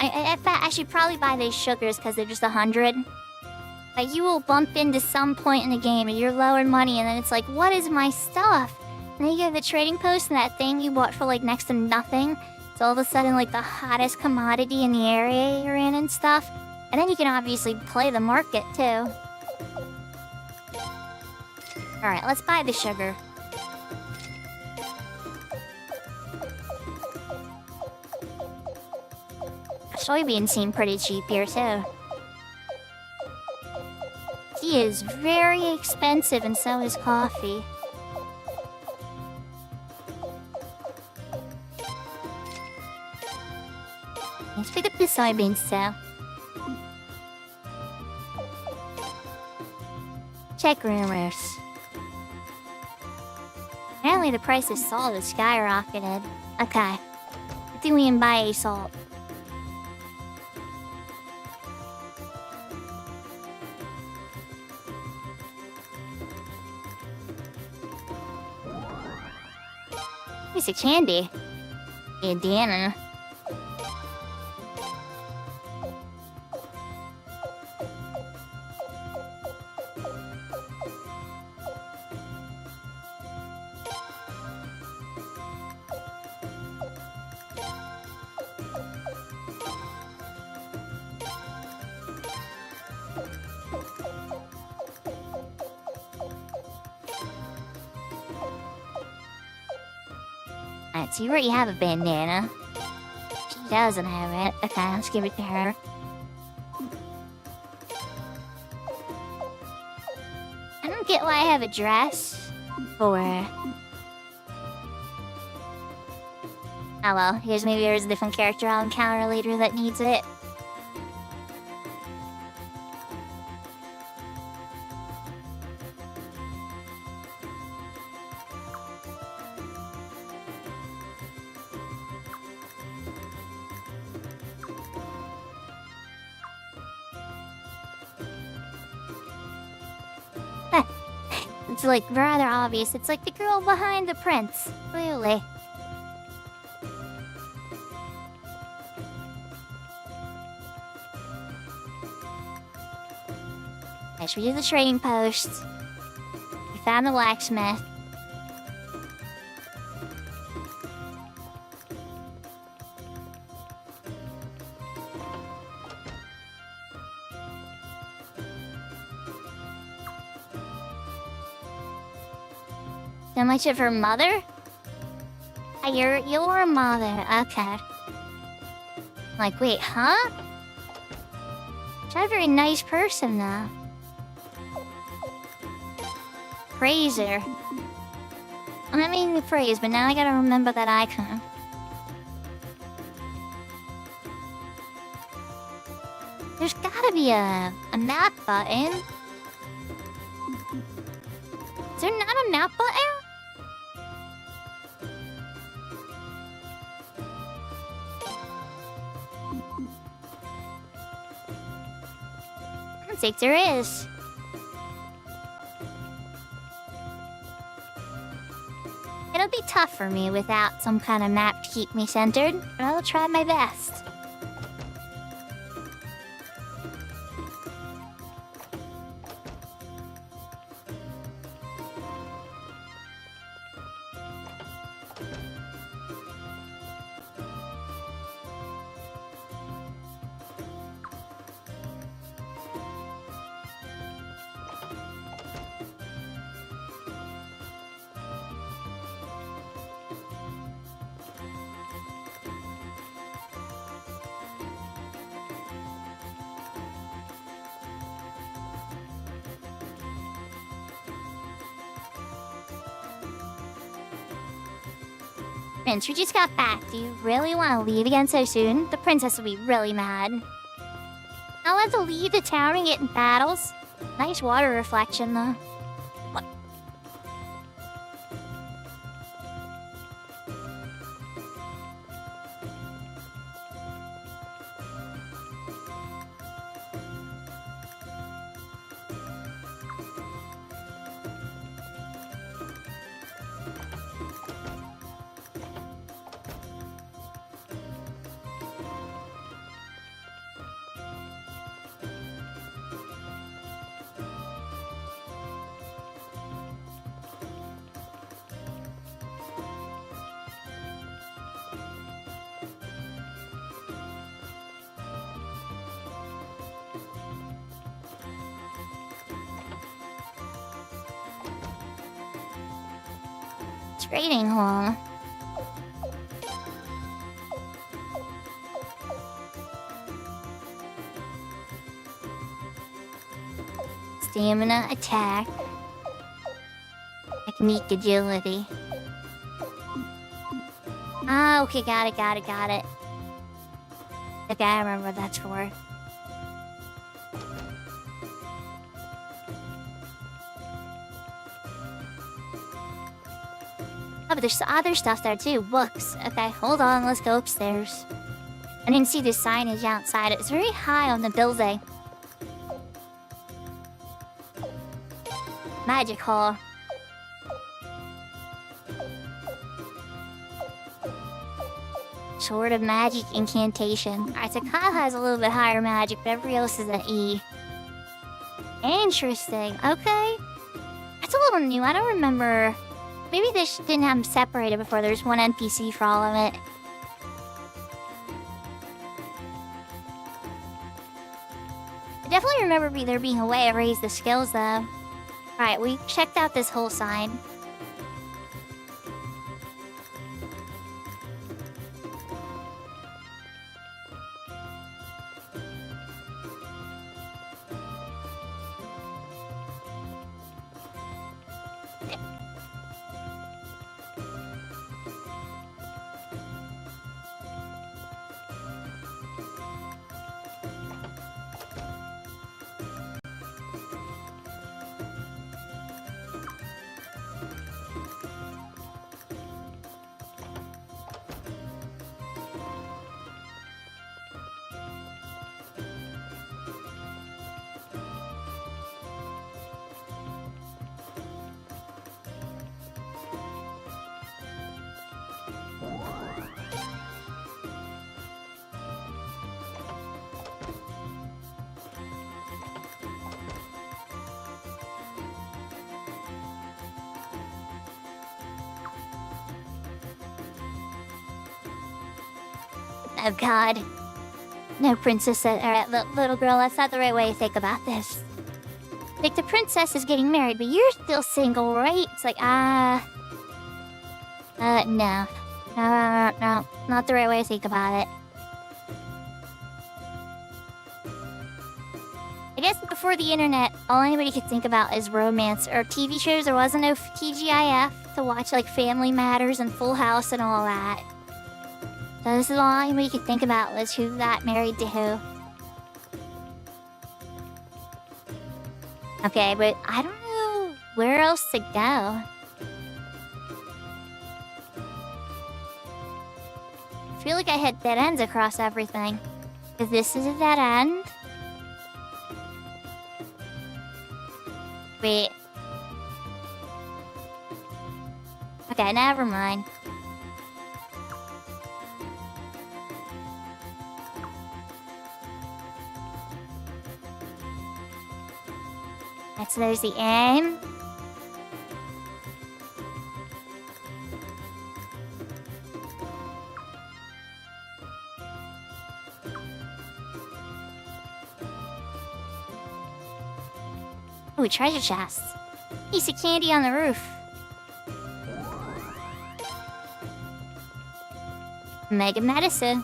In fact, I should probably buy these sugars because they're just 100. But you will bump into some point in the game and you're low in money and then it's like, what is my stuff? And then you get the trading post and that thing you bought for like next to nothing. It's all of a sudden like the hottest commodity in the area you're in and stuff. And then you can obviously play the market too. Alright, let's buy the sugar. Soybeans seem pretty cheap here too. Tea is very expensive and so is coffee. Let's pick up the soybeans too. Check rumors. Apparently the price of salt has skyrocketed. Okay. I think we can buy a salt. Piece of candy. Indiana. Alright, so you already have a bandana. She doesn't have it. Okay, let's give it to her. I don't get why I have a dress for... Oh well, here's maybe there's a different character I'll encounter later that needs it. It's like rather obvious. It's like the girl behind the prince. Clearly. Okay, should we do the trading post? We found the blacksmith. How much of her mother? Your mother. Okay. Like, wait, huh? She's a very nice person, though. Praise her. I'm not meaning to praise, but now I gotta remember that icon. There's gotta be a map button. Is there not a map button? I don't think there is. It'll be tough for me without some kind of map to keep me centered, but I'll try my best. Prince, we just got back. Do you really want to leave again so soon? The princess will be really mad. I'll have to leave the town and get in battles. Nice water reflection, though. What? Trading hall. Stamina, attack. Technique, agility. Ah, okay, got it. Okay, I remember what that's for. Oh, but there's other stuff there too. Books. Okay, hold on. Let's go upstairs. I didn't see the signage outside. It's very high on the building. Magic hall. Sword of magic incantation. Alright, so Kyle has a little bit higher magic, but everybody else is an E. Interesting. Okay. That's a little new. I don't remember... Maybe they didn't have them separated before. There's one NPC for all of it. I definitely remember there being a way to raise the skills, though. Alright, we checked out this whole side. Oh god. No, princess, little girl, that's not the right way to think about this. Like, the princess is getting married, but you're still single, right? It's like, no. No, not the right way to think about it. I guess before the internet, all anybody could think about is romance or TV shows. There wasn't no TGIF to watch, like Family Matters and Full House and all that. So this is all anybody could think about was who got married to who. Okay, but I don't know where else to go. I feel like I hit dead ends across everything. If this is a dead end... Wait. Okay, never mind. So there's the aim. Ooh, treasure chests. Piece of candy on the roof. Mega medicine.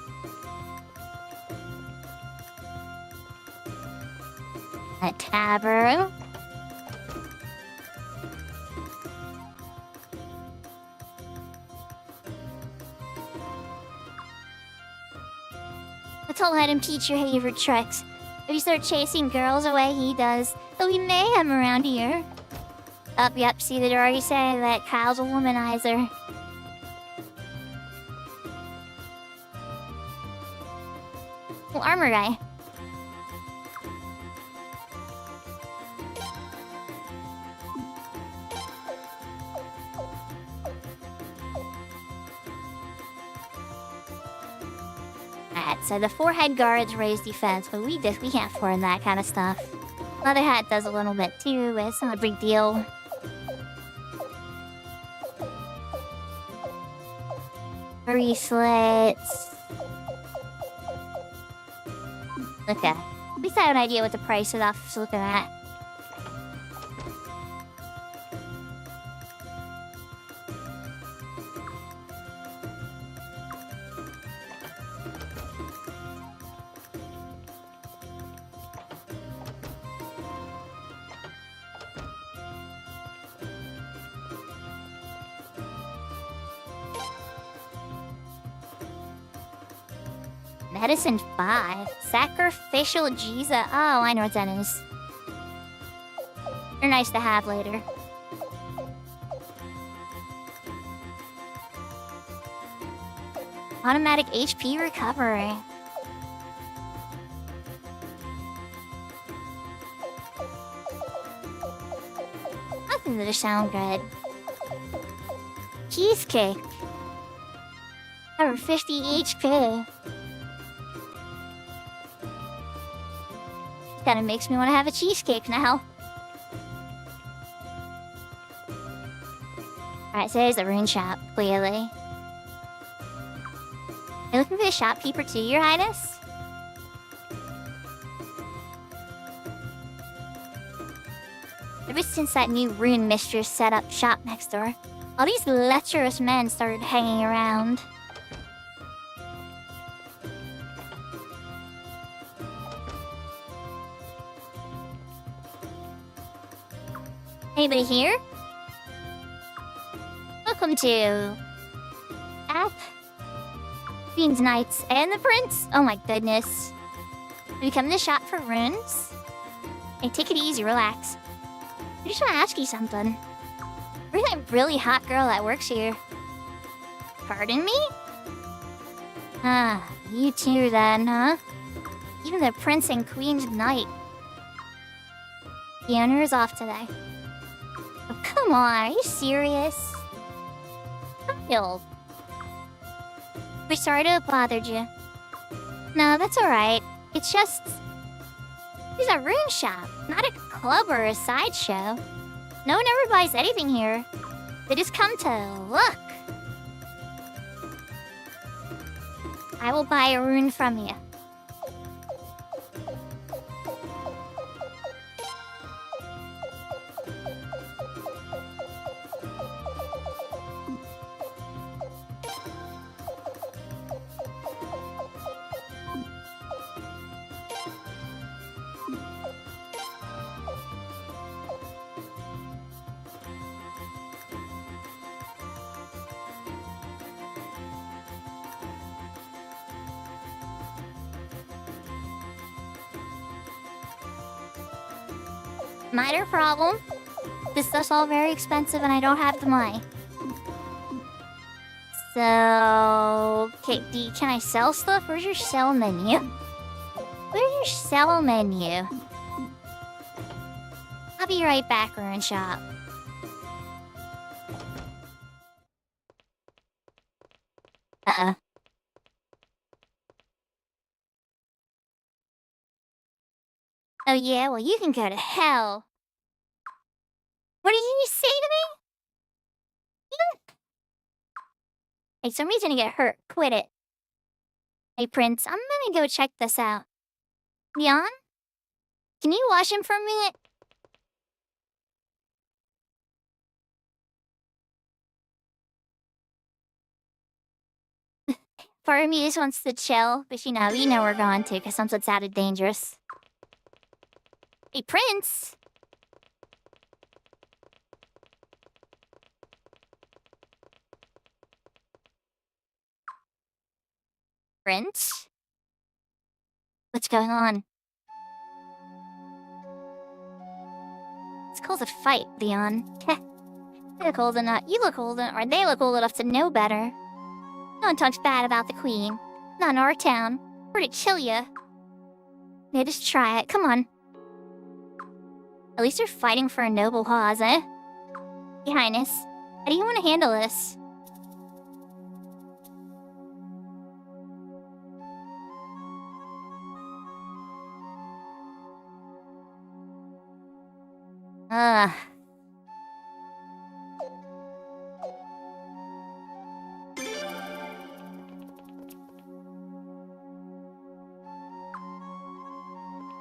A taboo. I'll let him teach your favorite tricks. If you start chasing girls away, he does. There'll be mayhem around here. Yep, see, they'd already say that Kyle's a womanizer. Well, armor guy. So the forehead guards raise defense, but we can't afford that kind of stuff. Leather hat does a little bit too, but it's not a big deal. Bracelets. Okay. At least I have an idea what the price of that's looking at. Medicine 5. Sacrificial Jesus. Oh, I know what that is. They're nice to have later. Automatic HP recovery. Nothing that sound good. Cheesecake. Over 50 HP. Kinda makes me want to have a cheesecake now. Alright, so there's the rune shop, clearly. You looking for the shopkeeper too, Your Highness? Ever since that new rune mistress set up shop next door, all these lecherous men started hanging around. Anybody here? Welcome to... App? Queen's Knights and the Prince? Oh my goodness. We come to the shop for runes? Hey, take it easy, relax. I just want to ask you something. Where's that really hot girl that works here? Pardon me? Ah, you two then, huh? Even the Prince and Queen's Knight. The owner is off today. Oh, come on, are you serious? Child. We're sorry to have bothered you. No, that's alright. It's just... It's a rune shop, not a club or a sideshow. No one ever buys anything here. They just come to look. I will buy a rune from you. Minor problem. This stuff's all very expensive and I don't have the money. So... Okay, can I sell stuff? Where's your sell menu? Where's your sell menu? I'll be right back, Rune Shop. Uh-oh. Oh yeah, well you can go to hell. What did you say to me? Hey, somebody's gonna get hurt. Quit it. Hey Prince, I'm gonna go check this out. Leon? Can you watch him for a minute? Part of me just wants to chill, but you know we're going to, because something's sounded dangerous. Hey, Prince! Prince? What's going on? It's called a fight, Leon. You look old enough, or they look old enough to know better. No one talks bad about the Queen. Not in our town. Or to chill ya. Yeah, just try it, come on. At least you're fighting for a noble cause, eh? Your Highness, how do you want to handle this?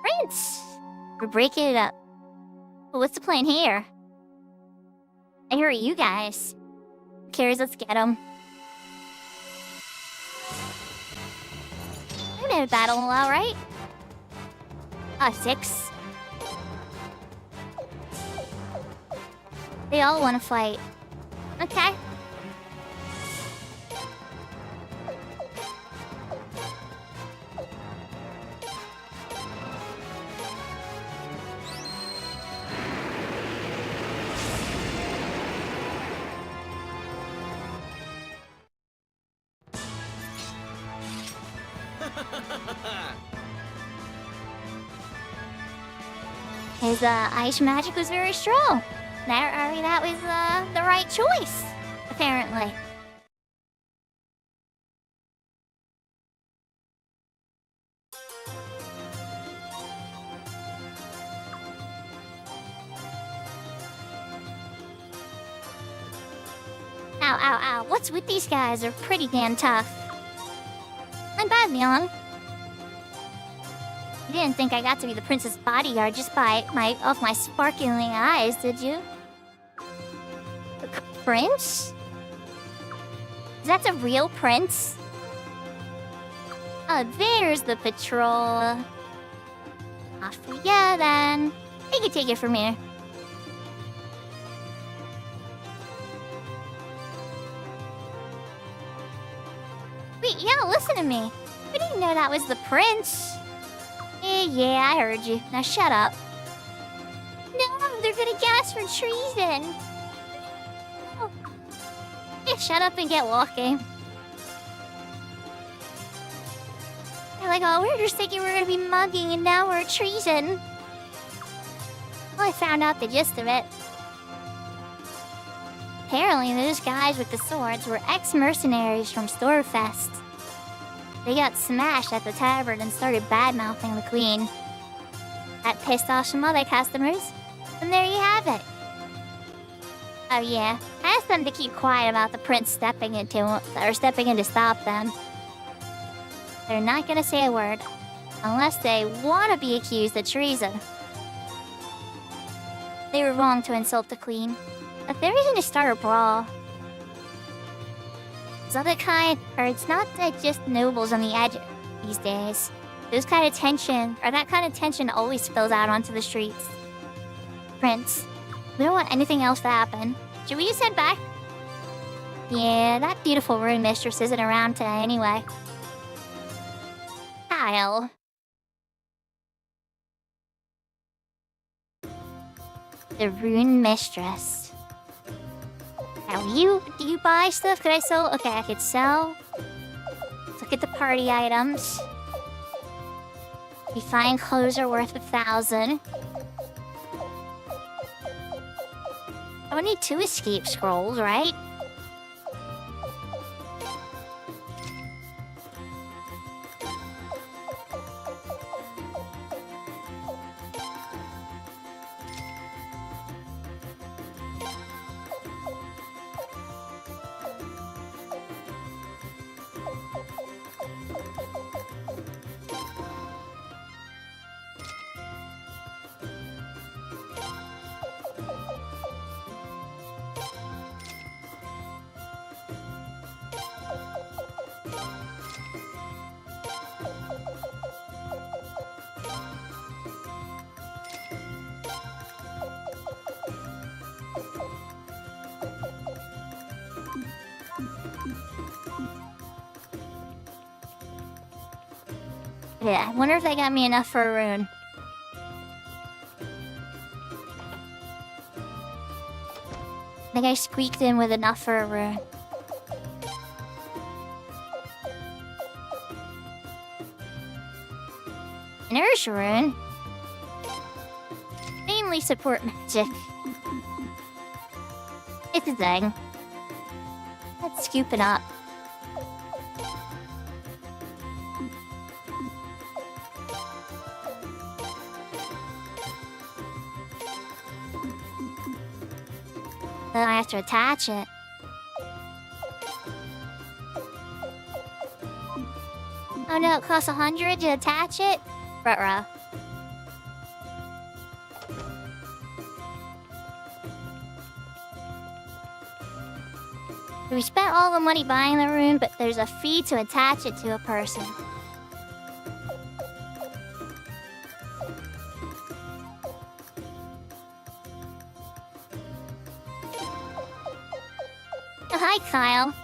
Prince! We're breaking it up. But what's the plan here? I hear you guys. Who cares? Let's get them. We've been in battle in a while, right? 6. They all want to fight. Okay. His ice magic was very strong. That was the right choice, apparently. Ow, ow, ow. What's with these guys? They're pretty damn tough. I'm bad, Leon. You didn't think I got to be the prince's bodyguard just off my sparkling eyes, did you? The prince? Is that the real prince? Oh, there's the patrol. Off we go then. You can take it from here. Wait, yeah, listen to me. I didn't know that was the prince. Yeah, I heard you. Now shut up. No, they're gonna get us for treason. No. Yeah, shut up and get walking. They're like, oh, we're just thinking we're gonna be mugging and now we're treason. Well, I found out the gist of it. Apparently, those guys with the swords were ex-mercenaries from Storefest. They got smashed at the tavern and started bad-mouthing the Queen. That pissed off some other customers, and there you have it. Oh yeah, I asked them to keep quiet about the prince stepping in to stop them. They're not gonna say a word. Unless they want to be accused of treason. They were wrong to insult the queen. But they're going to start a brawl. It's not the kind, or it's not that just nobles on the edge these days. Those kind of tension, or that kind of tension always spills out onto the streets. Prince, we don't want anything else to happen. Should we just head back? Yeah, that beautiful rune mistress isn't around today anyway. Kyle. The rune mistress. Now do you buy stuff? Could I sell? Okay, I could sell. Let's look at the party items. Refined clothes are worth 1,000. I would need 2 escape scrolls, right? Yeah, I wonder if they got me enough for a rune. I think I squeaked in with enough for a rune. Nurse rune? Mainly support magic. It's a thing. Let's scoop it up. Then I have to attach it. Oh no, it costs 100 to attach it? Ruh-roh. We spent all the money buying the rune, but there's a fee to attach it to a person. Oh, hi, Kyle.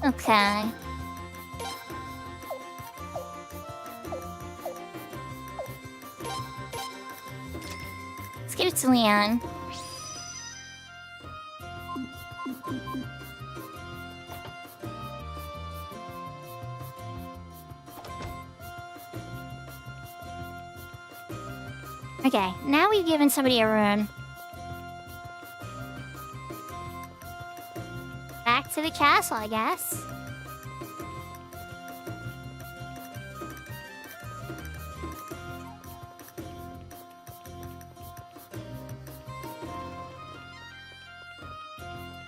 Okay. Let's give it to Leon. Okay, now we've given somebody a rune. Back to the castle, I guess.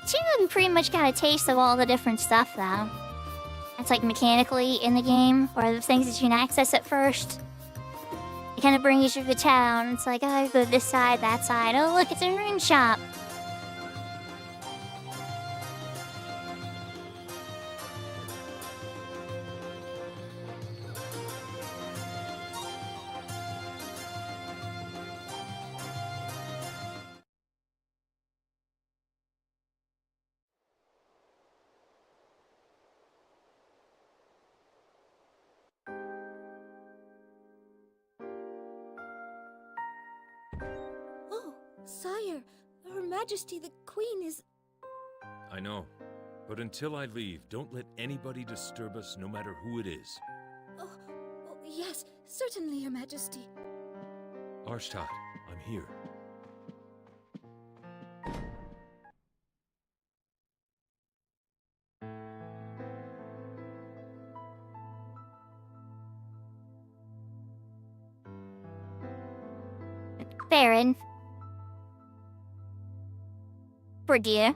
Seems like we pretty much got a taste of all the different stuff, though. It's like mechanically in the game, or the things that you can access at first. It kind of brings you through the town. It's like, oh, go this side, that side. Oh, look, it's a rune shop. Sire, Her Majesty the Queen is... I know. But until I leave, don't let anybody disturb us, no matter who it is. Oh, yes, certainly, Your Majesty. Arshtat, I'm here. Baron. Poor dear.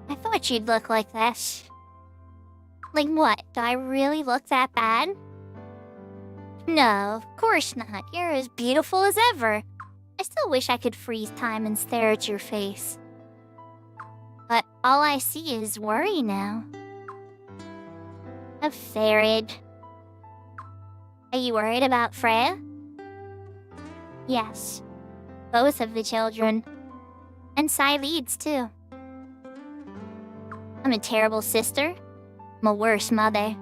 I thought you'd look like this. Like what? Do I really look that bad? No, of course not. You're as beautiful as ever. I still wish I could freeze time and stare at your face. But all I see is worry now. A Farid. Are you worried about Freya? Yes. Both of the children. And Leads too. I'm a terrible sister. I'm a worse mother.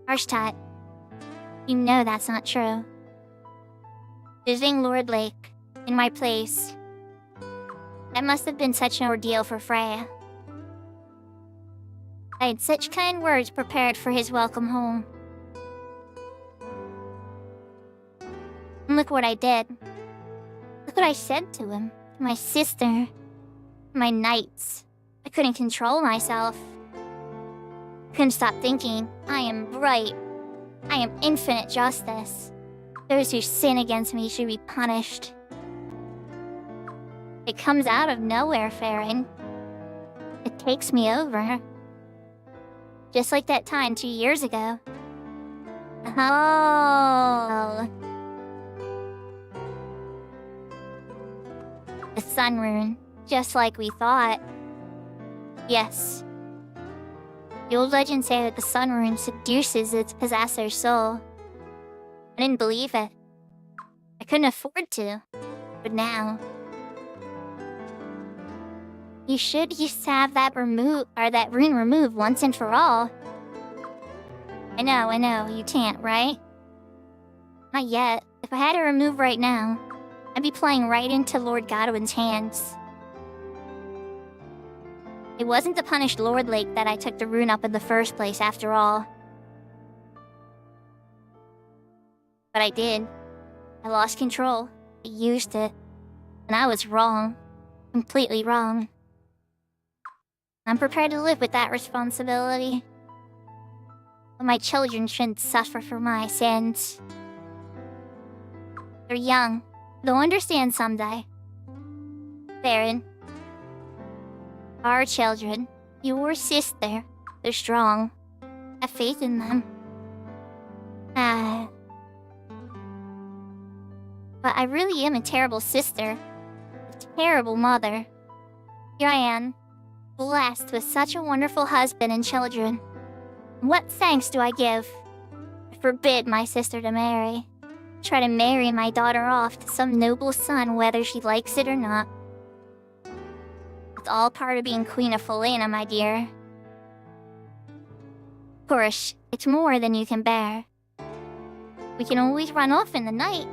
Arshtat, you know that's not true. Visiting Lord Lake, in my place. That must have been such an ordeal for Freya. I had such kind words prepared for his welcome home. And look what I did. Look what I said to him, to my sister, my knights. I couldn't control myself. Couldn't stop thinking, I am bright. I am infinite justice. Those who sin against me should be punished. It comes out of nowhere, Farron. It takes me over. Just like that time 2 years ago. Oh. The sun rune, just like we thought. Yes. The old legends say that the sun rune seduces its possessor's soul. I didn't believe it. I couldn't afford to. But now... You should just have that rune removed once and for all. I know, you can't, right? Not yet. If I had it removed right now, I'd be playing right into Lord Godwin's hands. It wasn't to punish Lord Lake that I took the rune up in the first place, after all. But I did. I lost control. I used it. And I was wrong. Completely wrong. I'm prepared to live with that responsibility. But my children shouldn't suffer for my sins. They're young. They'll understand someday. Baron. Our children. Your sister. They're strong. Have faith in them. But I really am a terrible sister. A terrible mother. Here I am, blessed with such a wonderful husband and children. What thanks do I give? I forbid my sister to marry. Try to marry my daughter off to some noble son whether she likes it or not. It's all part of being Queen of Felena, my dear. Of course, it's more than you can bear. We can always run off in the night.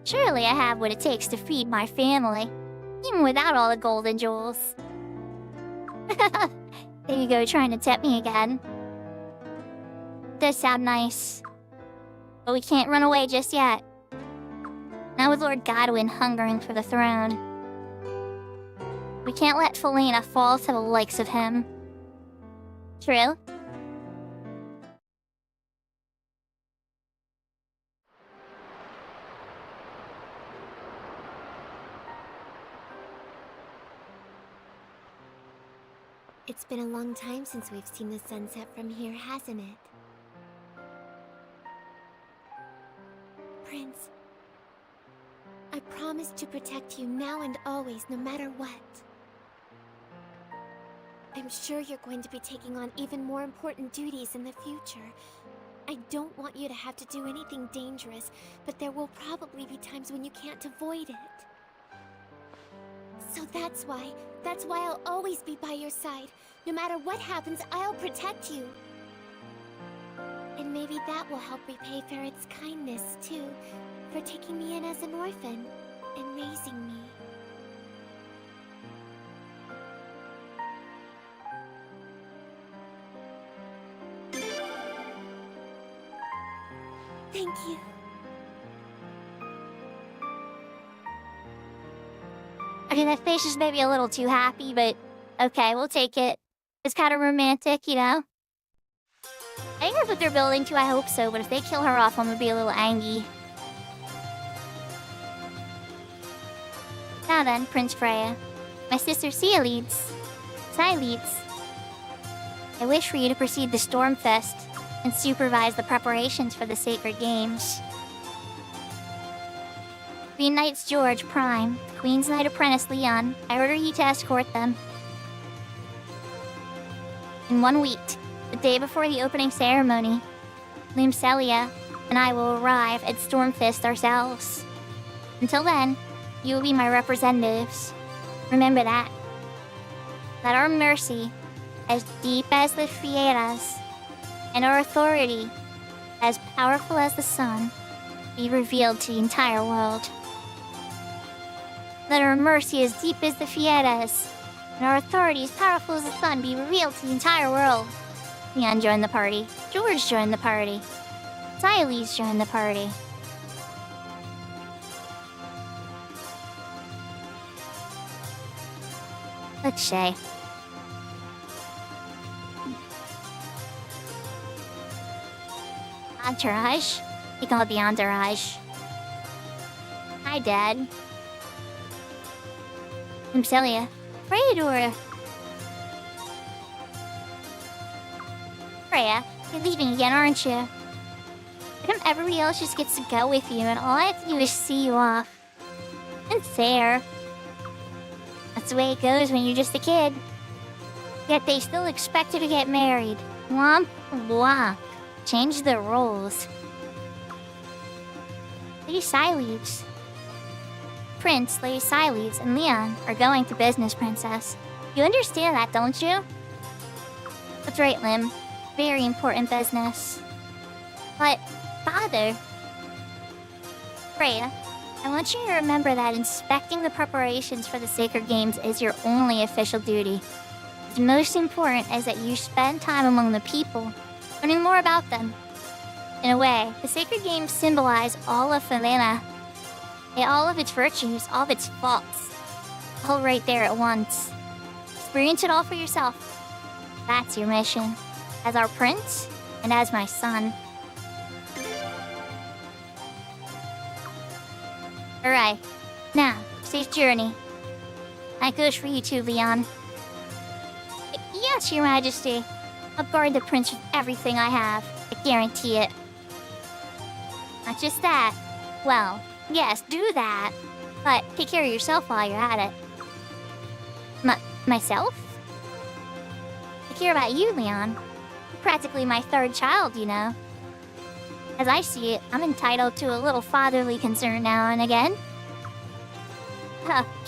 Surely I have what it takes to feed my family, even without all the gold and jewels. There you go, trying to tempt me again. Does sound nice. But we can't run away just yet. Not with Lord Godwin hungering for the throne. We can't let Felena fall to the likes of him. True? It's been a long time since we've seen the sunset from here, hasn't it? Prince, I promise to protect you now and always, no matter what. I'm sure you're going to be taking on even more important duties in the future. I don't want you to have to do anything dangerous, but there will probably be times when you can't avoid it. So that's why I'll always be by your side. No matter what happens, I'll protect you. And maybe that will help repay Farid's kindness, too, for taking me in as an orphan and raising me. Thank you. Okay, that face is maybe a little too happy, but okay, we'll take it. It's kind of romantic, you know? I think that's what they're building to, I hope so, but if they kill her off, I'm gonna be a little angry. Now then, Prince Freya. My sister Cyleeds. I wish for you to proceed to Stormfest and supervise the preparations for the sacred games. Queen Knights George, Prime, Queen's Knight Apprentice Leon, I order you to escort them. In 1 week, the day before the opening ceremony, Celia and I will arrive at Stormfist ourselves. Until then, you will be my representatives. Remember that. Let our mercy, as deep as the Fieras, and our authority, as powerful as the sun, be revealed to the entire world. Let our mercy, as deep as the Fieras, and our authority, as powerful as the sun, be revealed to the entire world. Leon joined the party. George joined the party. Cyleeds joined the party. Let's say. Entourage? You call it the entourage. Hi, Dad. I'm Celia. Freya. Freya, you're leaving again, aren't you? How come everybody else just gets to go with you and all I have to do is see you off? Unfair. That's the way it goes when you're just a kid. Yet they still expect you to get married. Womp womp. Change the rules. Lady Cyleeds. Prince, Lady Cyleeds, and Leon are going to business, Princess. You understand that, don't you? That's right, Lim. Very important business. But, Father... Freya, I want you to remember that inspecting the preparations for the Sacred Games is your only official duty. The most important is that you spend time among the people, learning more about them. In a way, the Sacred Games symbolize all of Felena. All of its virtues, all of its faults. All right there at once. Experience it all for yourself. That's your mission. As our prince, and as my son. Alright. Now, safe journey. That goes for you too, Leon. Yes, Your Majesty. I'll guard the prince with everything I have. I guarantee it. Not just that. Well, yes, do that. But take care of yourself while you're at it. Myself? I care about you, Leon. You're practically my third child, you know. As I see it, I'm entitled to a little fatherly concern now and again.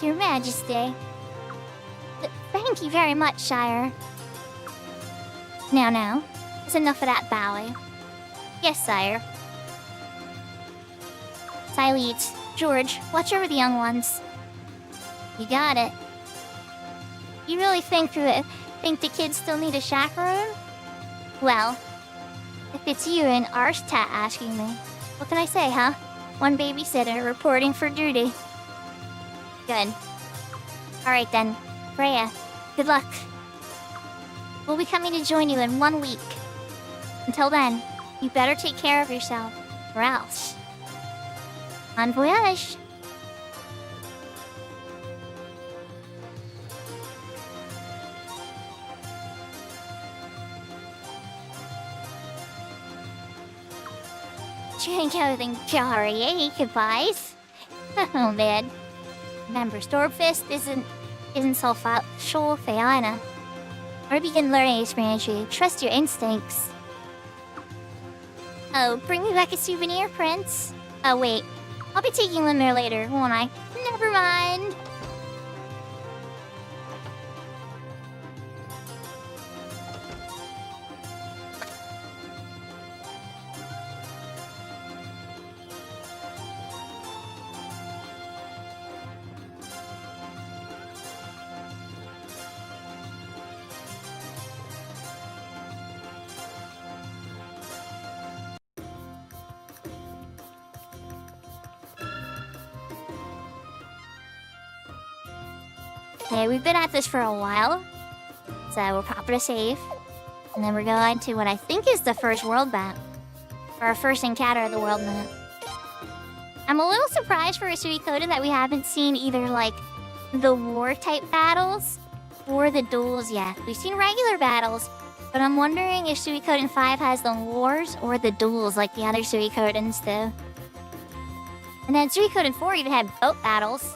Your Majesty. Thank you very much, Sire. Now, that's enough of that bowing. Yes, Sire. Cyleeds, George, watch over the young ones. You got it. You really think the kids still need a chaperone? Well, if it's you and Arstat asking me, what can I say, huh? One babysitter reporting for duty. Good. Alright then, Freya, good luck. We'll be coming to join you in 1 week. Until then, you better take care of yourself, or else. Bon voyage! Drink everything, Jari, goodbyes. Oh man. Remember, Stormfist isn't so Feina. Or begin learning experience you. Trust your instincts. Oh, bring me back a souvenir, Prince. Oh wait, I'll be taking them there later, won't I? Never mind. Okay, we've been at this for a while. So we're popping a save. And then we're going to what I think is the first world map. Or our first encounter of the world map. I'm a little surprised for a Suikoden that we haven't seen either, like, the war-type battles or the duels yet. We've seen regular battles, but I'm wondering if Suikoden 5 has the wars or the duels like the other Suikodens do. And then Suikoden 4 even had boat battles.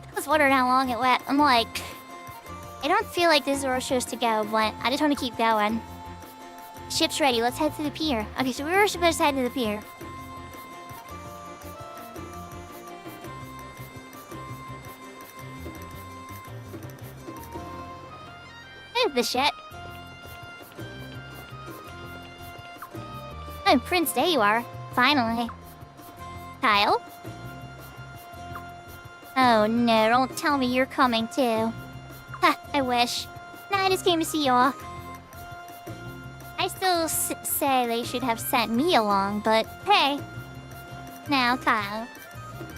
I was wondering how long it went. I'm like, I don't feel like this is where we're supposed to go, but I just want to keep going. Ship's ready. Let's head to the pier. Okay, so we were supposed to head to the pier. There's the ship. Oh, Prince, there you are. Finally. Kyle? Oh no, don't tell me you're coming too. Ha, I wish. Nah, I just came to see you off. I still say they should have sent me along, but hey. Now, Kyle.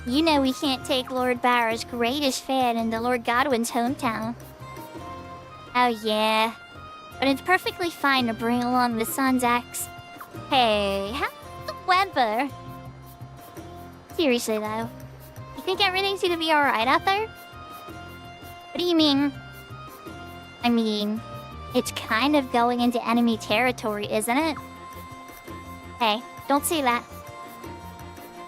You know we can't take Lord Barrow's greatest fan into Lord Godwin's hometown. Oh yeah. But it's perfectly fine to bring along the son's ex. Hey, how's the weather? Seriously though. You think everything's gonna be alright out there? What do you mean? I mean, it's kind of going into enemy territory, isn't it? Hey, don't say that.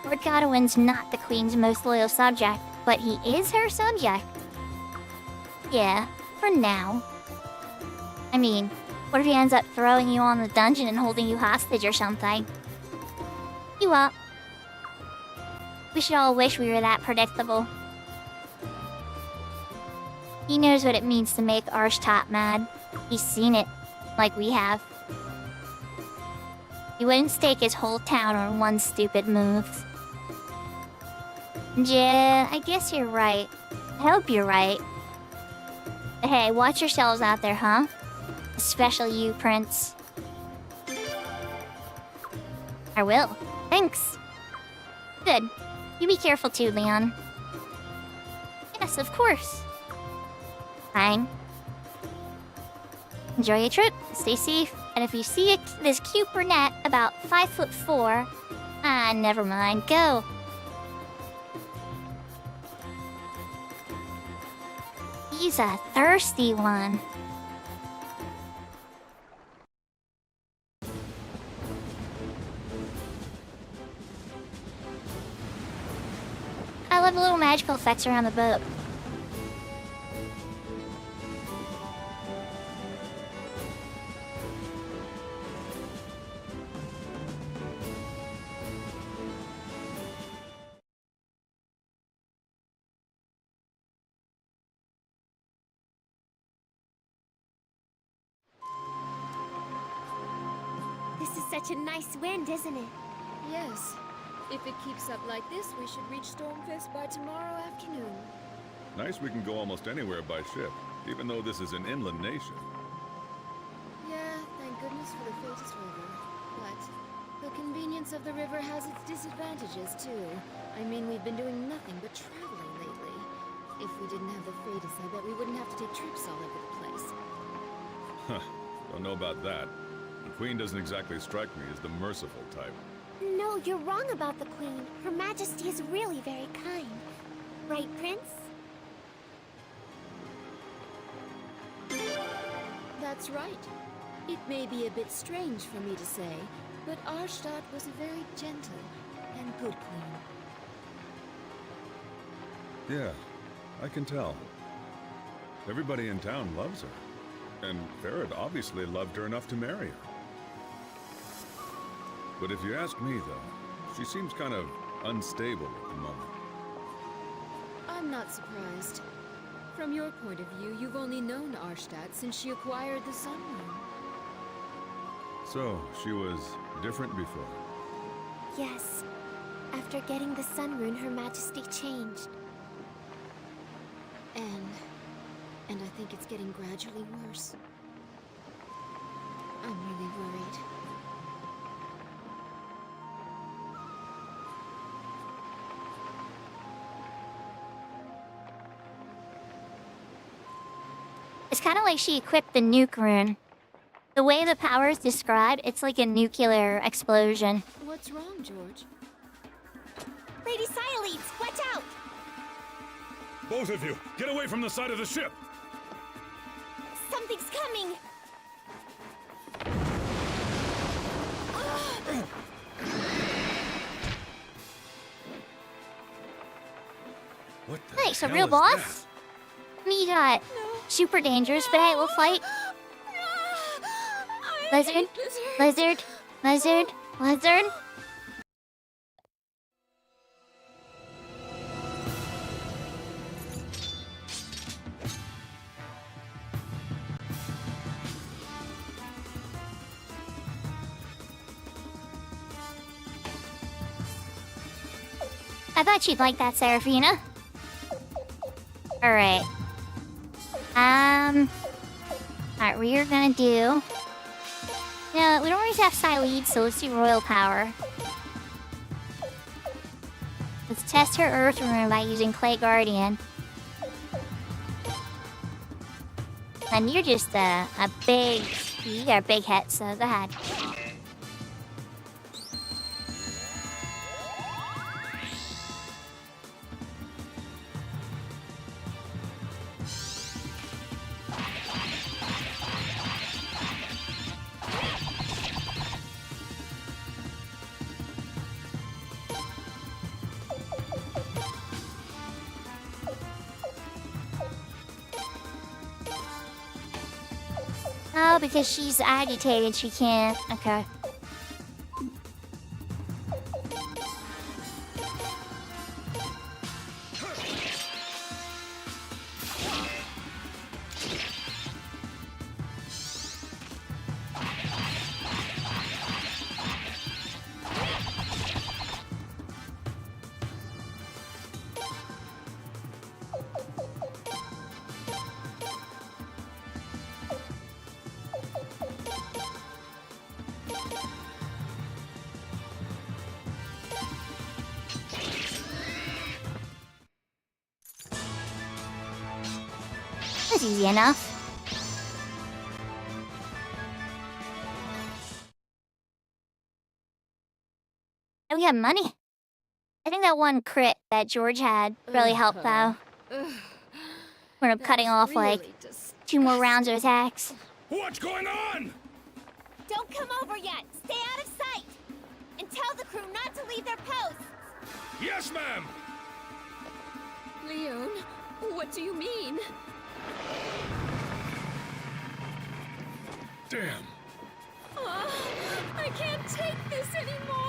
Lord Godwin's not the Queen's most loyal subject, but he is her subject. Yeah, for now. I mean, what if he ends up throwing you on the dungeon and holding you hostage or something? You up? We should all wish we were that predictable. He knows what it means to make Arshtop mad. He's seen it, like we have. He wouldn't stake his whole town on one stupid move. Yeah, I guess you're right. I hope you're right. But hey, watch yourselves out there, huh? Especially you, Prince. I will. Thanks. Good. You be careful too, Leon. Yes, of course. Fine. Enjoy your trip, stay safe, and if you see this cute brunette about 5'4", never mind, go. He's a thirsty one. I love the little magical effects around the boat. This is such a nice wind, isn't it? Yes. If it keeps up like this, we should reach Stormfist by tomorrow afternoon. Nice we can go almost anywhere by ship, even though this is an inland nation. Yeah, thank goodness for the Fatus River. But the convenience of the river has its disadvantages, too. I mean, we've been doing nothing but traveling lately. If we didn't have the Fatus, I bet we wouldn't have to take trips all over the place. Huh, don't know about that. The Queen doesn't exactly strike me as the merciful type. No, you're wrong about the Queen. Her Majesty is really very kind. Right, Prince? That's right. It may be a bit strange for me to say, but Arstadt was a very gentle and good queen. Yeah, I can tell. Everybody in town loves her. And Farad obviously loved her enough to marry her. But if you ask me, though, she seems kind of unstable at the moment. I'm not surprised. From your point of view, you've only known Arstadt since she acquired the Sun Moon. So, she was different before? Yes. After getting the Sun Rune, Her Majesty changed. And I think it's getting gradually worse. I'm really worried. It's kind of like she equipped the nuke rune. The way the power is described, it's like a nuclear explosion. What's wrong, George? Lady Sialeeds, watch out! Both of you, get away from the side of the ship! Something's coming! What the Thanks, a hell real is boss? Neat, super dangerous, but hey, we'll fight. Lizard, lizard, lizard, lizard. I thought you'd like that, Seraphina. Alright. Alright, we are gonna do... Yeah, we don't always have Sialeed, so let's do Royal Power. Let's test her Earth Rune by using Clay Guardian. And you're just a big... You got a big head, so go ahead. Oh, because she's agitated, she can't. Okay. That's easy enough. And we have money. I think that one crit that George had really helped, though. We're cutting off, like, 2 more rounds of attacks. What's going on? Don't come over yet! Stay out of sight! And tell the crew not to leave their posts! Yes, ma'am! Leon, what do you mean? Damn. I can't take this anymore!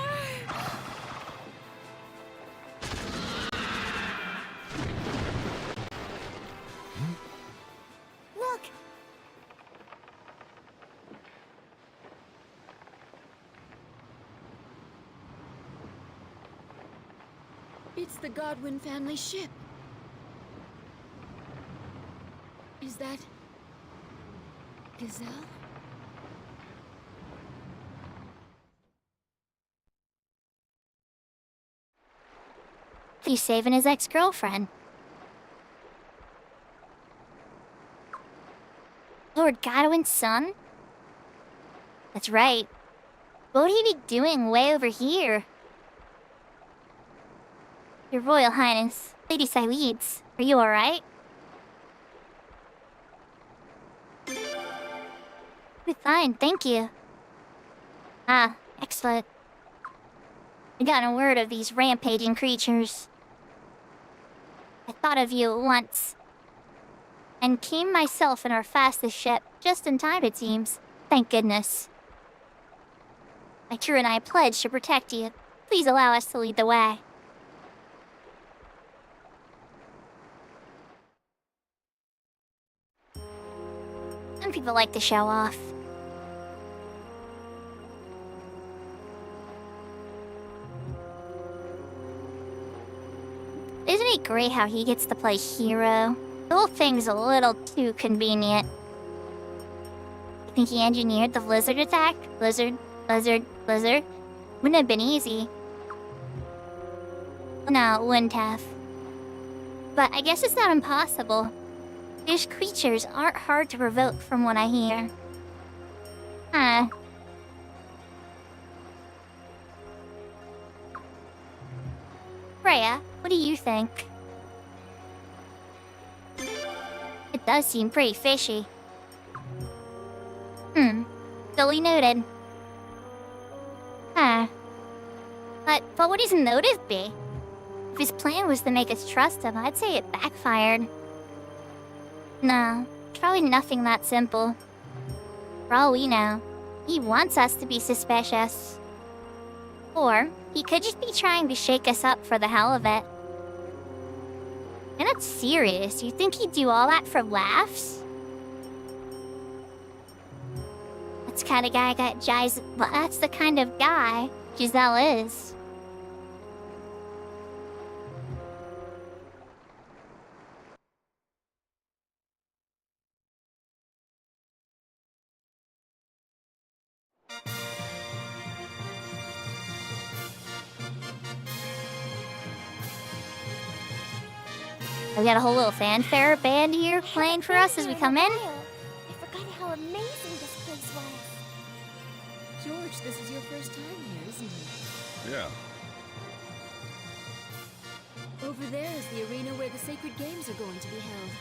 Look! It's the Godwin family ship. Is that... Gazelle? He's saving his ex-girlfriend. Lord Godwin's son? That's right. What would he be doing way over here? Your Royal Highness, Lady Sialeeds, are you alright? With fine, thank you. Ah, excellent. I got a word of these rampaging creatures. I thought of you at once. And came myself in our fastest ship, just in time it seems. Thank goodness. My crew and I pledge to protect you. Please allow us to lead the way. Some people like to show off. Isn't it great how he gets to play hero? The whole thing's a little too convenient. You think he engineered the blizzard attack? Blizzard. Wouldn't have been easy. No, it wouldn't have. But I guess it's not impossible. These creatures aren't hard to provoke from what I hear. Huh. Freya, what do you think? It does seem pretty fishy. Duly noted. Huh. But what would his motive be? If his plan was to make us trust him, I'd say it backfired. No, probably nothing that simple. For all we know, he wants us to be suspicious. Or he could just be trying to shake us up for the hell of it. You're not serious. You think he'd do all that for laughs? That's the kind of guy that's the kind of guy Giselle is. We got a whole little fanfare band here playing for us as we come in. I forgot how amazing this place was. George, this is your first time here, isn't it? Yeah. Over there is the arena where the sacred games are going to be held.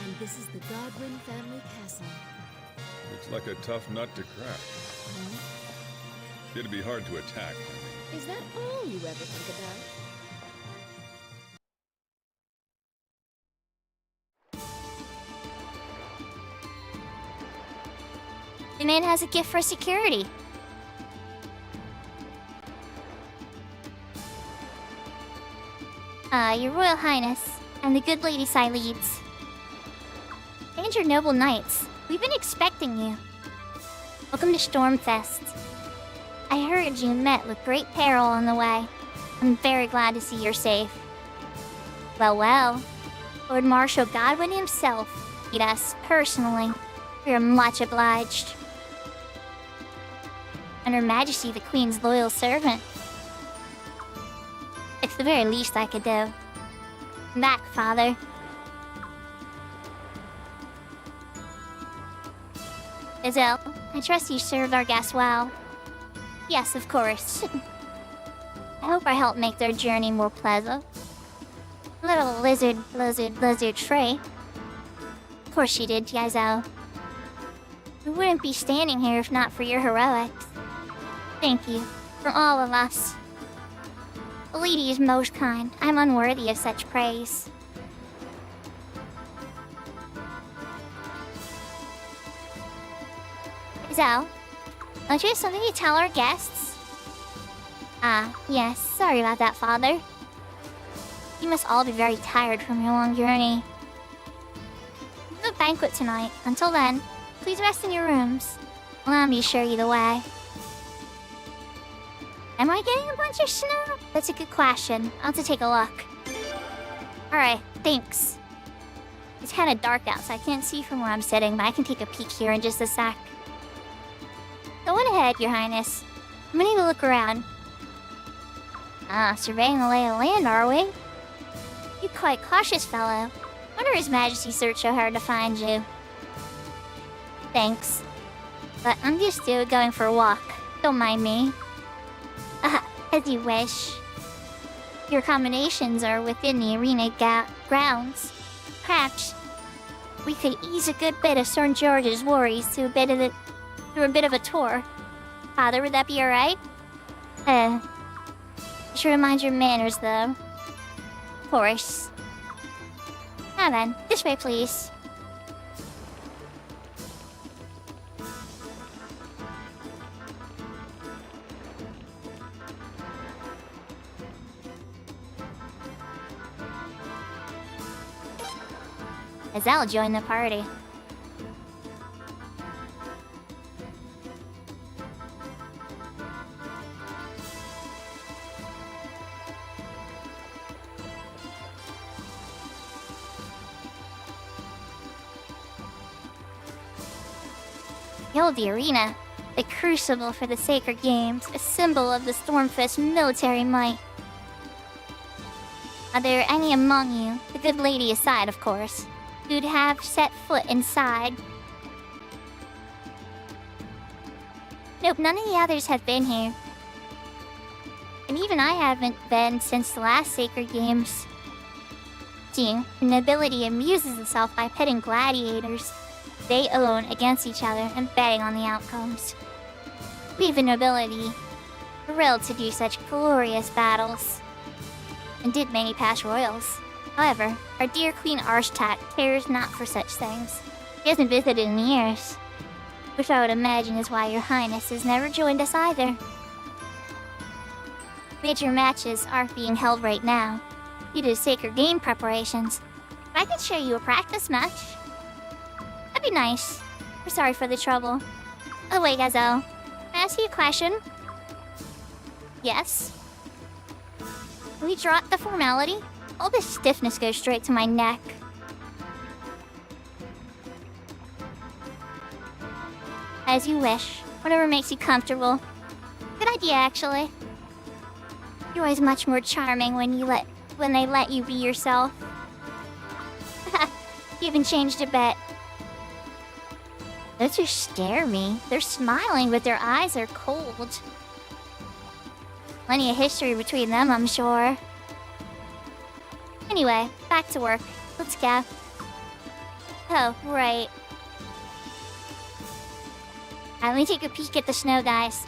And this is the Godwin family castle. Looks like a tough nut to crack. It'd be hard to attack. Is that all you ever think about? The man has a gift for security. Your Royal Highness, and the good Lady Sileeds. And your noble knights, we've been expecting you. Welcome to Stormfest. I heard you met with great peril on the way. I'm very glad to see you're safe. Well, Lord Marshal Godwin himself feed us personally. We are much obliged. And Her Majesty the Queen's loyal servant. It's the very least I could do. Back, Father. Iselle, I trust you served our guests well. Yes, of course. I hope I helped make their journey more pleasant. Little lizard Frey. Of course you did, Giselle. We wouldn't be standing here if not for your heroics. Thank you, from all of us. The lady is most kind. I'm unworthy of such praise. Giselle, don't you have something to tell our guests? Ah, yes. Sorry about that, Father. You must all be very tired from your long journey. We have a banquet tonight. Until then, please rest in your rooms. Allow me to show you the way. Am I getting a bunch of snow? That's a good question. I'll have to take a look. Alright, thanks. It's kind of dark out, so I can't see from where I'm sitting, but I can take a peek here in just a sec. Go on ahead, Your Highness. I'm gonna need to look around. Ah, surveying the lay of the land, are we? You're quite cautious, fellow. Wonder His Majesty searched so hard to find you. Thanks. But I'm just going for a walk. Don't mind me. As you wish. Your accommodations are within the arena grounds. Perhaps we could ease a good bit of St. George's worries through a bit of a tour. Father, would that be alright? Be sure to mind your manners, though. Of course. Now then, this way, please. As I'll join the party. The arena, the crucible for the sacred games, a symbol of the Stormfist military might. Are there any among you, the good lady aside, of course, who'd have set foot inside? Nope, none of the others have been here. And even I haven't been since the last sacred games. See, the nobility amuses itself by pitting gladiators they own against each other and betting on the outcomes. We the nobility, thrilled to do such glorious battles, and did many past royals. However, our dear Queen Arshtat cares not for such things. She hasn't visited in years, which I would imagine is why your highness has never joined us either. Major matches aren't being held right now, due to sacred game preparations. But I could show you a practice match. That'd be nice. We're sorry for the trouble. Oh wait, Gazelle. Can I ask you a question? Yes? Can we drop the formality? All this stiffness goes straight to my neck. As you wish. Whatever makes you comfortable. Good idea, actually. You're always much more charming when they let you be yourself. You even changed a bit. Those who stare me, they're smiling, but their eyes are cold. Plenty of history between them, I'm sure. Anyway, back to work. Let's go. Oh, right. Let me take a peek at the snow, guys.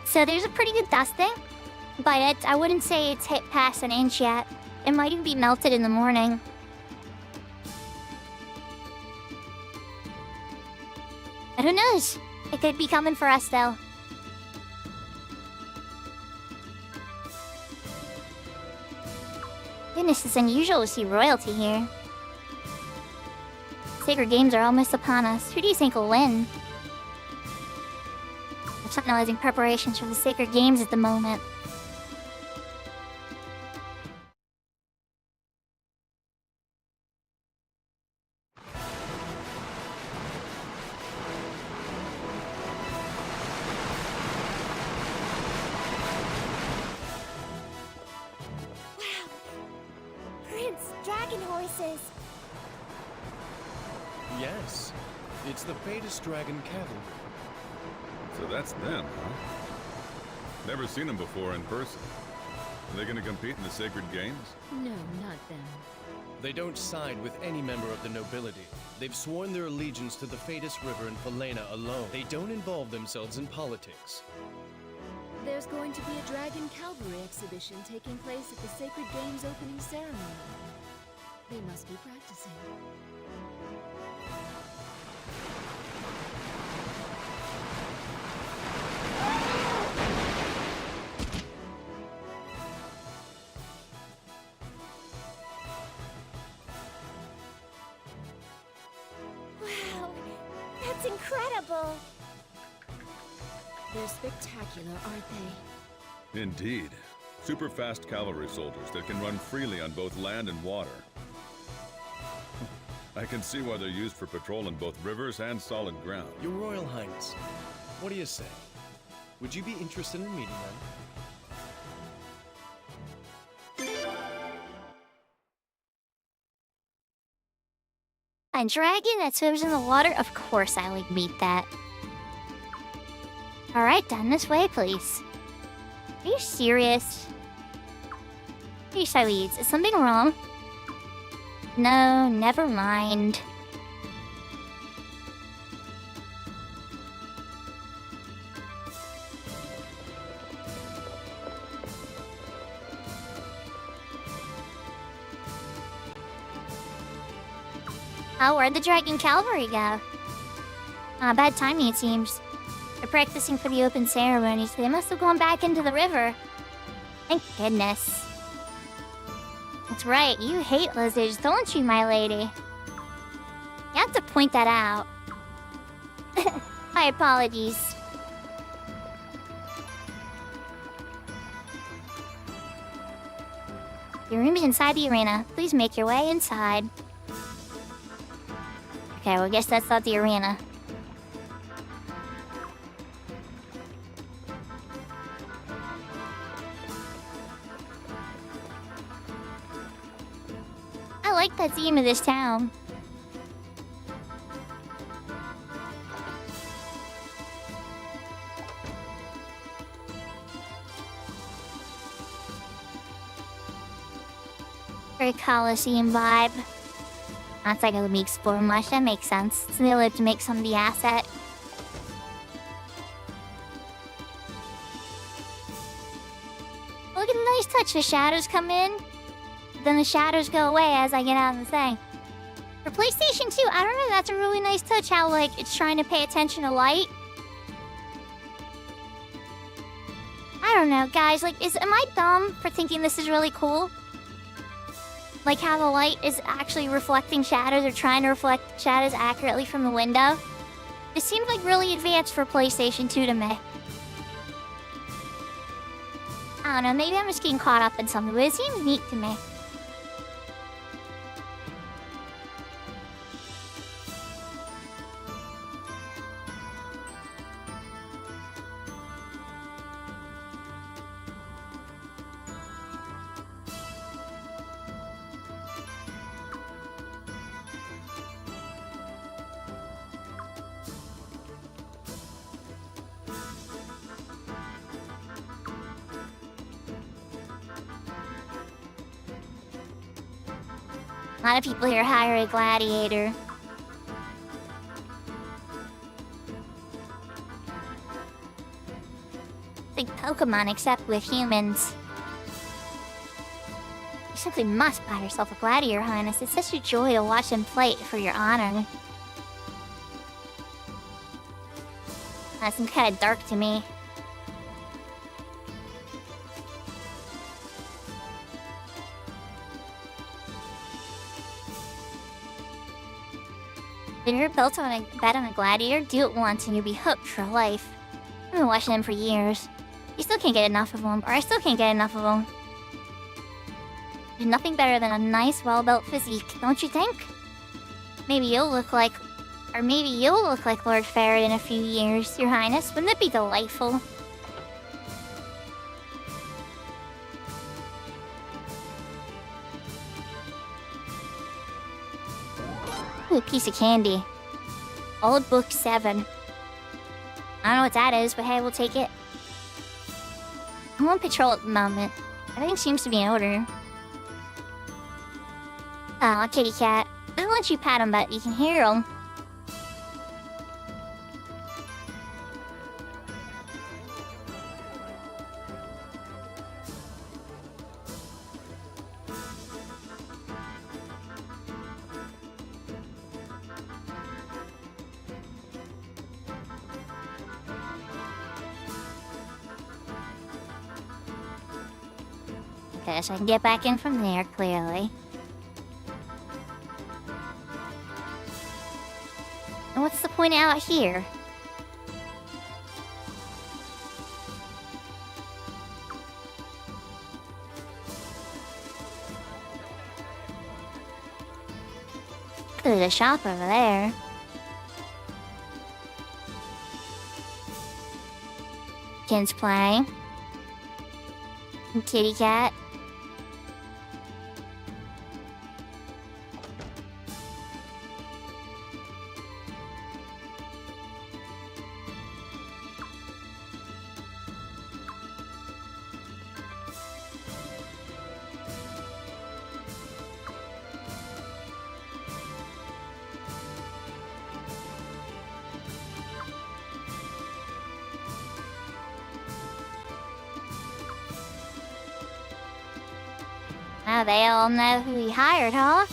So there's a pretty good dusting, but I wouldn't say it's hit past an inch yet. It might even be melted in the morning. But who knows? It could be coming for us, though. Goodness, it's unusual to see royalty here. Sacred games are almost upon us. Who do you think will win? I'm finalizing preparations for the sacred games at the moment. forces. Yes. It's the Fadus Dragon Cavalry. So that's them, huh? Never seen them before in person. Are they gonna compete in the Sacred Games? No, not them. They don't side with any member of the nobility. They've sworn their allegiance to the Fadus River and Falena alone. They don't involve themselves in politics. There's going to be a Dragon Cavalry exhibition taking place at the Sacred Games opening ceremony. They must be practicing. Wow, that's incredible. They're spectacular, aren't they? Indeed. Super fast cavalry soldiers that can run freely on both land and water. I can see why they're used for patrol in both rivers and solid ground. Your Royal Highness, what do you say? Would you be interested in meeting them? A dragon that swims in the water? Of course I would meet that. Alright, down this way, please. Are you serious? Hey, Sileads, is something wrong? No, never mind. Oh, where'd the Dragon Cavalry go? Bad timing, it seems. They're practicing for the open ceremony, so they must have gone back into the river. Thank goodness. That's right, you hate lizards, don't you, my lady? You have to point that out. My apologies. Your room is inside the arena. Please make your way inside. Okay, well, I guess that's not the arena. I like the theme of this town. Very Coliseum vibe. That's like a Meeks for much, that makes sense. So they live to make some of the asset. Look at the nice touch, the shadows come in. Then the shadows go away as I get out of the thing. For PlayStation 2, I don't know, that's a really nice touch how, like, it's trying to pay attention to light. I don't know, guys, like, am I dumb for thinking this is really cool? Like how the light is actually reflecting shadows or trying to reflect shadows accurately from the window. This seems like really advanced for PlayStation 2 to me. I don't know, maybe I'm just getting caught up in something, but it seems neat to me. A lot of people here hire a gladiator. It's like Pokemon, except with humans. You simply must buy yourself a gladiator, Highness. It's such a joy to watch them fight for your honor. That seems kind of dark to me. Have you ever built on a bet on a gladiator? Do it once and you'll be hooked for life. I've been watching them for years. You still can't get enough of them, or I still can't get enough of them. There's nothing better than a nice, well-built physique, don't you think? Maybe you'll look like... Or maybe you'll look like Lord Farrett in a few years, Your Highness. Wouldn't it be delightful? Ooh, piece of candy. Old book 7. I don't know what that is, but hey, we'll take it. I'm on patrol at the moment. Everything seems to be in order. Aw, kitty cat. I'll let you pat him, but you can hear him. Okay, so I can get back in from there, clearly. And what's the point out here? There's a shop over there. Kids playing. And kitty cat. Now they all know who he hired, huh?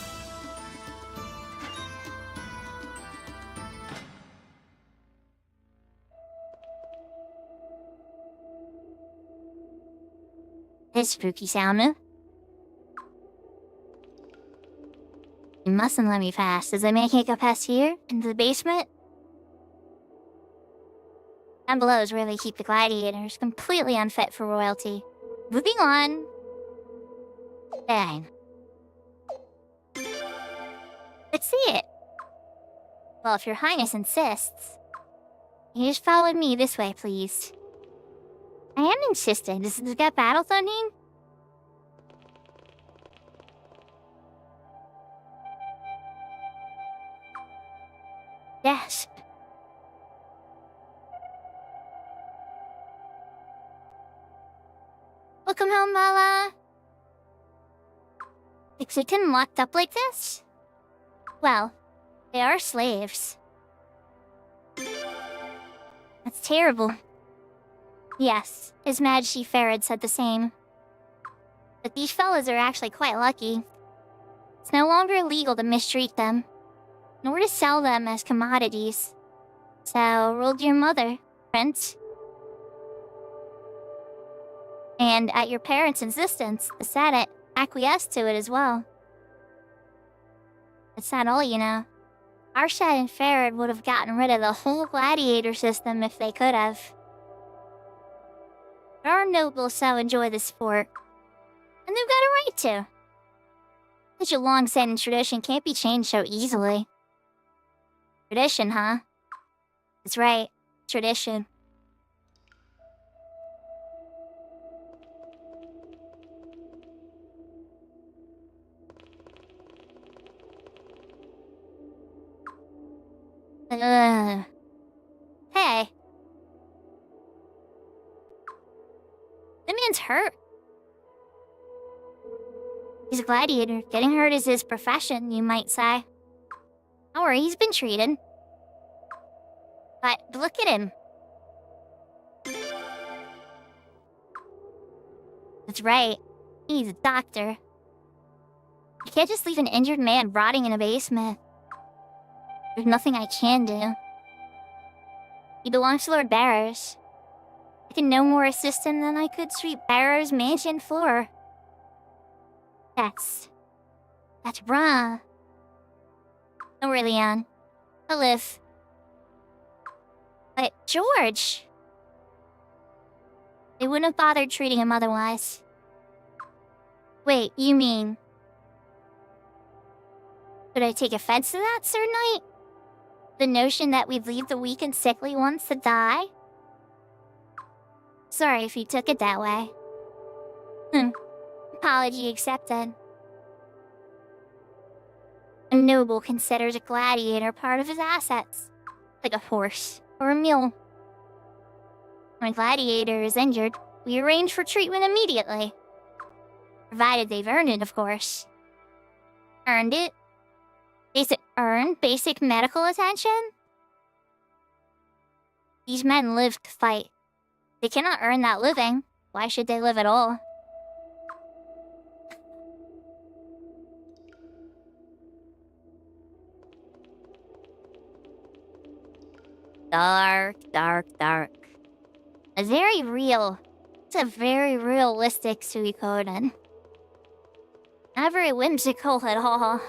It's spooky sounding. You mustn't let me pass. Does it make it go past here? Into the basement? Down below is where they keep the gladiators, completely unfit for royalty. Moving on. Dang. Let's see it. Well, if your highness insists. You just follow me this way, please. I am insistent. Does it got battle thundering? Yes. Welcome home, Mala. Lexington locked up like this? Well, they are slaves. That's terrible. Yes, His Majesty Farad said the same. But these fellas are actually quite lucky. It's no longer illegal to mistreat them, nor to sell them as commodities. So ruled your mother, Prince. And at your parents' insistence, the Senate acquiesced to it as well. That's not all, you know. Arshad and Farad would have gotten rid of the whole gladiator system if they could have. But our nobles so enjoy the sport, and they've got a right to. Such a long-standing tradition can't be changed so easily. Tradition, huh? That's right, tradition. Hey. The man's hurt. He's a gladiator. Getting hurt is his profession, you might say. Don't worry, he's been treated. But look at him. That's right. He's a doctor. You can't just leave an injured man rotting in a basement. There's nothing I can do. He belongs to Lord Barrows. I can no more assist him than I could sweep Barrows' mansion floor. That's wrong. Don't worry, Leon. I'll live. But George! They wouldn't have bothered treating him otherwise. Wait, you mean... Should I take offense to that, Sir Knight? The notion that we'd leave the weak and sickly ones to die? Sorry if you took it that way. Apology accepted. A noble considers a gladiator part of his assets, like a horse or a mule. When a gladiator is injured, we arrange for treatment immediately. Provided they've earned it, of course. Earned it? Basic medical attention? These men live to fight. They cannot earn that living. Why should they live at all? Dark, dark, dark. It's a very realistic Suikoden. Not very whimsical at all.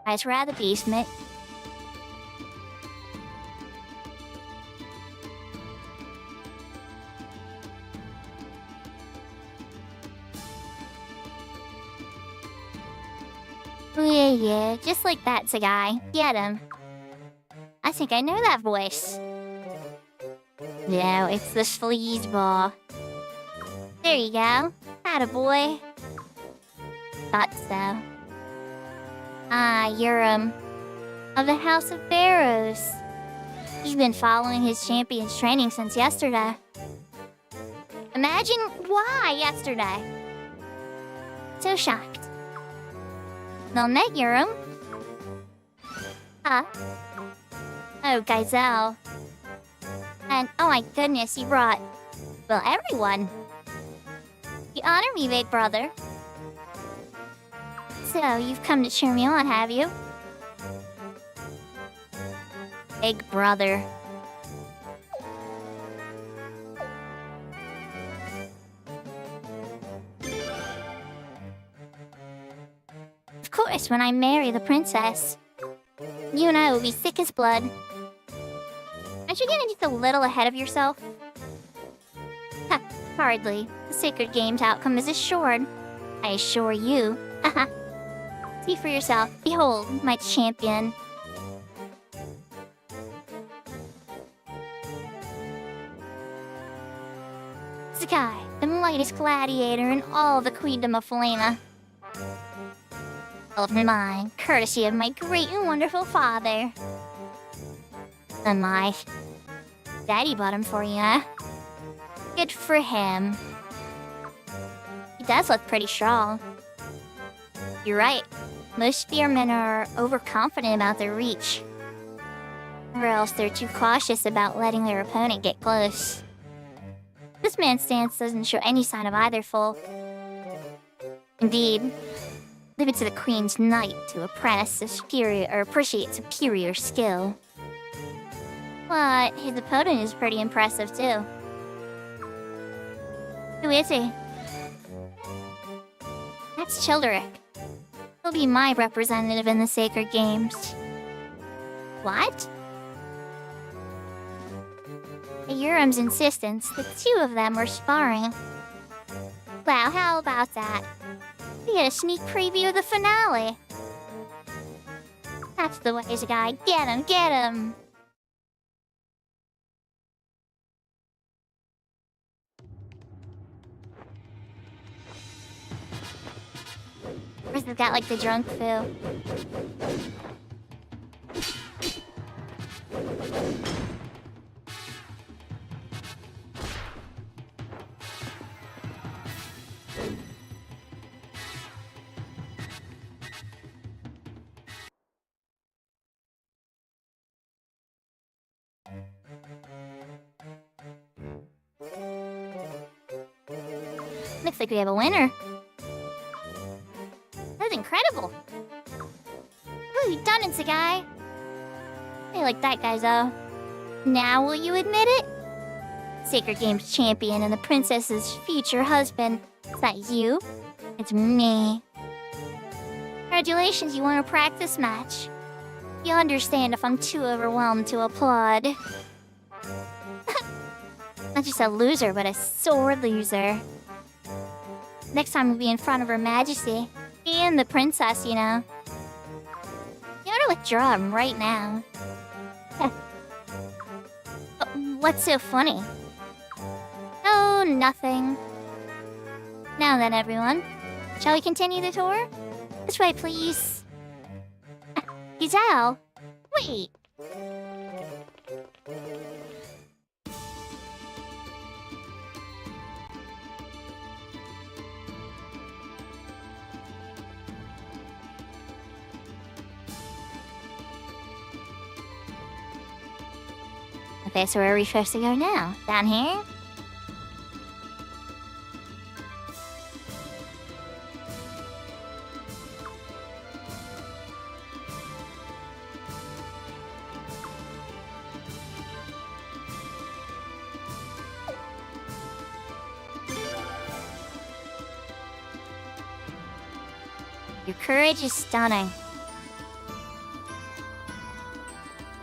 Guys, we're at the basement. Yeah, just like that's a guy. Get him. I think I know that voice. No, it's the sleazeball. There you go. Attaboy. Thought so. Ah, you're, of the House of Barrows. He's been following his champion's training since yesterday. Imagine why yesterday. So shocked. Well met, Urim. Huh? Oh, Gazelle. And, oh my goodness, you brought, well, everyone. You honor me, big brother. So, you've come to cheer me on, have you? Big brother. Of course, when I marry the princess, you and I will be thick as blood. Aren't you getting just a little ahead of yourself? Ha, hardly. The Sacred Game's outcome is assured. I assure you. Haha. See for yourself. Behold, my champion. Sakai, the mightiest gladiator in all the Queendom of Falena. Of mine, courtesy of my great and wonderful father. And my daddy bought him for you, huh? Good for him. He does look pretty strong. You're right. Most spearmen are overconfident about their reach. Or else they're too cautious about letting their opponent get close. This man's stance doesn't show any sign of either folk. Indeed, leave it to the Queen's Knight to appreciate superior skill. But his opponent is pretty impressive too. Who is he? That's Childeric. He'll be my representative in the Sacred Games. What? At Urim's insistence, the two of them were sparring. Wow, how about that? We get a sneak preview of the finale. That's the way as a guy. Get him, get him! Where's this got like the drunk foo? Looks like we have a winner. That's incredible. What have you done, Sakai? I like that guy, though. Now will you admit it? Sacred Games champion and the princess's future husband. Is that you? It's me. Congratulations, you won a practice match. You'll understand if I'm too overwhelmed to applaud. Not just a loser, but a sore loser. Next time we'll be in front of Her Majesty. And the princess, you know. You ought to withdraw him right now. What's so funny? Oh, nothing. Now then, everyone. Shall we continue the tour? This way, please. Gazelle? Wait. Okay, so where are we supposed to go now? Down here? Your courage is stunning.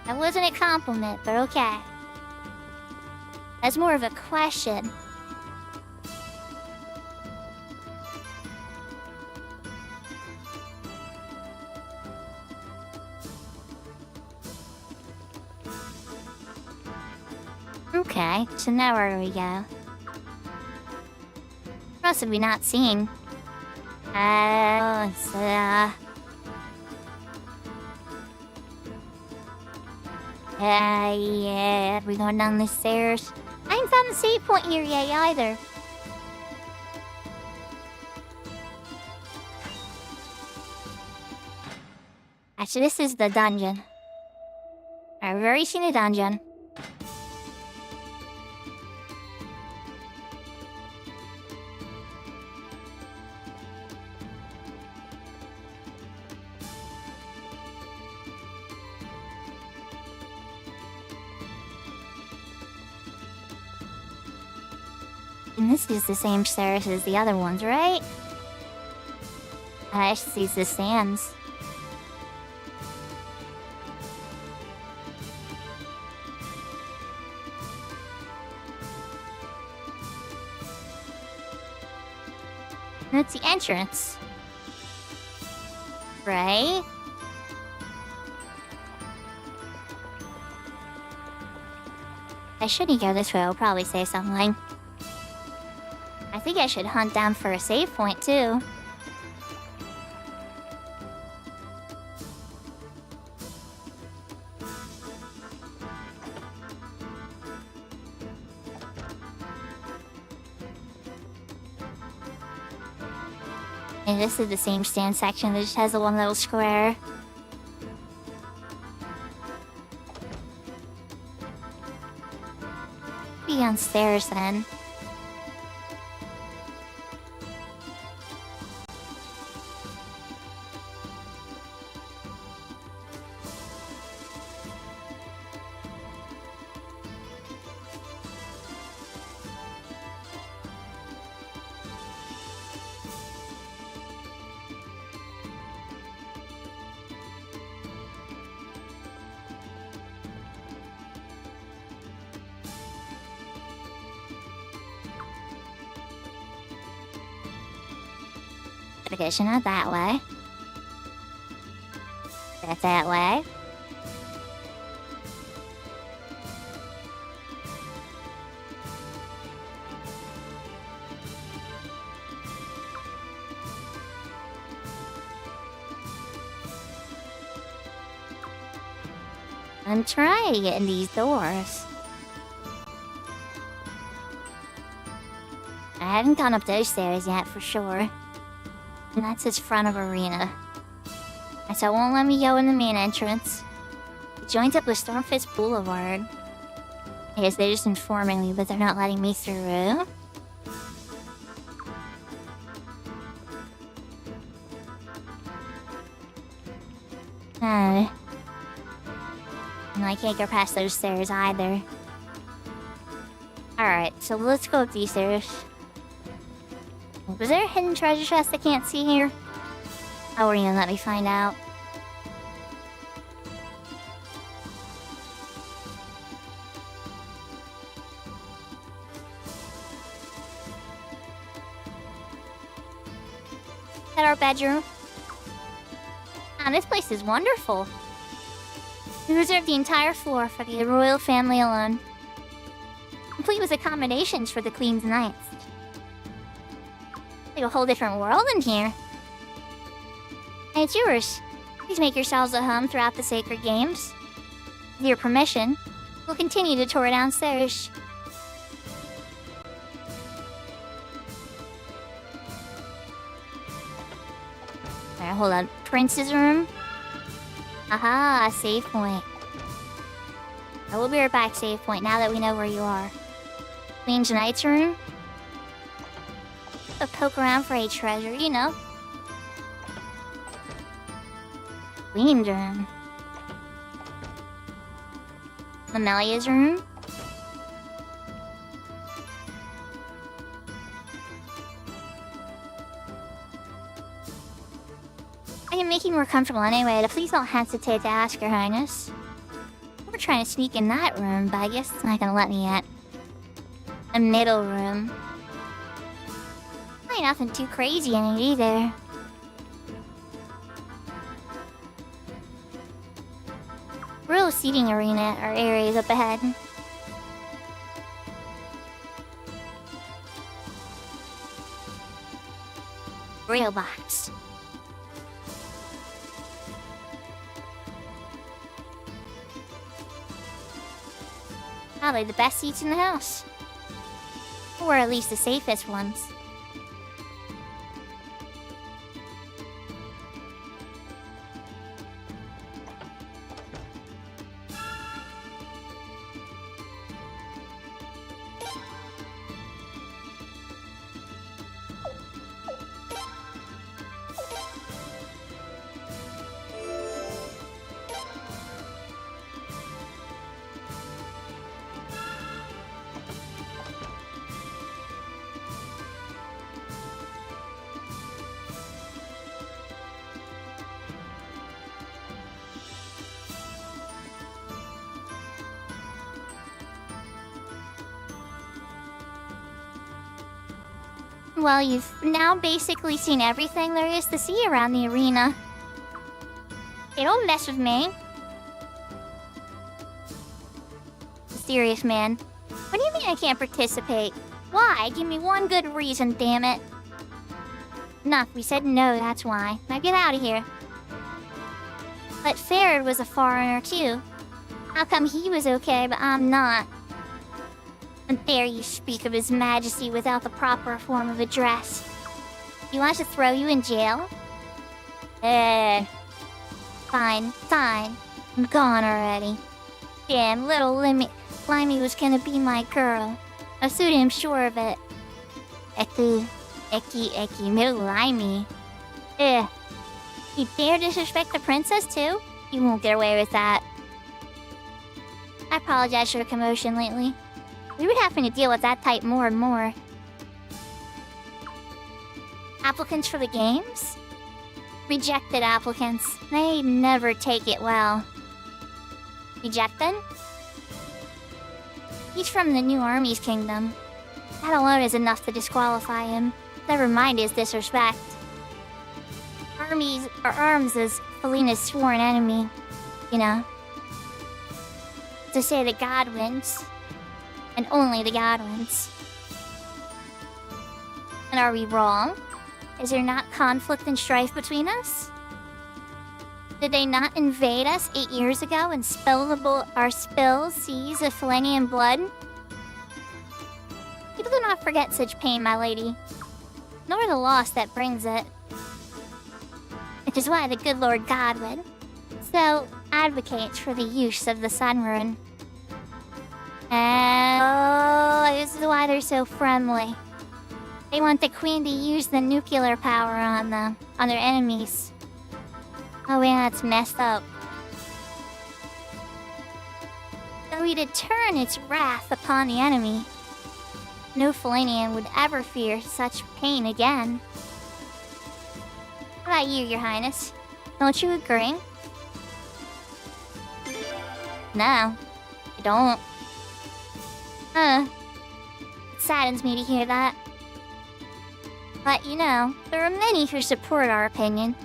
That wasn't a compliment, but okay. That's more of a question. Okay, so now where do we go? What else have we not seen? Yeah, we going down the stairs. I haven't found the save point here yet either. Actually, this is the dungeon. I've already seen a dungeon. And this is the same stairs as the other ones, right? This is the stands. That's the entrance. Right? I shouldn't go this way, I'll probably say something. I think I should hunt down for a save point, too. And this is the same stand section that just has the one little square. Be downstairs then. Okay, so not that way. That's that way. I'm trying to get in these doors. I haven't gone up those stairs yet, for sure. And that's its front of arena. And so it won't let me go in the main entrance. It joins up with Stormfist Boulevard. I guess they're just informing me, but they're not letting me through. And I can't go past those stairs either. Alright, so let's go up these stairs. Was there a hidden treasure chest I can't see here? Oh, are you gonna let me find out? At our bedroom. Ah, this place is wonderful. We reserved the entire floor for the royal family alone. Complete with accommodations for the Queen's Knights. Like a whole different world in here. And it's yours. Please make yourselves at home throughout the sacred games. With your permission, we'll continue to tour downstairs. Alright, hold on. Prince's room? Aha, save point. I will be right back, save point, now that we know where you are. Queen's Knight's room? A poke around for a treasure, you know. Queen's room. Mamelia's room? I can make you more comfortable anyway, so please don't hesitate to ask, Your Highness. We're trying to sneak in that room, but I guess it's not gonna let me yet. A middle room. Ain't nothing too crazy in it either. Real seating arena or areas up ahead. Real box. Probably the best seats in the house. Or at least the safest ones. Well, you've now basically seen everything there is to see around the arena. Hey, don't mess with me. Mysterious man. What do you mean I can't participate? Why? Give me one good reason, damn it. Enough, we said no, that's why. Now get out of here. But Farad was a foreigner too. How come he was okay, but I'm not? And dare you speak of His Majesty without the proper form of address? You want us to throw you in jail? Fine, fine. I'm gone already. Damn, little Limey was gonna be my girl. I soon am sure of it. Eki, little Limey. You dare disrespect the princess too? You won't get away with that. I apologize for the commotion lately. We were having to deal with that type more and more. Applicants for the games? Rejected applicants. They never take it well. Rejected? He's from the New Army's kingdom. That alone is enough to disqualify him. Never mind his disrespect. Arms is Felina's sworn enemy. You know. To say the Godwins. And only the Godwins. And are we wrong? Is there not conflict and strife between us? Did they not invade us 8 years ago and spill seas of Felinian blood? People do not forget such pain, my lady. Nor the loss that brings it. Which is why the good Lord Godwin so advocates for the use of the Sun Rune. And this is why they're so friendly. They want the Queen to use the nuclear power on them, on their enemies. Oh yeah, it's messed up. So we to turn its wrath upon the enemy. No Felinian would ever fear such pain again. What about you, Your Highness? Don't you agree? No, I don't. It saddens me to hear that. But you know, there are many who support our opinion,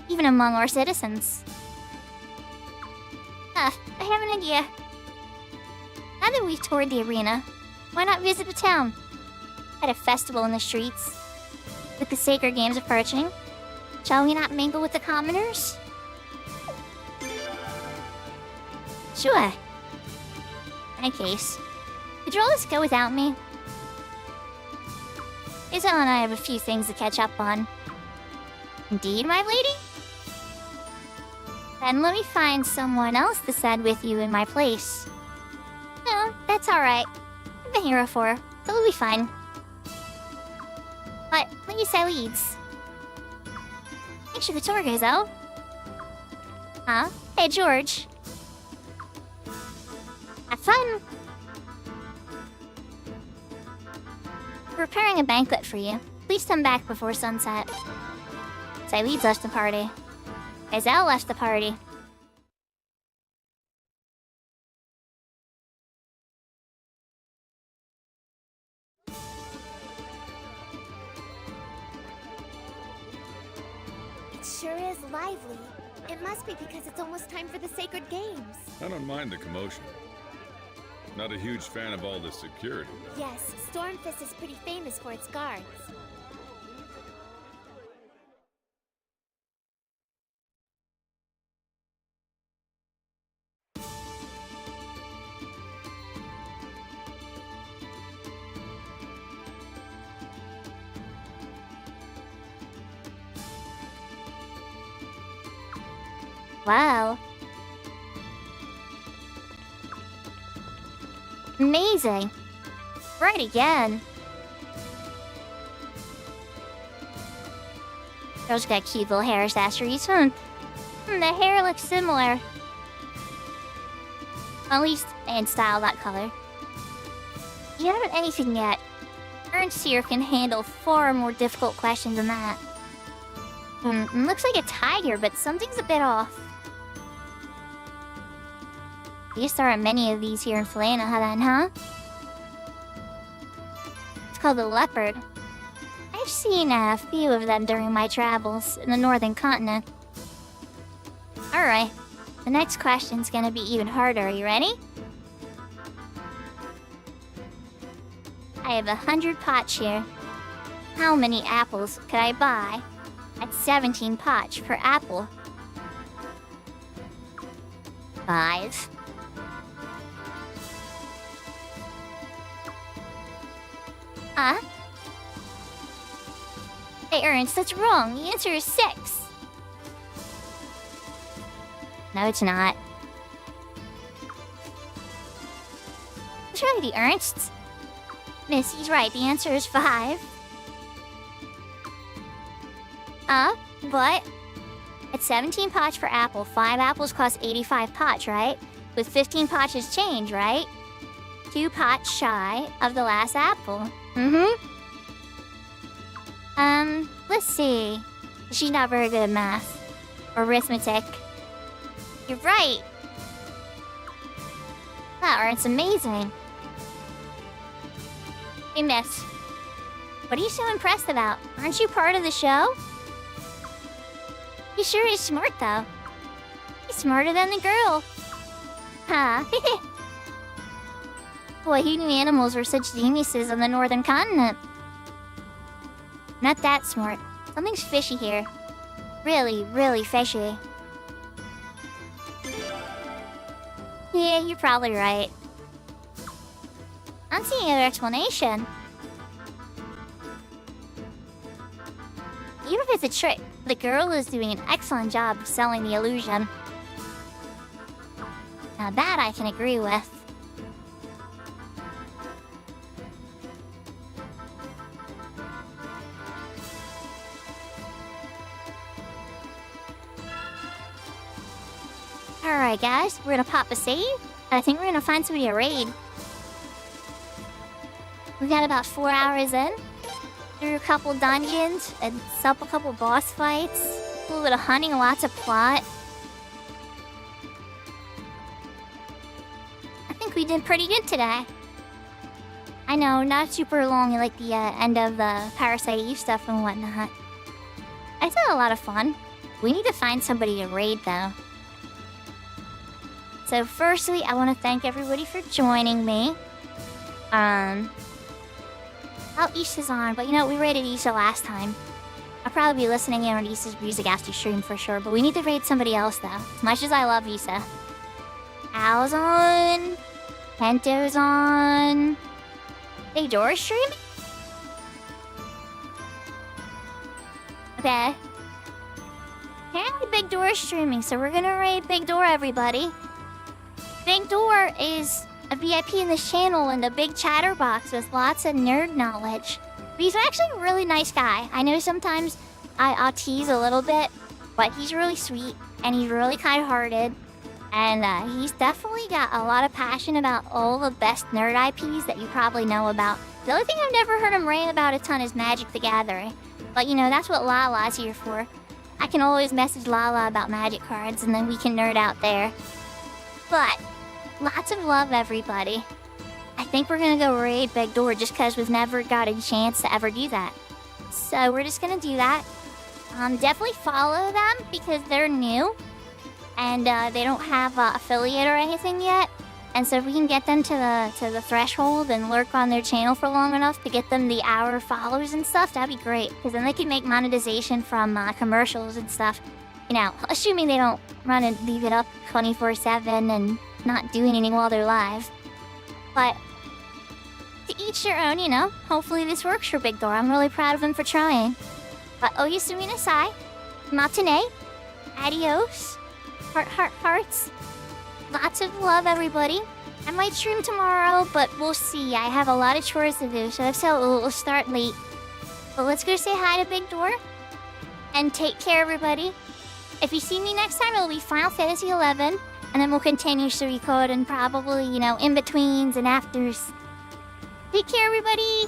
even among our citizens. I have an idea. Now that we've toured the arena, why not visit the town? At a festival in the streets. With the sacred games approaching, shall we not mingle with the commoners? Sure. In any case, could you all just go without me? Isabel and I have a few things to catch up on. Indeed, my lady? Then let me find someone else to send with you in my place. No, that's alright. I've been here before, so it'll be fine. But please say leads. Make sure the tour goes out. Huh? Hey, George. Have fun. We're preparing a banquet for you. Please come back before sunset. Say leads left the party. Gazelle left the party. It sure is lively. It must be because it's almost time for the sacred games. I don't mind the commotion. Not a huge fan of all the security. Yes, Stormfist is pretty famous for its guards. Wow. Amazing. Right again. Girl's got cute little hair accessories. The hair looks similar. At least in style, that color. You haven't anything yet. Ernst here can handle far more difficult questions than that. Looks like a tiger, but something's a bit off. I guess there aren't many of these here in Falena, then, huh? It's called the leopard. I've seen a few of them during my travels in the northern continent. Alright, the next question's gonna be even harder. Are you ready? I have 100 potch here. How many apples could I buy at 17 potch per apple? 5. Hey, Ernst, that's wrong. The answer is 6. No, it's not. What's wrong with you, Ernst? Missy's right. The answer is 5. But at 17 potch per apple, 5 apples cost 85 potch, right? With 15 potches change, right? 2 potch shy of the last apple. Let's see. She's not very good at math. Or arithmetic. You're right. That Ernst's amazing. Hey, miss. What are you so impressed about? Aren't you part of the show? He sure is smart, though. He's smarter than the girl. Huh? Boy, who knew animals were such geniuses on the northern continent? Not that smart. Something's fishy here. Really, really fishy. Yeah, you're probably right. I don't see any other explanation. Even if it's a trick, the girl is doing an excellent job of selling the illusion. Now that I can agree with. Alright guys, we're gonna pop a save. I think we're gonna find somebody to raid. We got about 4 hours in. Through a couple dungeons, and up a couple boss fights. A little bit of hunting, lots of plot. I think we did pretty good today. I know, not super long like the end of the Parasite Eve stuff and whatnot. I thought a lot of fun. We need to find somebody to raid though. So firstly, I want to thank everybody for joining me. Oh, Issa's on, but you know, we raided Issa last time. I'll probably be listening in on Issa's music after stream for sure, but we need to raid somebody else though. As much as I love Issa. Al's on. Pento's on. Big Door's streaming? Okay. Apparently Big Door's streaming, so we're gonna raid Big Door, everybody. Big Door is a VIP in this channel and a big chatterbox with lots of nerd knowledge. He's actually a really nice guy. I know sometimes I'll tease a little bit, but he's really sweet and he's really kind-hearted. And he's definitely got a lot of passion about all the best nerd IPs that you probably know about. The only thing I've never heard him rant about a ton is Magic the Gathering. But you know, that's what Lala's here for. I can always message Lala about Magic cards and then we can nerd out there. But lots of love, everybody. I think we're gonna go raid Big Door just because we've never got a chance to ever do that. So we're just gonna do that. Definitely follow them because they're new. And they don't have affiliate or anything yet. And so if we can get them to the threshold and lurk on their channel for long enough to get them the hour followers and stuff, that'd be great. Because then they can make monetization from commercials and stuff. You know, assuming they don't run and leave it up 24/7 and not do anything while they're live. But to each their own, you know. Hopefully this works for Big Door. I'm really proud of him for trying. But Oyasumi Nasai, Matane, adios. Hearts. Lots of love, everybody. I might stream tomorrow, but we'll see. I have a lot of chores to do, so if so, we'll start late. But let's go say hi to Big Door. And take care, everybody. If you see me next time, it'll be Final Fantasy XI. And then we'll continue Suikoden, probably, you know, in-betweens and afters. Take care, everybody.